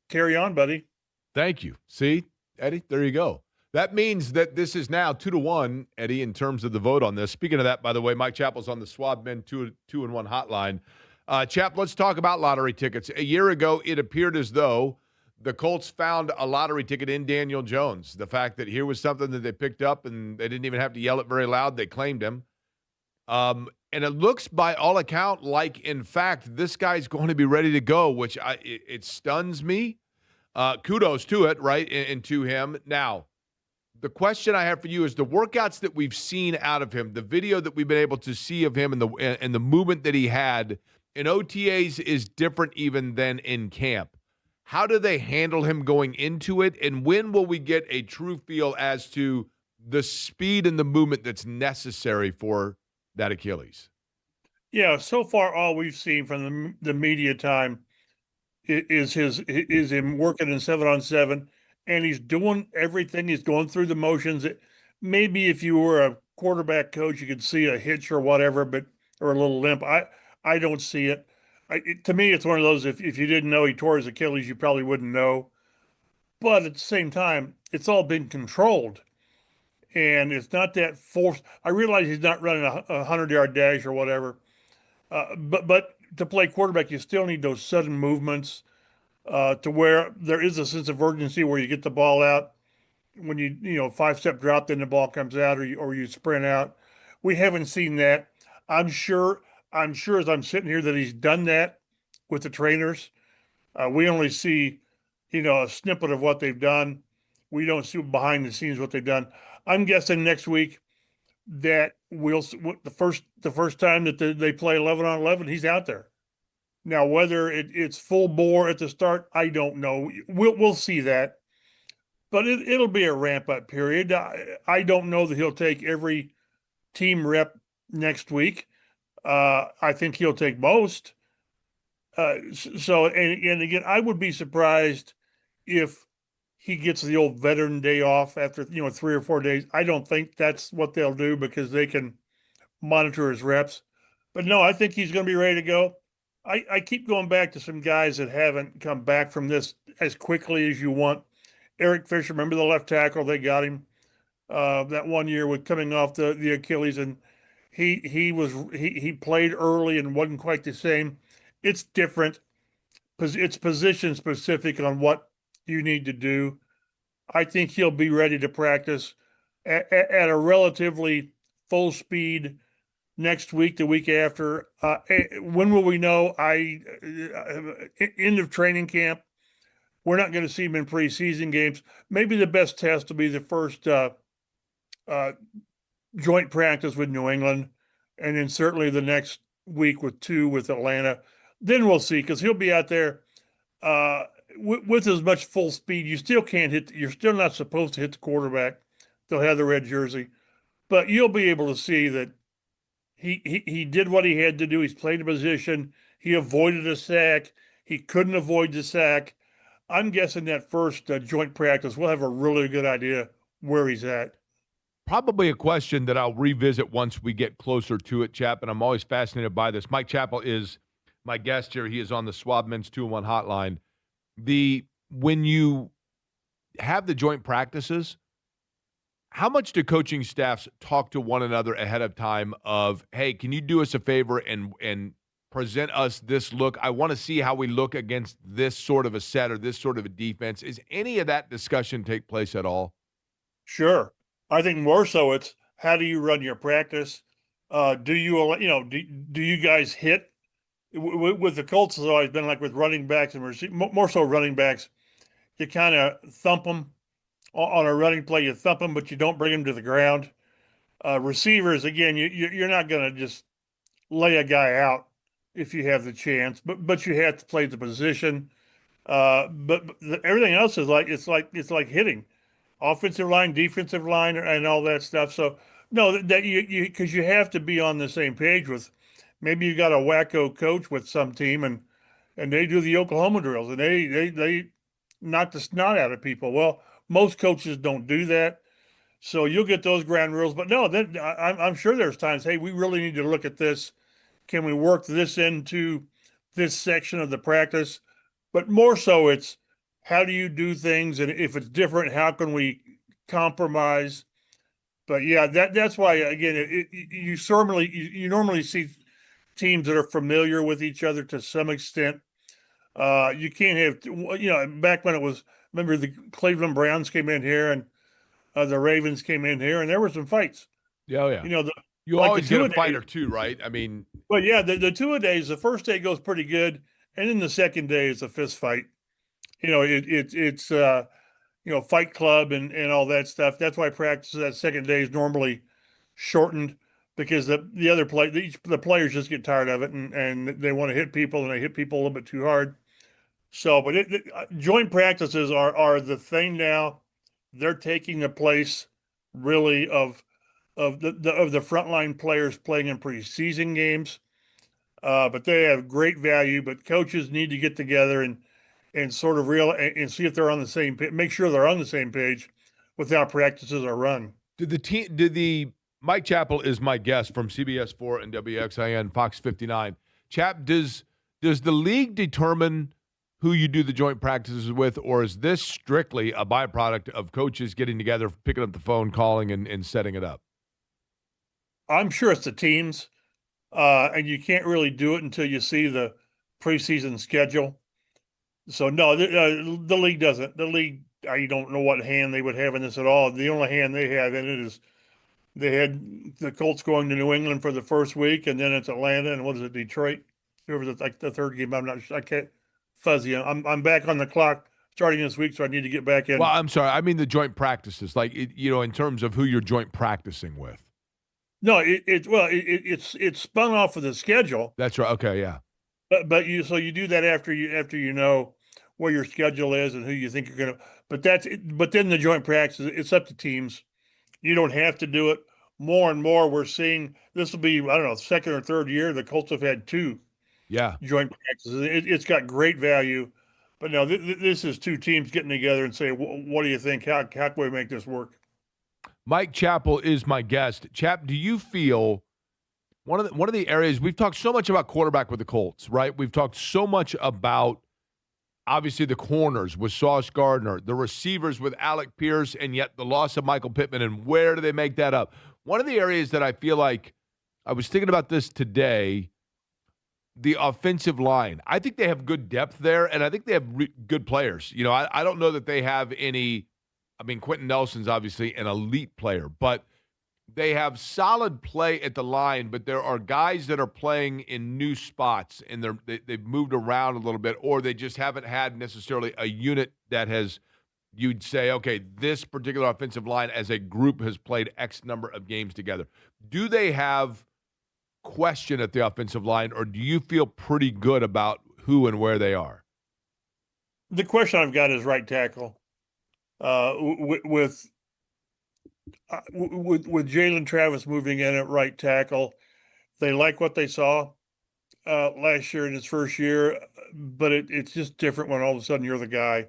Speaker 11: carry on, buddy.
Speaker 6: Thank you. See, Eddie, there you go. That means that this is now 2-1, Eddie, in terms of the vote on this. Speaking of that, by the way, Mike Chappell's on the Swab Men 2-in-1 hotline. Chap, let's talk about lottery tickets. A year ago, it appeared as though the Colts found a lottery ticket in Daniel Jones. The fact that here was something that they picked up and they didn't even have to yell it very loud. They claimed him. And it looks by all account like, in fact, this guy's going to be ready to go, which it stuns me. Kudos to it, right, and to him. Now, the question I have for you is the workouts that we've seen out of him, the video that we've been able to see of him and the movement that he had in OTAs is different even than in camp. How do they handle him going into it, and when will we get a true feel as to the speed and the movement that's necessary for that Achilles?
Speaker 11: Yeah, so far all we've seen from the media time is him working in 7-on-7, and he's doing everything. He's going through the motions. Maybe if you were a quarterback coach, you could see a hitch or whatever, or a little limp. I don't see it. To me, it's one of those, if you didn't know he tore his Achilles, you probably wouldn't know. But at the same time, it's all been controlled. And it's not that forced. I realize he's not running a 100-yard dash or whatever. But to play quarterback, you still need those sudden movements to where there is a sense of urgency where you get the ball out when you 5-step drop, then the ball comes out, or you sprint out. We haven't seen that. I'm sure as I'm sitting here that he's done that with the trainers. We only see, a snippet of what they've done. We don't see behind the scenes what they've done. I'm guessing next week that the first time that they play 11 on 11, he's out there. Now, whether it's full bore at the start, I don't know. We'll see that, but it'll be a ramp up period. I don't know that he'll take every team rep next week. I think he'll take most. And again, I would be surprised if he gets the old veteran day off after 3 or 4 days. I don't think that's what they'll do because they can monitor his reps. But no, I think he's going to be ready to go. I keep going back to some guys that haven't come back from this as quickly as you want. Eric Fisher, remember the left tackle? They got him that one year with coming off the Achilles, and he played early and wasn't quite the same. It's different. It's position specific on what you need to do. I think he'll be ready to practice at a relatively full speed next week, the week after. When will we know? End of training camp. We're not going to see him in preseason games. Maybe the best test will be the first joint practice with New England, and then certainly the next week with 2 with Atlanta. Then we'll see, because he'll be out there with as much full speed. You still can't hit. You're still not supposed to hit the quarterback. They'll have the red jersey, but you'll be able to see that he did what he had to do. He's played a position. He avoided a sack. He couldn't avoid the sack. I'm guessing that first joint practice, we'll have a really good idea where he's at.
Speaker 6: Probably a question that I'll revisit once we get closer to it, Chap, and I'm always fascinated by this. Mike Chappell is my guest here. He is on the Swabman's 2-1 hotline. When you have the joint practices, how much do coaching staffs talk to one another ahead of time of, hey, can you do us a favor and present us this look? I want to see how we look against this sort of a set or this sort of a defense. Is any of that discussion take place at all?
Speaker 11: Sure. I think more so it's how do you run your practice? Do you guys hit? With the Colts, it's always been like with running backs and more so running backs. You kind of thump them on a running play. You thump them, but you don't bring them to the ground. Receivers, again, you're not going to just lay a guy out if you have the chance, but you have to play the position. But everything else is it's like hitting, offensive line, defensive line, and all that stuff. So no, that you because you have to be on the same page with. Maybe you got a wacko coach with some team, and they do the Oklahoma drills, and they knock the snot out of people. Well, most coaches don't do that, so you'll get those ground rules. But no, then I'm sure there's times, hey, we really need to look at this. Can we work this into this section of the practice? But more so, it's how do you do things, and if it's different, how can we compromise? But yeah, that's why again, you normally see teams that are familiar with each other to some extent. You can't have, back when it was, remember the Cleveland Browns came in here and the Ravens came in here, and there were some fights.
Speaker 6: Yeah, yeah. You always get a fight or two, right? I mean.
Speaker 11: But yeah, the 2 a days, the first day goes pretty good, and then the second day is a fist fight. It's Fight Club and all that stuff. That's why practice that second day is normally shortened, because the players just get tired of it and they want to hit people, and they hit people a little bit too hard. So, but joint practices are the thing now. They're taking the place really of the frontline players playing in preseason games. But they have great value. But coaches need to get together and sort of and see if they're on the same page. Make sure they're on the same page with how practices are run.
Speaker 6: Mike Chappell is my guest from CBS 4 and WXIN Fox 59. Chap, does the league determine who you do the joint practices with, or is this strictly a byproduct of coaches getting together, picking up the phone, calling, and setting it up?
Speaker 11: I'm sure it's the teams. and you can't really do it until you see the preseason schedule. So no, the league doesn't. The league, I don't know what hand they would have in this at all. The only hand they have in it is they had the Colts going to New England for the first week, and then it's Atlanta, and what is it, Detroit? Whoever the third game. I'm not sure. I can't fuzzy. I'm back on the clock starting this week, so I need to get back in.
Speaker 6: Well, I'm sorry. I mean the joint practices, like in terms of who you're joint practicing with.
Speaker 11: No, it's spun off of the schedule.
Speaker 6: That's right. Okay, yeah.
Speaker 11: But you do that after you know where your schedule is and who you think you're gonna. But then the joint practice, it's up to teams. You don't have to do it. More and more, we're seeing this will be, I don't know, second or third year the Colts have had 2 joint practices. It's got great value. But no, this is 2 teams getting together and say, what do you think? How can we make this work?
Speaker 6: Mike Chappell is my guest. Chap, do you feel one of the areas we've talked so much about quarterback with the Colts, right? We've talked so much about obviously the corners with Sauce Gardner, the receivers with Alec Pierce, and yet the loss of Michael Pittman. And where do they make that up? One of the areas that I feel like I was thinking about this today, the offensive line. I think they have good depth there, and I think they have good players. I don't know that they have any. I mean, Quentin Nelson's obviously an elite player, but they have solid play at the line, but there are guys that are playing in new spots, and they've moved around a little bit, or they just haven't had necessarily a unit that has, you'd say, okay, this particular offensive line as a group has played X number of games together. Do they have question at the offensive line, or do you feel pretty good about who and where they are?
Speaker 11: The question I've got is right tackle. With Jalen Travis moving in at right tackle, they like what they saw last year in his first year, but it's just different when all of a sudden you're the guy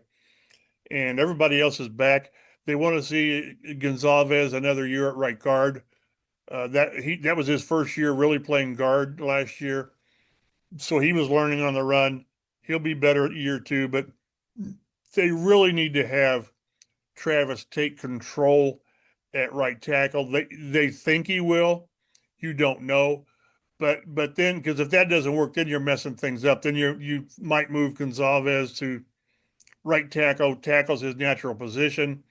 Speaker 11: and everybody else is back. They want to see Gonzalez another year at right guard. That was his first year really playing guard last year, so he was learning on the run. He'll be better at year 2, but they really need to have Travis take control at right tackle. They think he will. You don't know. But then, because if that doesn't work, then you're messing things up. Then you might move Gonzalez to right tackle, tackles his natural position,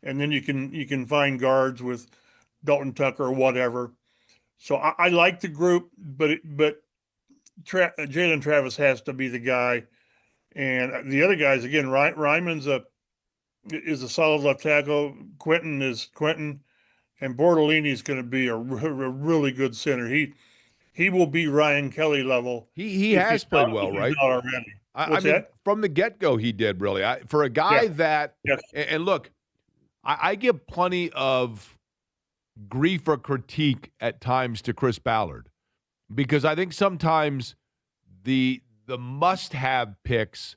Speaker 11: and then you can find guards with Dalton Tucker or whatever. So I like the group, but Jalen Travis has to be the guy. And the other guys, again, Ryman's is a solid left tackle. Quentin is Quentin, and Bortolini is going to be a really good center. He will be Ryan Kelly level.
Speaker 6: He has played well, right?
Speaker 11: Already.
Speaker 6: I mean, from the get-go, he did really. For a guy that,
Speaker 11: yes.
Speaker 6: And look, I give plenty of grief or critique at times to Chris Ballard because I think sometimes the must-have picks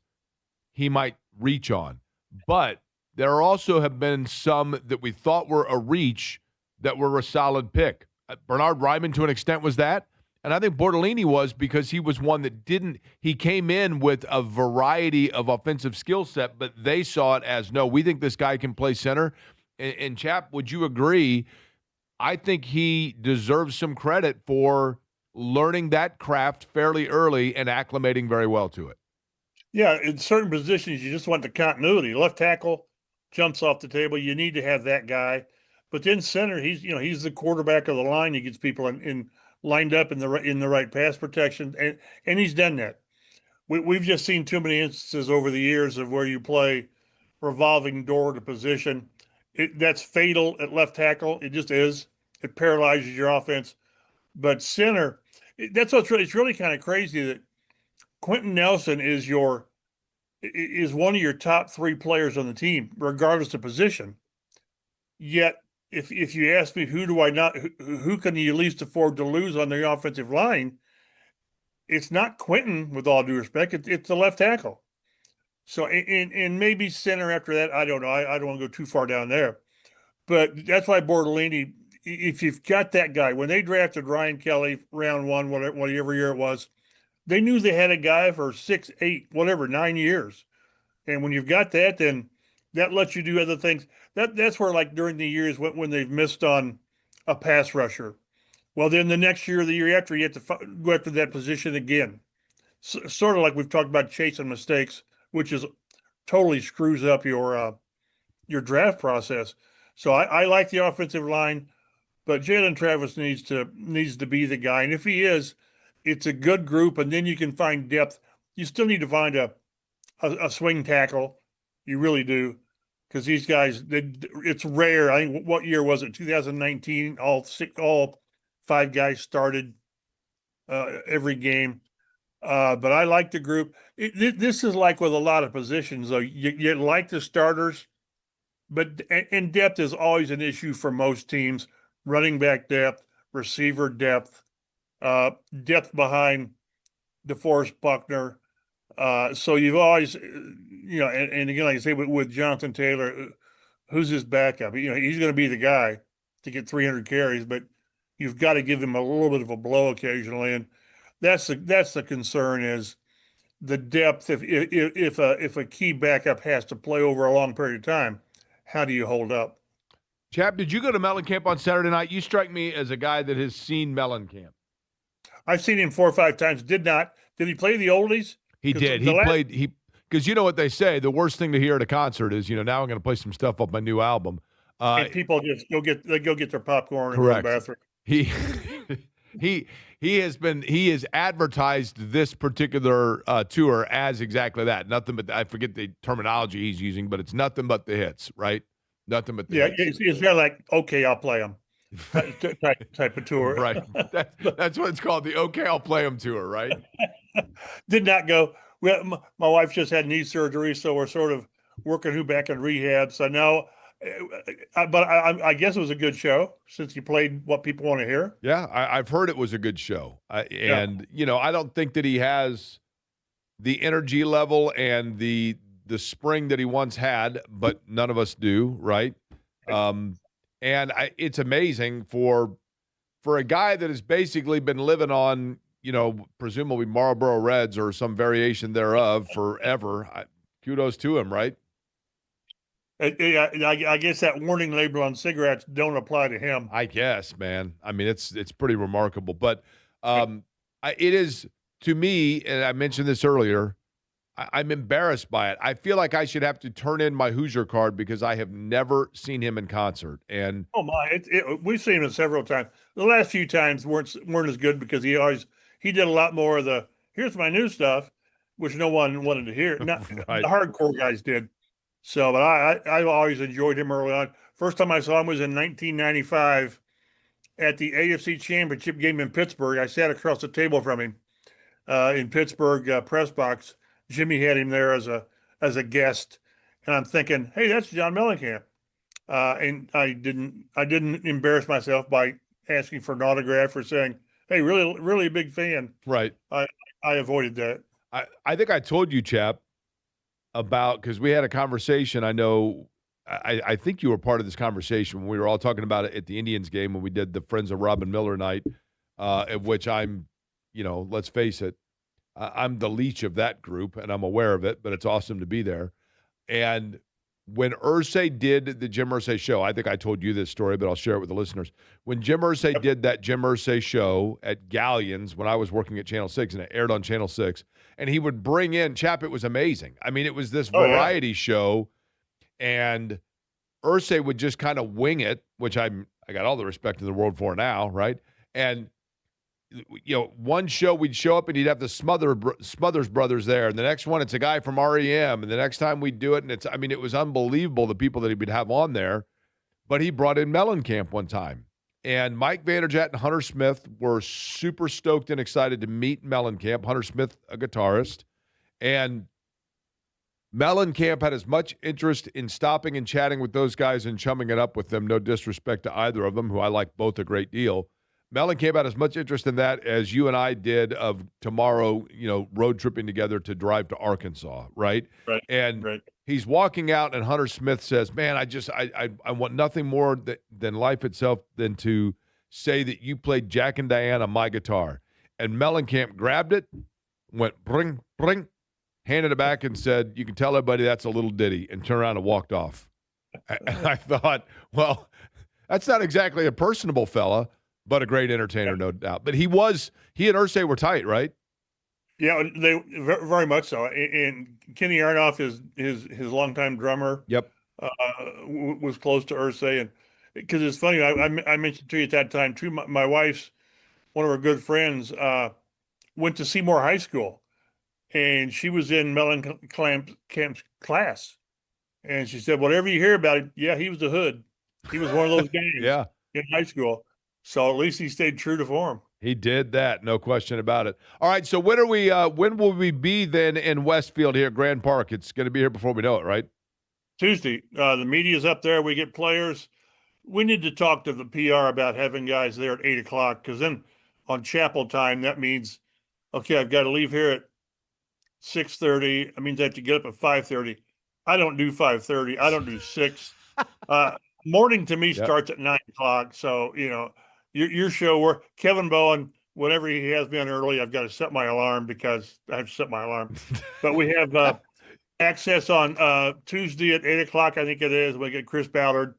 Speaker 6: he might reach on, but there also have been some that we thought were a reach that were a solid pick. Bernard Ryman, to an extent, was that. And I think Bortolini was because he was one that he came in with a variety of offensive skill set, but they saw it as, no, we think this guy can play center. And Chap, would you agree? I think he deserves some credit for learning that craft fairly early and acclimating very well to it.
Speaker 11: Yeah, in certain positions, you just want the continuity. Left tackle jumps off the table. You need to have that guy. But then center, he's the quarterback of the line. He gets people in lined up in the right pass protection, and he's done that. We've just seen too many instances over the years of where you play revolving door to position. That's fatal at left tackle. It just is. It paralyzes your offense. But center, it's really kind of crazy that Quentin Nelson is one of your top 3 players on the team, regardless of position. Yet, if you ask me who can you least afford to lose on the offensive line, it's not Quentin, with all due respect. It's the left tackle. So, and maybe center after that, I don't know. I don't want to go too far down there. But that's why Bortolini, if you've got that guy, when they drafted Ryan Kelly round 1, whatever year it was, they knew they had a guy for 6, 8, 9 years. And when you've got that, then that lets you do other things. That's where, like during the years when they've missed on a pass rusher, Well, then the next year or the year after, you have to go after that position again. Sort of like we've talked about chasing mistakes, which is totally screws up your draft process. So I like the offensive line, but Jalen Travis needs to be the guy. And if he is, it's a good group, and then you can find depth. You still need to find a swing tackle. You really do, because these guys, it's rare. I think, what year was it? 2019. All 5 guys started every game. But I like the group. This is like with a lot of positions, though. You like the starters, but and depth is always an issue for most teams. Running back depth, receiver depth, depth behind DeForest Buckner. So you've always, and again, like I say, with Jonathan Taylor, who's his backup? He's going to be the guy to get 300 carries, but you've got to give him a little bit of a blow occasionally, and that's the concern is the depth. If a key backup has to play over a long period of time, how do you hold up?
Speaker 6: Chap, did you go to Mellencamp on Saturday night? You strike me as a guy that has seen Mellencamp.
Speaker 11: I've seen him 4 or 5 times. Did he play the oldies?
Speaker 6: He did. He played. Because you know what they say, the worst thing to hear at a concert is, now I'm going to play some stuff off my new album.
Speaker 11: And people just go get their popcorn
Speaker 6: correct.
Speaker 11: And go to the bathroom.
Speaker 6: He has advertised this particular tour as exactly that. Nothing but I forget the terminology he's using, but it's nothing but the hits, right? Nothing but the hits.
Speaker 11: It's kind of like, okay, I'll play them type of tour.
Speaker 6: Right. That's what it's called, the okay, I'll play them tour, right?
Speaker 11: Did not go. My wife just had knee surgery, so we're sort of working her back in rehab. So no, but I guess it was a good show since you played what people want to hear.
Speaker 6: Yeah, I've heard it was a good show. I don't think that he has the energy level and the spring that he once had, but none of us do, right? It's amazing for a guy that has basically been living on, presumably Marlboro Reds or some variation thereof forever. Kudos to him, right?
Speaker 11: I guess that warning label on cigarettes don't apply to him.
Speaker 6: I guess, man. I mean, it's pretty remarkable. But it is, to me, and I mentioned this earlier, I'm embarrassed by it. I feel like I should have to turn in my Hoosier card because I have never seen him in concert. And
Speaker 11: oh my, we've seen him several times. The last few times weren't as good because he did a lot more of the here's my new stuff, which no one wanted to hear. Not right. The hardcore guys did. So, but I always enjoyed him early on. First time I saw him was in 1995 at the AFC Championship game in Pittsburgh. I sat across the table from him in Pittsburgh press box. Jimmy had him there as a guest, and I'm thinking, hey, that's John Mellencamp. And I didn't embarrass myself by asking for an autograph or saying, hey, really, really a big fan.
Speaker 6: Right.
Speaker 11: I avoided that.
Speaker 6: I think I told you, chap, about because we had a conversation. I know, I think you were part of this conversation when we were all talking about it at the Indians game when we did the Friends of Robin Miller night, at which I'm, let's face it, I'm the leech of that group, and I'm aware of it, but it's awesome to be there. And when Irsay did the Jim Irsay show, I think I told you this story, but I'll share it with the listeners. When Jim Irsay did that Jim Irsay show at Galleons when I was working at Channel 6, and it aired on Channel 6, and he would bring in, Chap, it was amazing. I mean, it was this variety show, and Irsay would just kind of wing it, which I got all the respect in the world for now, right? And one show we'd show up and he'd have the Smothers Brothers there, and the next one it's a guy from REM, and the next time we'd do it, and it was unbelievable the people that he would have on there. But he brought in Mellencamp one time, and Mike Vanderjagt and Hunter Smith were super stoked and excited to meet Mellencamp. Hunter Smith, a guitarist, and Mellencamp had as much interest in stopping and chatting with those guys and chumming it up with them. No disrespect to either of them, who I like both a great deal. Mellencamp had as much interest in that as you and I did of tomorrow, road tripping together to drive to Arkansas, right?
Speaker 11: Right.
Speaker 6: And he's walking out, and Hunter Smith says, man, I want nothing more than life itself than to say that you played Jack and Diane on my guitar. And Mellencamp grabbed it, went bring, bring, handed it back and said, you can tell everybody that's a little ditty, and turned around and walked off. And I thought, well, that's not exactly a personable fella. but a great entertainer, no doubt. But he and Irsay were tight, right?
Speaker 11: Yeah, they very much so. And Kenny Aronoff, his longtime drummer,
Speaker 6: Yep,
Speaker 11: was close to Irsay, and because it's funny, I mentioned to you at that time too. My wife's one of her good friends went to Seymour High School, and she was in Mellencamp's class, and she said, "Whatever you hear about him, yeah, he was a hood. He was one of those guys
Speaker 6: yeah,
Speaker 11: in high school. So at least he stayed true to form."
Speaker 6: he did that, no question about it. All right, so when will we be then in Westfield here at Grand Park? It's going to be here before we know it, right?
Speaker 11: Tuesday. The media's up there. We get players. We need to talk to the PR about having guys there at 8:00, because then on chapel time, that means, okay, I've got to leave here at 6:30. That means I have to get up at 5:30. I don't do 5:30. I don't do 6. Morning to me starts at 9:00. So, your show, where Kevin Bowen, whenever he has me on early, I've got to set my alarm because I have to set my alarm. But we have access on Tuesday at 8:00, I think it is. We get Chris Ballard.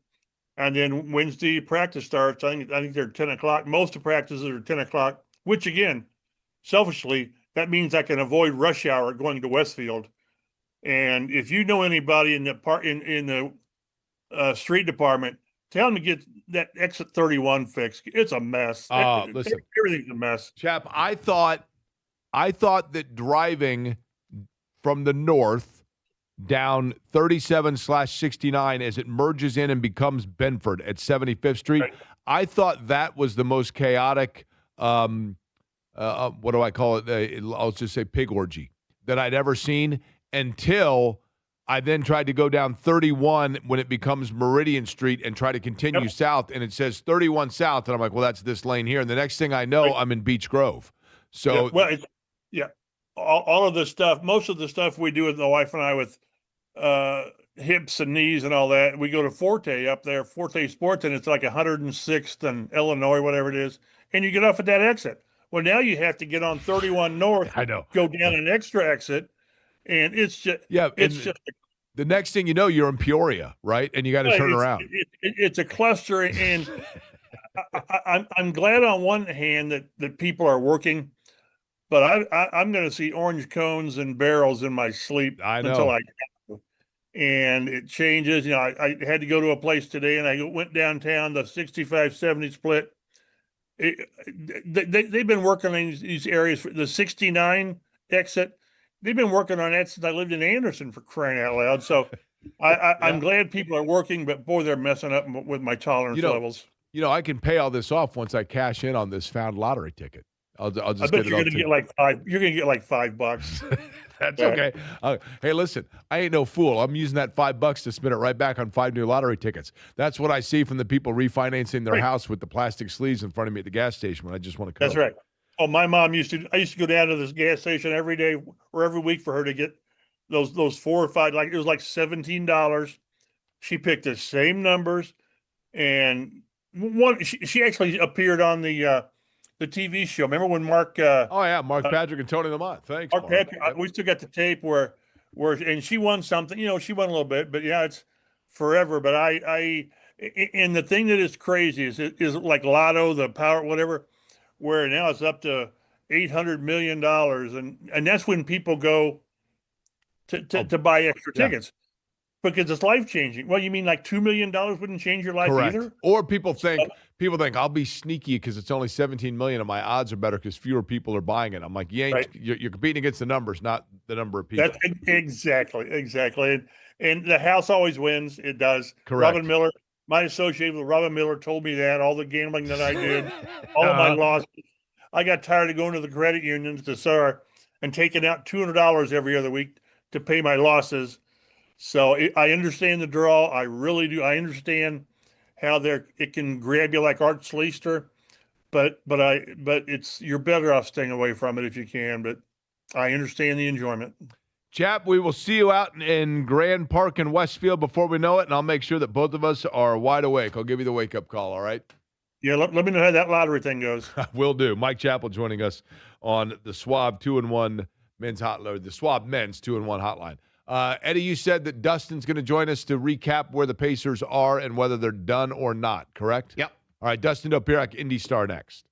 Speaker 11: And then Wednesday practice starts. I think they're 10:00. Most of practices are 10:00, which again, selfishly, that means I can avoid rush hour going to Westfield. And if you know anybody in the street department, tell them to get that exit 31 fixed. It's a mess.
Speaker 6: Listen,
Speaker 11: Everything's a mess.
Speaker 6: Chap, I thought that driving from the north down 37/69 as it merges in and becomes Benford at 75th Street,
Speaker 11: Right.
Speaker 6: I thought that was the most chaotic, what do I call it? I'll just say pig orgy that I'd ever seen, until I then tried to go down 31 when it becomes Meridian Street and try to continue south, and it says 31 south, and I'm like, well, that's this lane here. And the next thing I know, I'm in Beech Grove. So,
Speaker 11: all of the stuff, most of the stuff we do with my wife and I with hips and knees and all that, we go to Forte up there, Forte Sports, and it's like 106th and Illinois, whatever it is, and you get off at that exit. Well, now you have to get on 31 North.
Speaker 6: I know.
Speaker 11: Go down an extra exit, and it's just
Speaker 6: the next thing you know, you're in Peoria, right? And you got to turn around.
Speaker 11: It's a cluster, and I'm glad on one hand that people are working, but I'm going to see orange cones and barrels in my sleep until I go. And it changes. I had to go to a place today, and I went downtown, the 65-70 split. They've been working on these areas for the 69 exit. They've been working on that since I lived in Anderson, for crying out loud. So I'm glad people are working, but boy, they're messing up with my tolerance levels.
Speaker 6: I can pay all this off once I cash in on this found lottery ticket. I'll just
Speaker 11: I bet you're going to get like $5. You're going to get like $5.
Speaker 6: That's okay. Hey, listen, I ain't no fool. I'm using that $5 to spin it right back on 5 new lottery tickets. That's what I see from the people refinancing their house with the plastic sleeves in front of me at the gas station when I just want to come.
Speaker 11: That's right. Oh, my mom I used to go down to this gas station every day or every week for her to get those 4 or 5, it was like $17. She picked the same numbers, and she actually appeared on the TV show. Remember when Mark?
Speaker 6: Mark Patrick and Tony Lamont. Thanks, Mark.
Speaker 11: Patrick. We still got the tape where and she won something. She won a little bit, but it's forever. But and the thing that is crazy is like Lotto, the power, whatever, where now it's up to $800 million, and that's when people go to buy extra tickets. Because it's life changing. Well, you mean like $2 million wouldn't change your life either?
Speaker 6: Or people think I'll be sneaky because it's only 17 million and my odds are better because fewer people are buying it. I'm like, you're competing against the numbers, not the number of people.
Speaker 11: That's exactly. And the house always wins. It does.
Speaker 6: Correct.
Speaker 11: Robin Miller, my associate with Robin Miller told me that all the gambling that I did, all of my losses. I got tired of going to the credit unions to SAR and taking out $200 every other week to pay my losses. So I understand the draw. I really do. I understand how it can grab you like Art Sleester, but you're better off staying away from it if you can. But I understand the enjoyment.
Speaker 6: Chap, we will see you out in Grand Park in Westfield before we know it, and I'll make sure that both of us are wide awake. I'll give you the wake-up call, all right?
Speaker 11: Yeah, let me know how that lottery thing goes.
Speaker 6: Will do. Mike Chappell joining us on the Schwab 2-in-1 men's hotline, the Schwab men's 2-in-1 hotline. Eddie, you said that Dustin's going to join us to recap where the Pacers are and whether they're done or not, correct?
Speaker 3: Yep.
Speaker 6: All right, Dustin Dopirak, Indy Star next.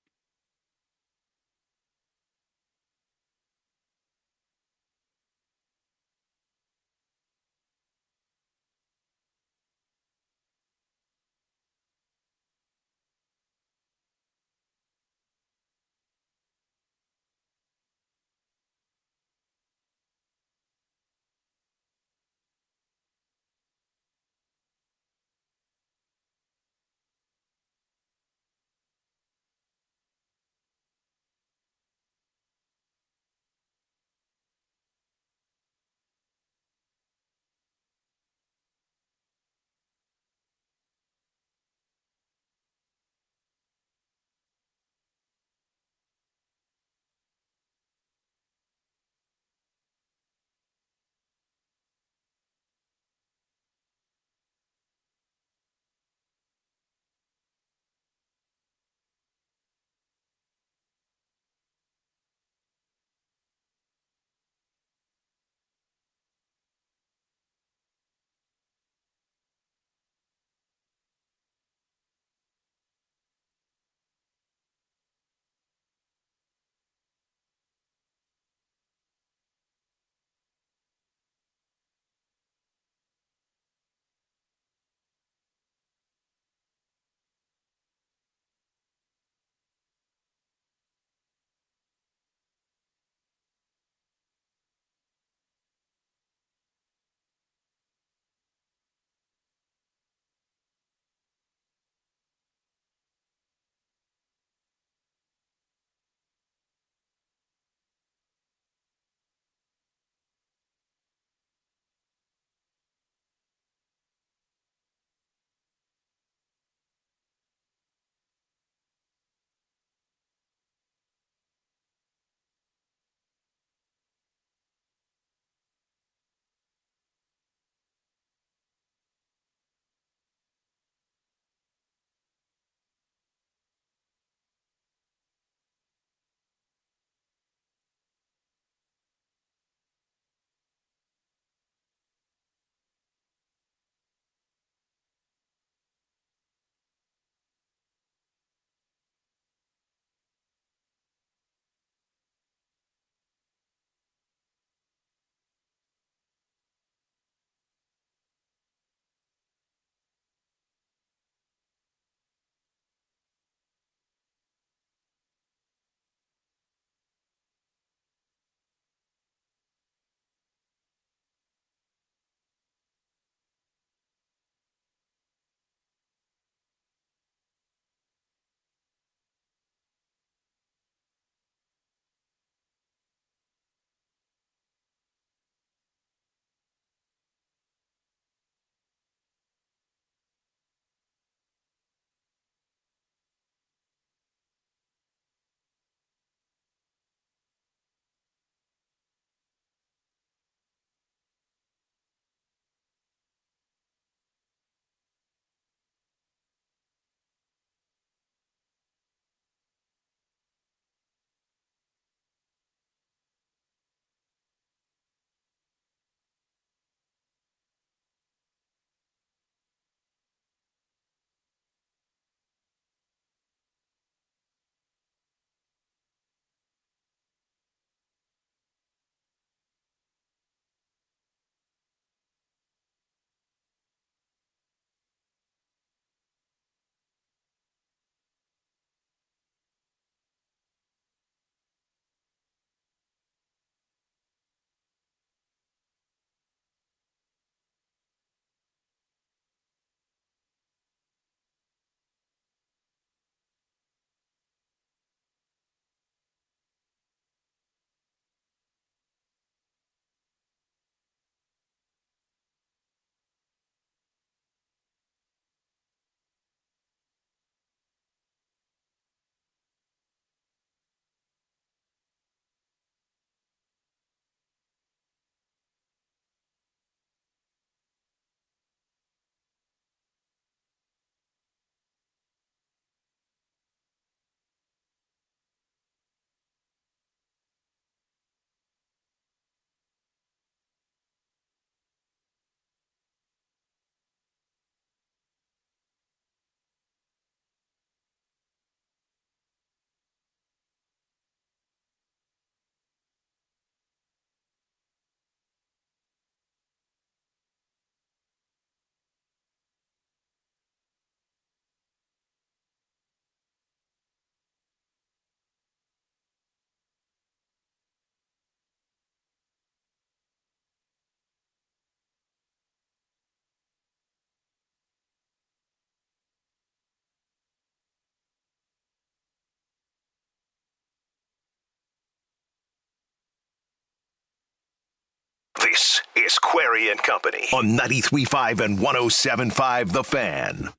Speaker 1: is Query and Company on 93.5 and 107.5 The Fan.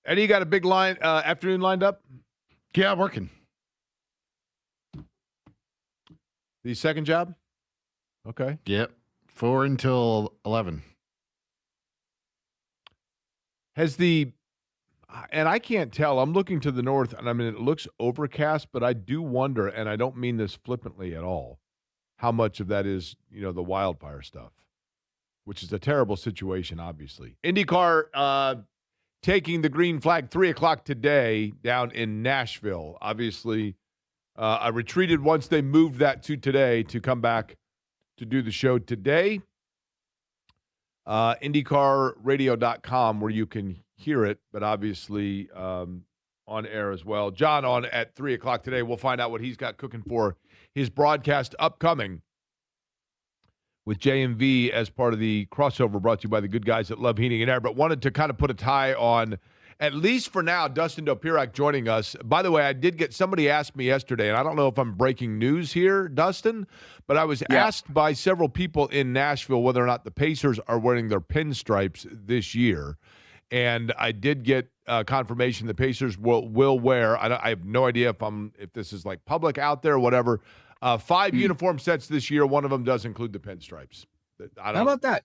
Speaker 6: Eddie, you got a big afternoon lined up?
Speaker 3: Yeah, working.
Speaker 6: The second job? Okay.
Speaker 3: Yep. 4 until 11.
Speaker 6: And I can't tell. I'm looking to the north, and I mean, it looks overcast, but I do wonder, and I don't mean this flippantly at all, how much of that is, the wildfire stuff, which is a terrible situation, obviously. IndyCar taking the green flag 3 o'clock today down in Nashville. Obviously, I retreated once they moved that to today to come back to do the show today. IndyCarRadio.com, where you can hear it, but obviously on air as well. John on at 3 o'clock today. We'll find out what he's got cooking for his broadcast upcoming with JMV as part of the crossover brought to you by the good guys at Love Heating and Air, but wanted to kind of put a tie on, at least for now, Dustin Dopirak joining us. By the way, somebody asked me yesterday, and I don't know if I'm breaking news here, Dustin, but I was asked by several people in Nashville whether or not the Pacers are wearing their pinstripes this year. And I did get confirmation the Pacers will wear. I have no idea if this is like public out there or whatever. 5 uniform sets this year. One of them does include the pinstripes.
Speaker 12: How about that?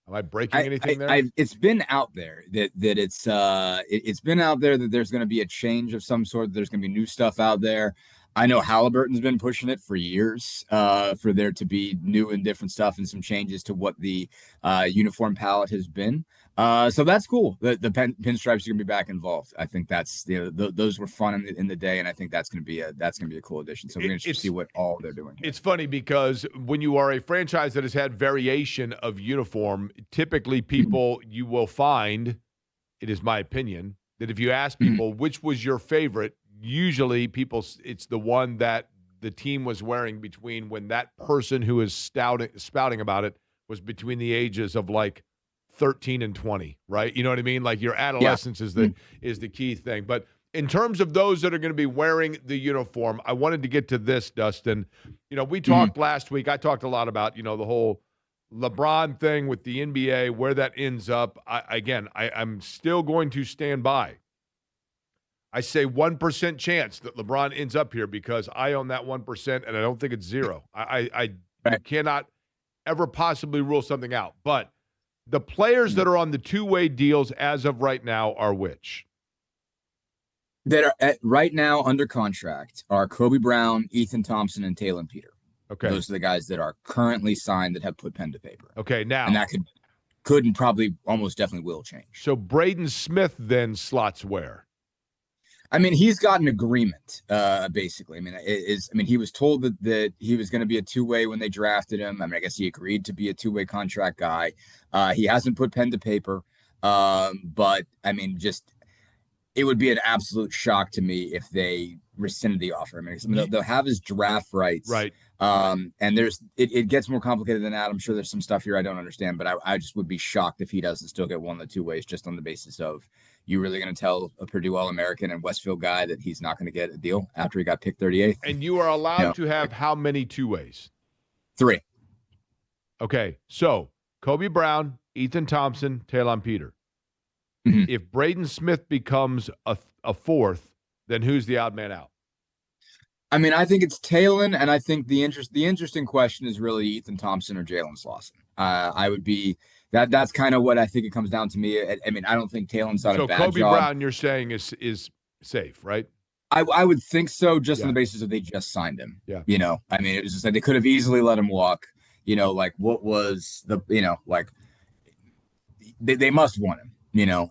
Speaker 6: Am I breaking anything there?
Speaker 12: It's been out there that it's been out there that there's going to be a change of some sort. There's going to be new stuff out there. I know Halliburton's been pushing it for years for there to be new and different stuff and some changes to what the uniform palette has been. So that's cool. The pinstripes are going to be back involved. I think that's those were fun in the day, and I think that's going to be a cool addition. So we're going to see what all they're doing here.
Speaker 6: It's funny because when you are a franchise that has had variation of uniform, typically people you will find, it is my opinion, that if you ask people which was your favorite, usually it's the one that the team was wearing between when that person who is spouting about it was between the ages of like 13 and 20, right? You know what I mean? Like your adolescence is the key thing. But in terms of those that are going to be wearing the uniform, I wanted to get to this, Dustin. We talked last week. I talked a lot about, the whole LeBron thing with the NBA, where that ends up. I'm still going to stand by. I say 1% chance that LeBron ends up here because I own that 1%, and I don't think it's zero. I cannot ever possibly rule something out. But the players that are on the two-way deals as of right now are which?
Speaker 12: That are right now under contract are Kobe Brown, Ethan Thompson, and Taylor Peter.
Speaker 6: Okay.
Speaker 12: Those are the guys that are currently signed that have put pen to paper.
Speaker 6: Okay, now.
Speaker 12: And that could and probably almost definitely will change.
Speaker 6: So Braden Smith then slots where?
Speaker 12: I mean, he's got an agreement, basically. I mean, he was told that he was going to be a two-way when they drafted him. I mean, I guess he agreed to be a two-way contract guy. He hasn't put pen to paper, but I mean, it would be an absolute shock to me if they rescinded the offer. I mean, they'll have his draft rights,
Speaker 6: right?
Speaker 12: And it gets more complicated than that. I'm sure there's some stuff here I don't understand, but I just would be shocked if he doesn't still get one of the two ways, just on the basis of, you really going to tell a Purdue All-American and Westfield guy that he's not going to get a deal after he got picked 38th?
Speaker 6: And you are allowed to have how many two ways?
Speaker 12: 3.
Speaker 6: Okay, so Kobe Brown, Ethan Thompson, Taylor Peter. If Braden Smith becomes a fourth, then who's the odd man out?
Speaker 12: I mean, I think it's Talon, and I think the interesting question is really Ethan Thompson or Jalen Slauson. I would be that's kind of what I think it comes down to me. I mean, I don't think Talon's done a bad job.
Speaker 6: So Kobe Brown, you're saying is safe, right?
Speaker 12: I would think so, just on the basis of they just signed him.
Speaker 6: Yeah.
Speaker 12: I mean, it was just like they could have easily let him walk. Like what was the like they must want him.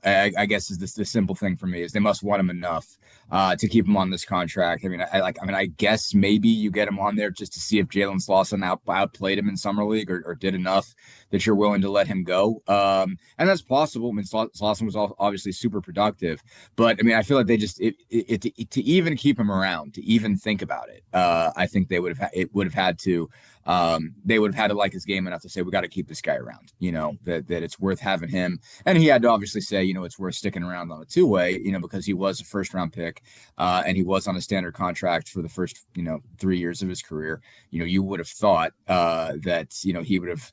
Speaker 12: I guess is the simple thing for me is they must want him enough to keep him on this contract. I mean, I guess maybe you get him on there just to see if Jalen Slauson outplayed him in summer league or did enough that you're willing to let him go. And that's possible. I mean, Slauson was obviously super productive, but I mean, I feel like they just to even keep him around, to even think about it. I think they would have had to like his game enough to say, we got to keep this guy around, that it's worth having him. And he had to obviously say, it's worth sticking around on a two-way, because he was a first-round pick and he was on a standard contract for the first, 3 years of his career. You would have thought that, he would have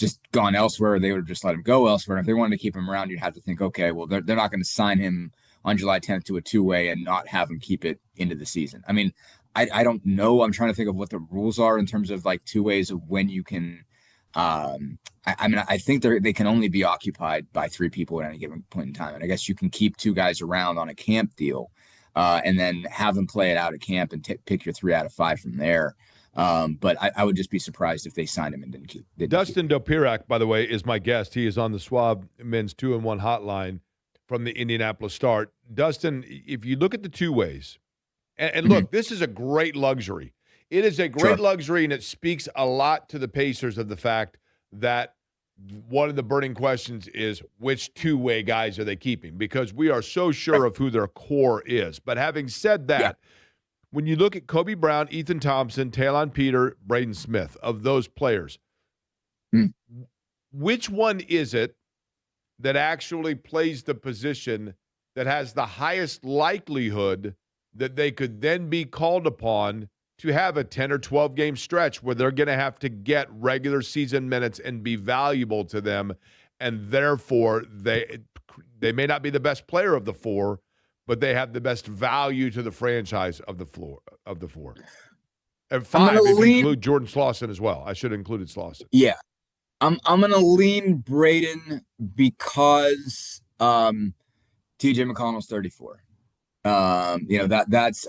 Speaker 12: just gone elsewhere, they would have just let him go elsewhere. And if they wanted to keep him around, you'd have to think, okay, well, they're not going to sign him on July 10th to a two-way and not have him keep it into the season. I mean, I don't know. I'm trying to think of what the rules are in terms of like two ways of when you can. I mean, I think they can only be occupied by three people at any given point in time. And I guess you can keep two guys around on a camp deal and then have them play it out at camp and pick your 3 out of 5 from there. But I would just be surprised if they signed him and didn't keep.
Speaker 6: Dustin Dopirak, by the way, is my guest. He is on the Schwab Men's 2-in-1 hotline from the Indianapolis Start. Dustin, if you look at the two ways, and look, this is a great luxury. It is a great luxury, and it speaks a lot to the Pacers of the fact that one of the burning questions is which two-way guys are they keeping? Because we are so sure of who their core is. But having said that, when you look at Kobe Brown, Ethan Thompson, Talon Peter, Braden Smith, of those players, which one is it that actually plays the position that has the highest likelihood that they could then be called upon to have a 10 or 12 game stretch where they're going to have to get regular season minutes and be valuable to them, and therefore they may not be the best player of the four, but they have the best value to the franchise of the four. And 5 if you include Jordan Slauson as well. I should have included Slauson.
Speaker 12: Yeah. I'm gonna lean Braden because TJ McConnell's 34. That's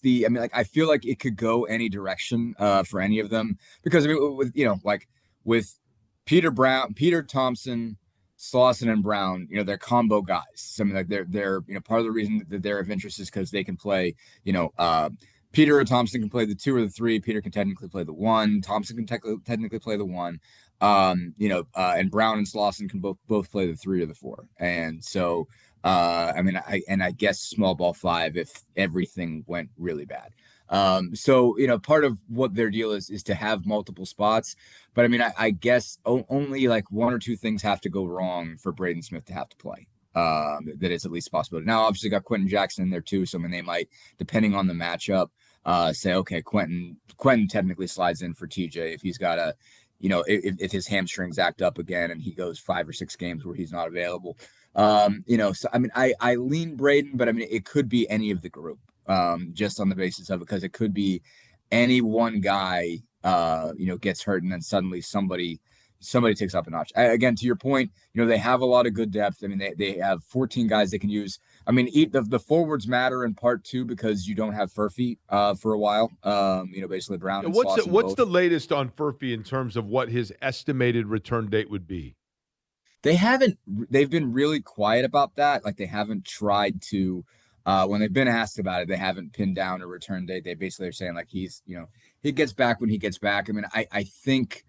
Speaker 12: the, I mean, like, I feel like it could go any direction for any of them, because I mean, with Peter Thompson, Slauson, and Brown, they're combo guys. So, I mean, like they're part of the reason that they're of interest is because they can play, Peter or Thompson can play the 2 or the 3. Peter can technically play the 1. Thompson can technically play the 1. And Brown and Slauson can both play the 3 or the 4. And so, I guess small ball 5 if everything went really bad. So part of what their deal is to have multiple spots. But I mean, I guess only like 1 or 2 things have to go wrong for Braden Smith to have to play. That is at least a possibility. Now, obviously, got Quentin Jackson in there too. So I mean, they might, depending on the matchup, say, okay, Quentin technically slides in for TJ if he's got a, if his hamstrings act up again and he goes 5 or 6 games where he's not available. So I mean, I lean Braden, but I mean, it could be any of the group, just on the basis of it, because it could be any one guy, gets hurt and then suddenly somebody takes up a notch. Again, to your point, they have a lot of good depth. I mean, they have 14 guys they can use. I mean, the forwards matter in part too, because you don't have Furphy for a while. Basically Brown. And
Speaker 6: what's the latest on Furphy in terms of what his estimated return date would be?
Speaker 12: They've been really quiet about that. Like, they haven't tried to, when they've been asked about it, they haven't pinned down a return date. They basically are saying like he gets back when he gets back. I mean, I think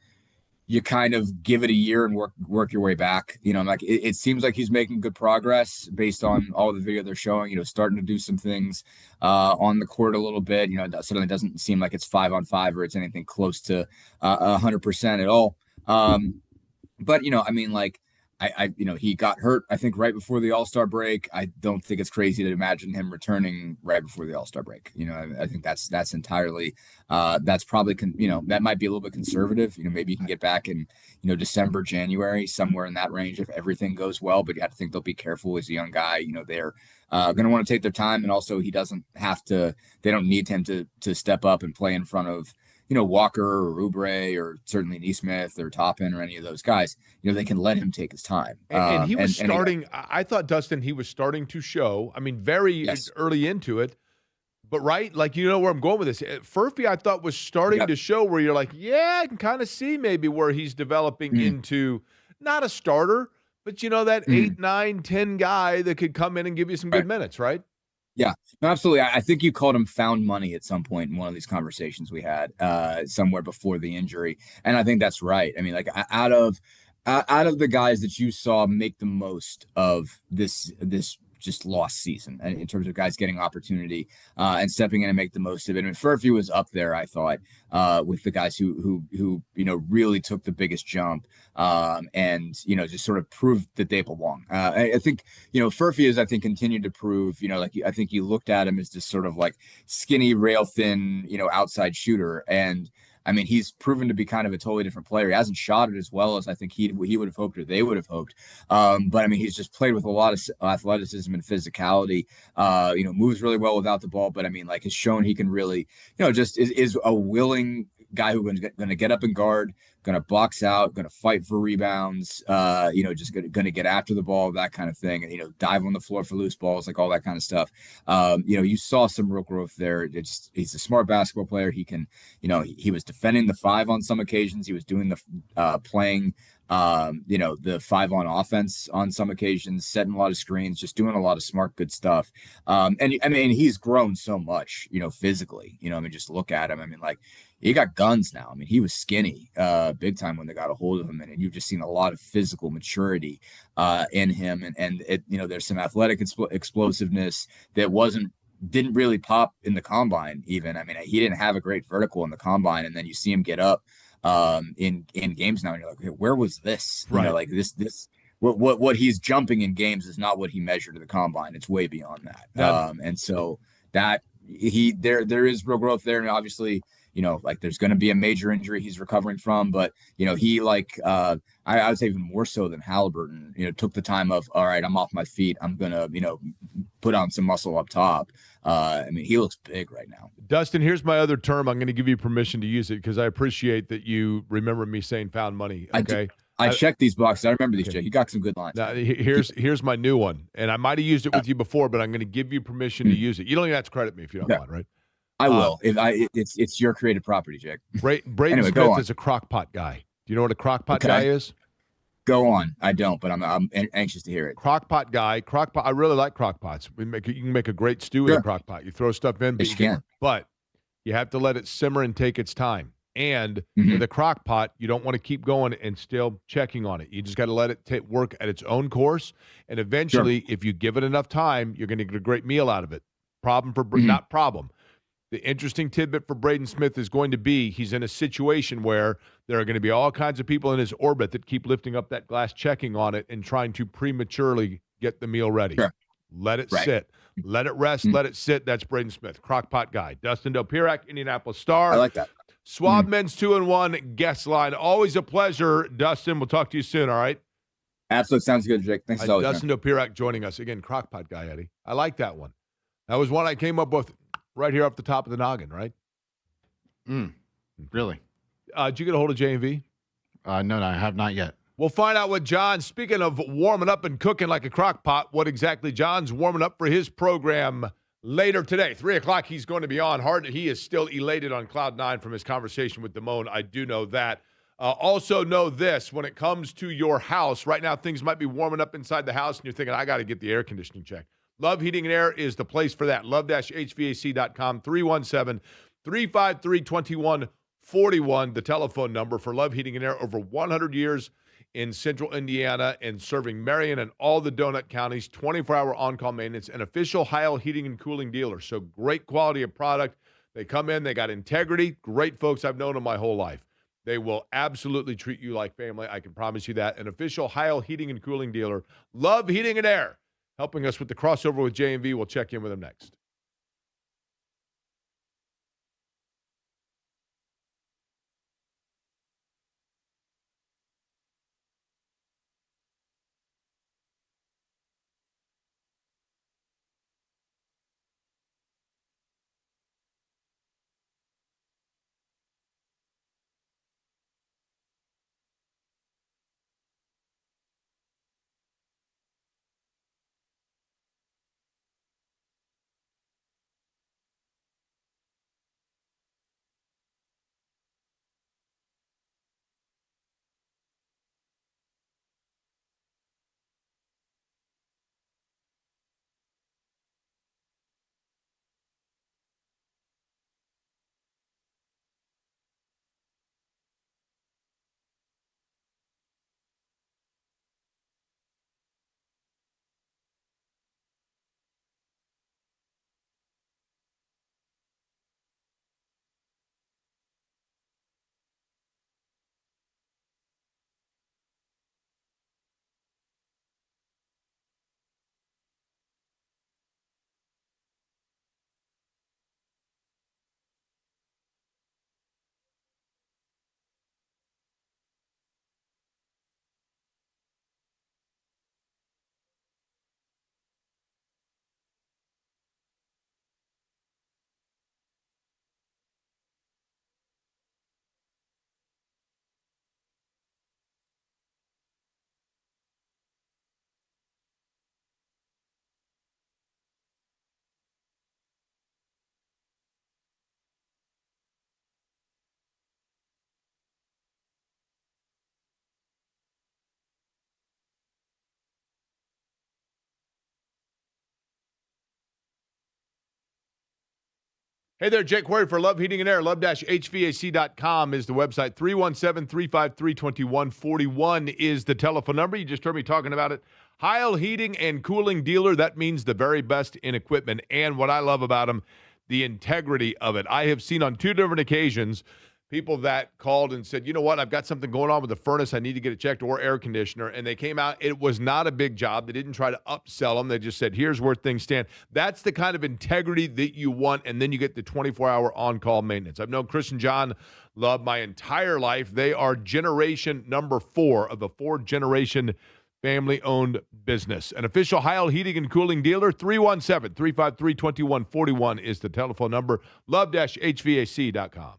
Speaker 12: you kind of give it a year and work your way back. Like it seems like he's making good progress based on all the video they're showing, starting to do some things on the court a little bit. It certainly doesn't seem like it's 5-on-5 or it's anything close to 100% at all. But, I mean, like, he got hurt, I think, right before the All-Star break. I don't think it's crazy to imagine him returning right before the All-Star break. I think that's entirely, that's probably, that might be a little bit conservative. Maybe you can get back in, December, January, somewhere in that range if everything goes well. But you have to think they'll be careful as a young guy. They're going to want to take their time. And also they don't need him to step up and play in front of, Walker or Oubre or certainly Neesmith or Toppin or any of those guys. They can let him take his time.
Speaker 6: And he was starting. I thought, Dustin, he was starting to show. I mean, very early into it. But right, like, where I'm going with this. Furphy, I thought, was starting to show where you're like, yeah, I can kind of see maybe where he's developing into not a starter, but that 8, 9, 10 guy that could come in and give you some good minutes, right?
Speaker 12: Yeah, no, absolutely. I think you called him found money at some point in one of these conversations we had somewhere before the injury. And I think that's right. I mean, like, out of the guys that you saw make the most of this just lost season, and in terms of guys getting opportunity and stepping in and make the most of it. I mean, Furphy was up there, I thought, with the guys who really took the biggest jump and just sort of proved that they belong. I think Furphy has, I think, continued to prove, I think you looked at him as this sort of like skinny, rail thin, outside shooter, and I mean, he's proven to be kind of a totally different player. He hasn't shot it as well as I think he would have hoped or they would have hoped. But I mean, he's just played with a lot of athleticism and physicality. Moves really well without the ball. But I mean, like, has shown he can really, just is a willing guy who's going to get up and guard, going to box out, going to fight for rebounds, just going to get after the ball, that kind of thing, and dive on the floor for loose balls, like all that kind of stuff. You saw some real growth there. He's a smart basketball player. He can, he was defending the 5 on some occasions. He was doing the playing the 5 on offense on some occasions, setting a lot of screens, just doing a lot of smart, good stuff. And I mean, he's grown so much, physically, just look at him. I mean, like, he got guns now. I mean, he was skinny, big time when they got a hold of him, and you've just seen a lot of physical maturity in him, and it, there's some athletic explosiveness that didn't really pop in the combine. Even, I mean, he didn't have a great vertical in the combine, and then you see him get up in games now, and you're like, okay, where was this?
Speaker 6: Right.
Speaker 12: Like this. What he's jumping in games is not what he measured at the combine. It's way beyond that. And so that there is real growth there, and obviously, like, there's going to be a major injury he's recovering from, but he, like, I would say even more so than Halliburton, took the time of, all right, I'm off my feet, I'm gonna put on some muscle up top. I mean, he looks big right now.
Speaker 6: Dustin, here's my other term. I'm going to give you permission to use it because I appreciate that you remember me saying found money. Okay.
Speaker 12: I checked these boxes. I remember these, Jay. You got some good lines.
Speaker 6: Now, here's my new one, and I might have used it with you before, but I'm going to give you permission to use it. You don't even have to credit me if you don't want, right?
Speaker 12: I will. It's your creative property, Jake.
Speaker 6: Braden
Speaker 12: anyway,
Speaker 6: Smith is a crock pot guy. Do you know what a crock pot guy is?
Speaker 12: Go on. I don't, but I'm anxious to hear it.
Speaker 6: Crock pot guy. Crock pot. I really like crock pots. You can make a great stew in a crock pot. You throw stuff in, but you have to let it simmer and take its time. And with a crock pot, you don't want to keep going and still checking on it. You just got to let it work at its own course. And eventually, if you give it enough time, you're going to get a great meal out of it. Not problem. The interesting tidbit for Braden Smith is going to be he's in a situation where there are going to be all kinds of people in his orbit that keep lifting up that glass, checking on it, and trying to prematurely get the meal ready.
Speaker 12: Sure.
Speaker 6: Let it sit. Let it rest. Let it sit. That's Braden Smith, crockpot guy. Dustin Del Pirak, Indianapolis Star.
Speaker 12: I like that.
Speaker 6: Swab Men's 2-in-1 guest line. Always a pleasure, Dustin. We'll talk to you soon, all right?
Speaker 12: Absolutely. Sounds good, Jake. Thanks as always.
Speaker 6: Dustin Del Pirak joining us. Again, crockpot guy, Eddie. I like that one. That was one I came up with right here off the top of the noggin, right?
Speaker 3: Really?
Speaker 6: Did you get a hold of J&V?
Speaker 3: No, I have not yet.
Speaker 6: We'll find out what John, speaking of warming up and cooking like a crock pot, what exactly John's warming up for his program later today. 3 o'clock, he's going to be on. He is still elated on Cloud 9 from his conversation with Damone. I do know that. Also know this, when it comes to your house, right now things might be warming up inside the house, and you're thinking, I got to get the air conditioning checked. Love Heating and Air is the place for that. Love-HVAC.com, 317-353-2141, the telephone number for Love Heating and Air. Over 100 years in central Indiana and serving Marion and all the donut counties, 24-hour on-call maintenance, an official Heil Heating and Cooling dealer. So great quality of product. They come in, they got integrity. Great folks. I've known them my whole life. They will absolutely treat you like family. I can promise you that. An official Heil Heating and Cooling dealer. Love Heating and Air. Helping us with the crossover with J&V. We'll check in with them next. Hey there, Jake Query for Love Heating and Air. Love-HVAC.com is the website. 317-353-2141 is the telephone number. You just heard me talking about it. Heil Heating and Cooling dealer. That means the very best in equipment. And what I love about them, the integrity of it. I have seen on 2 different occasions people that called and said, you know what, I've got something going on with the furnace. I need to get it checked, or air conditioner. And they came out. It was not a big job. They didn't try to upsell them. They just said, here's where things stand. That's the kind of integrity that you want. And then you get the 24-hour on-call maintenance. I've known Chris and John Love my entire life. They are generation number 4 of the 4-generation family-owned business. An official Heil Heating and Cooling dealer, 317-353-2141 is the telephone number. Love-HVAC.com.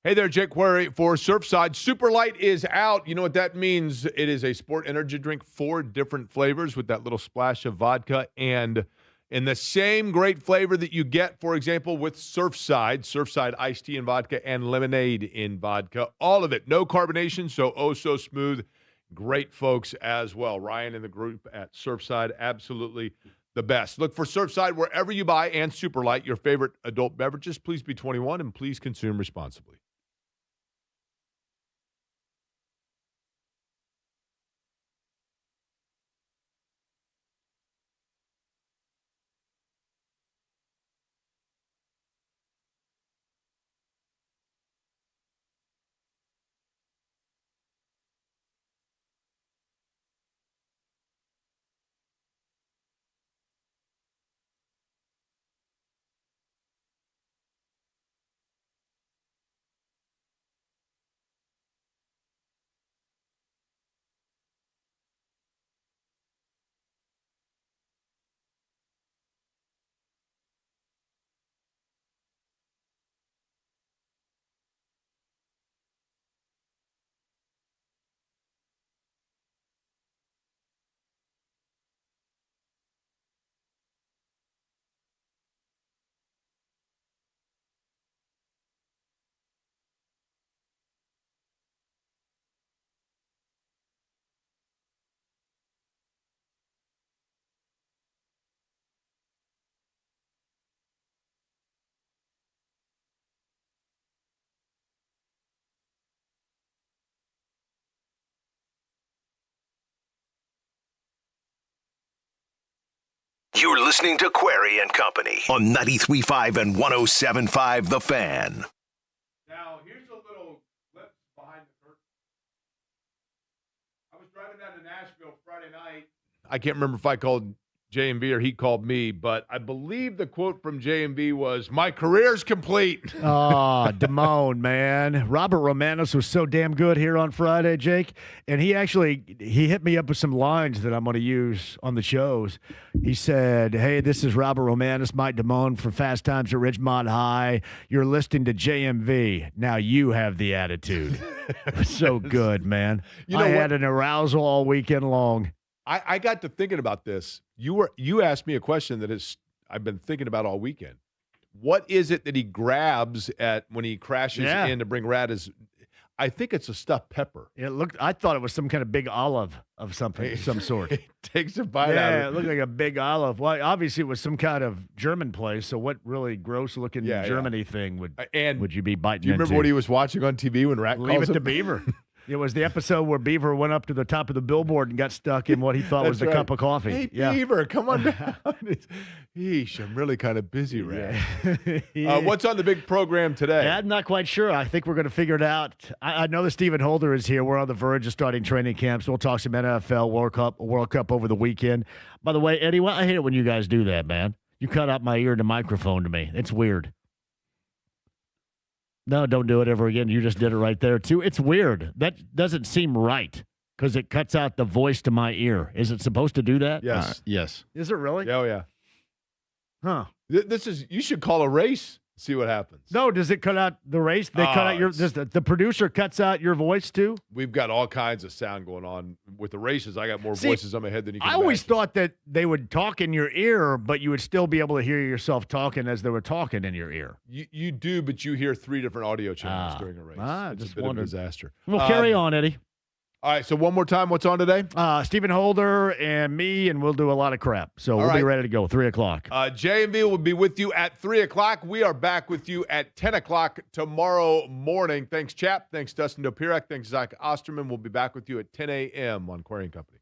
Speaker 6: Hey there, Jake Query for Surfside. Super Light is out. You know what that means? It is a sport energy drink, 4 different flavors with that little splash of vodka, and in the same great flavor that you get, for example, with Surfside iced tea and vodka and lemonade in vodka. All of it. No carbonation, so smooth. Great folks as well. Ryan and the group at Surfside, absolutely the best. Look for Surfside wherever you buy, and Super Light, your favorite adult beverages. Please be 21 and please consume responsibly.
Speaker 1: You're listening to Query and Company on 93.5 and 107.5 The Fan.
Speaker 6: Now, here's a little glimpse behind the curtain. I was driving down to Nashville Friday night. I can't remember if I called J&B or he called me, but I believe the quote from J&B was, "My career's complete."
Speaker 13: Oh, Damone, man. Robert Romanus was so damn good here on Friday, Jake. And he hit me up with some lines that I'm going to use on the shows. He said, "Hey, this is Robert Romanus, Mike Damone from Fast Times at Ridgemont High. You're listening to JMV. Now you have the attitude." So good, man. I had an arousal all weekend long.
Speaker 6: I got to thinking about this. You asked me a question that I've been thinking about all weekend. What is it that he grabs at when he crashes in to bring Rad? I think it's a stuffed pepper.
Speaker 13: I thought it was some kind of big olive of some sort.
Speaker 6: He takes a bite out of it.
Speaker 13: It looked like a big olive. Well, obviously it was some kind of German place. So what really gross looking Germany thing would you be biting into?
Speaker 6: Do you remember what he was watching on TV when Rat calls
Speaker 13: Leave it
Speaker 6: him?
Speaker 13: to Beaver. It was the episode where Beaver went up to the top of the billboard and got stuck in what he thought was the cup of coffee.
Speaker 6: Hey, Beaver, come on down. Yeesh, I'm really kind of busy, Ray. What's on the big program today?
Speaker 13: I'm not quite sure. I think we're going to figure it out. I know that Stephen Holder is here. We're on the verge of starting training camps. We'll talk some NFL World Cup over the weekend. By the way, Eddie, I hate it when you guys do that, man. You cut out my ear to microphone to me. It's weird. No, don't do it ever again. You just did it right there, too. It's weird. That doesn't seem right because it cuts out the voice to my ear. Is it supposed to do that?
Speaker 6: Yes.
Speaker 3: Yes.
Speaker 13: Is it really?
Speaker 6: Oh, yeah.
Speaker 13: Huh.
Speaker 6: You should call a race, see what happens.
Speaker 13: No, does it cut out the race? They cut out the producer cuts out your voice, too?
Speaker 6: We've got all kinds of sound going on with the races. I got more voices on my head than you can
Speaker 13: I always
Speaker 6: imagine.
Speaker 13: thought that they would talk in your ear, but you would still be able to hear yourself talking as they were talking in your ear.
Speaker 6: You do, but you hear 3 different audio channels during a race.
Speaker 13: I
Speaker 6: It's
Speaker 13: just
Speaker 6: a bit
Speaker 13: wondered.
Speaker 6: of a disaster.
Speaker 13: Well, carry on, Eddie.
Speaker 6: All right, so one more time, what's on today?
Speaker 13: Stephen Holder and me, and we'll do a lot of crap. So we'll be ready to go, 3 o'clock.
Speaker 6: J&B will be with you at 3 o'clock. We are back with you at 10 o'clock tomorrow morning. Thanks, Chap. Thanks, Dustin Dopirak. Thanks, Zach Osterman. We'll be back with you at 10 a.m. on Query & Company.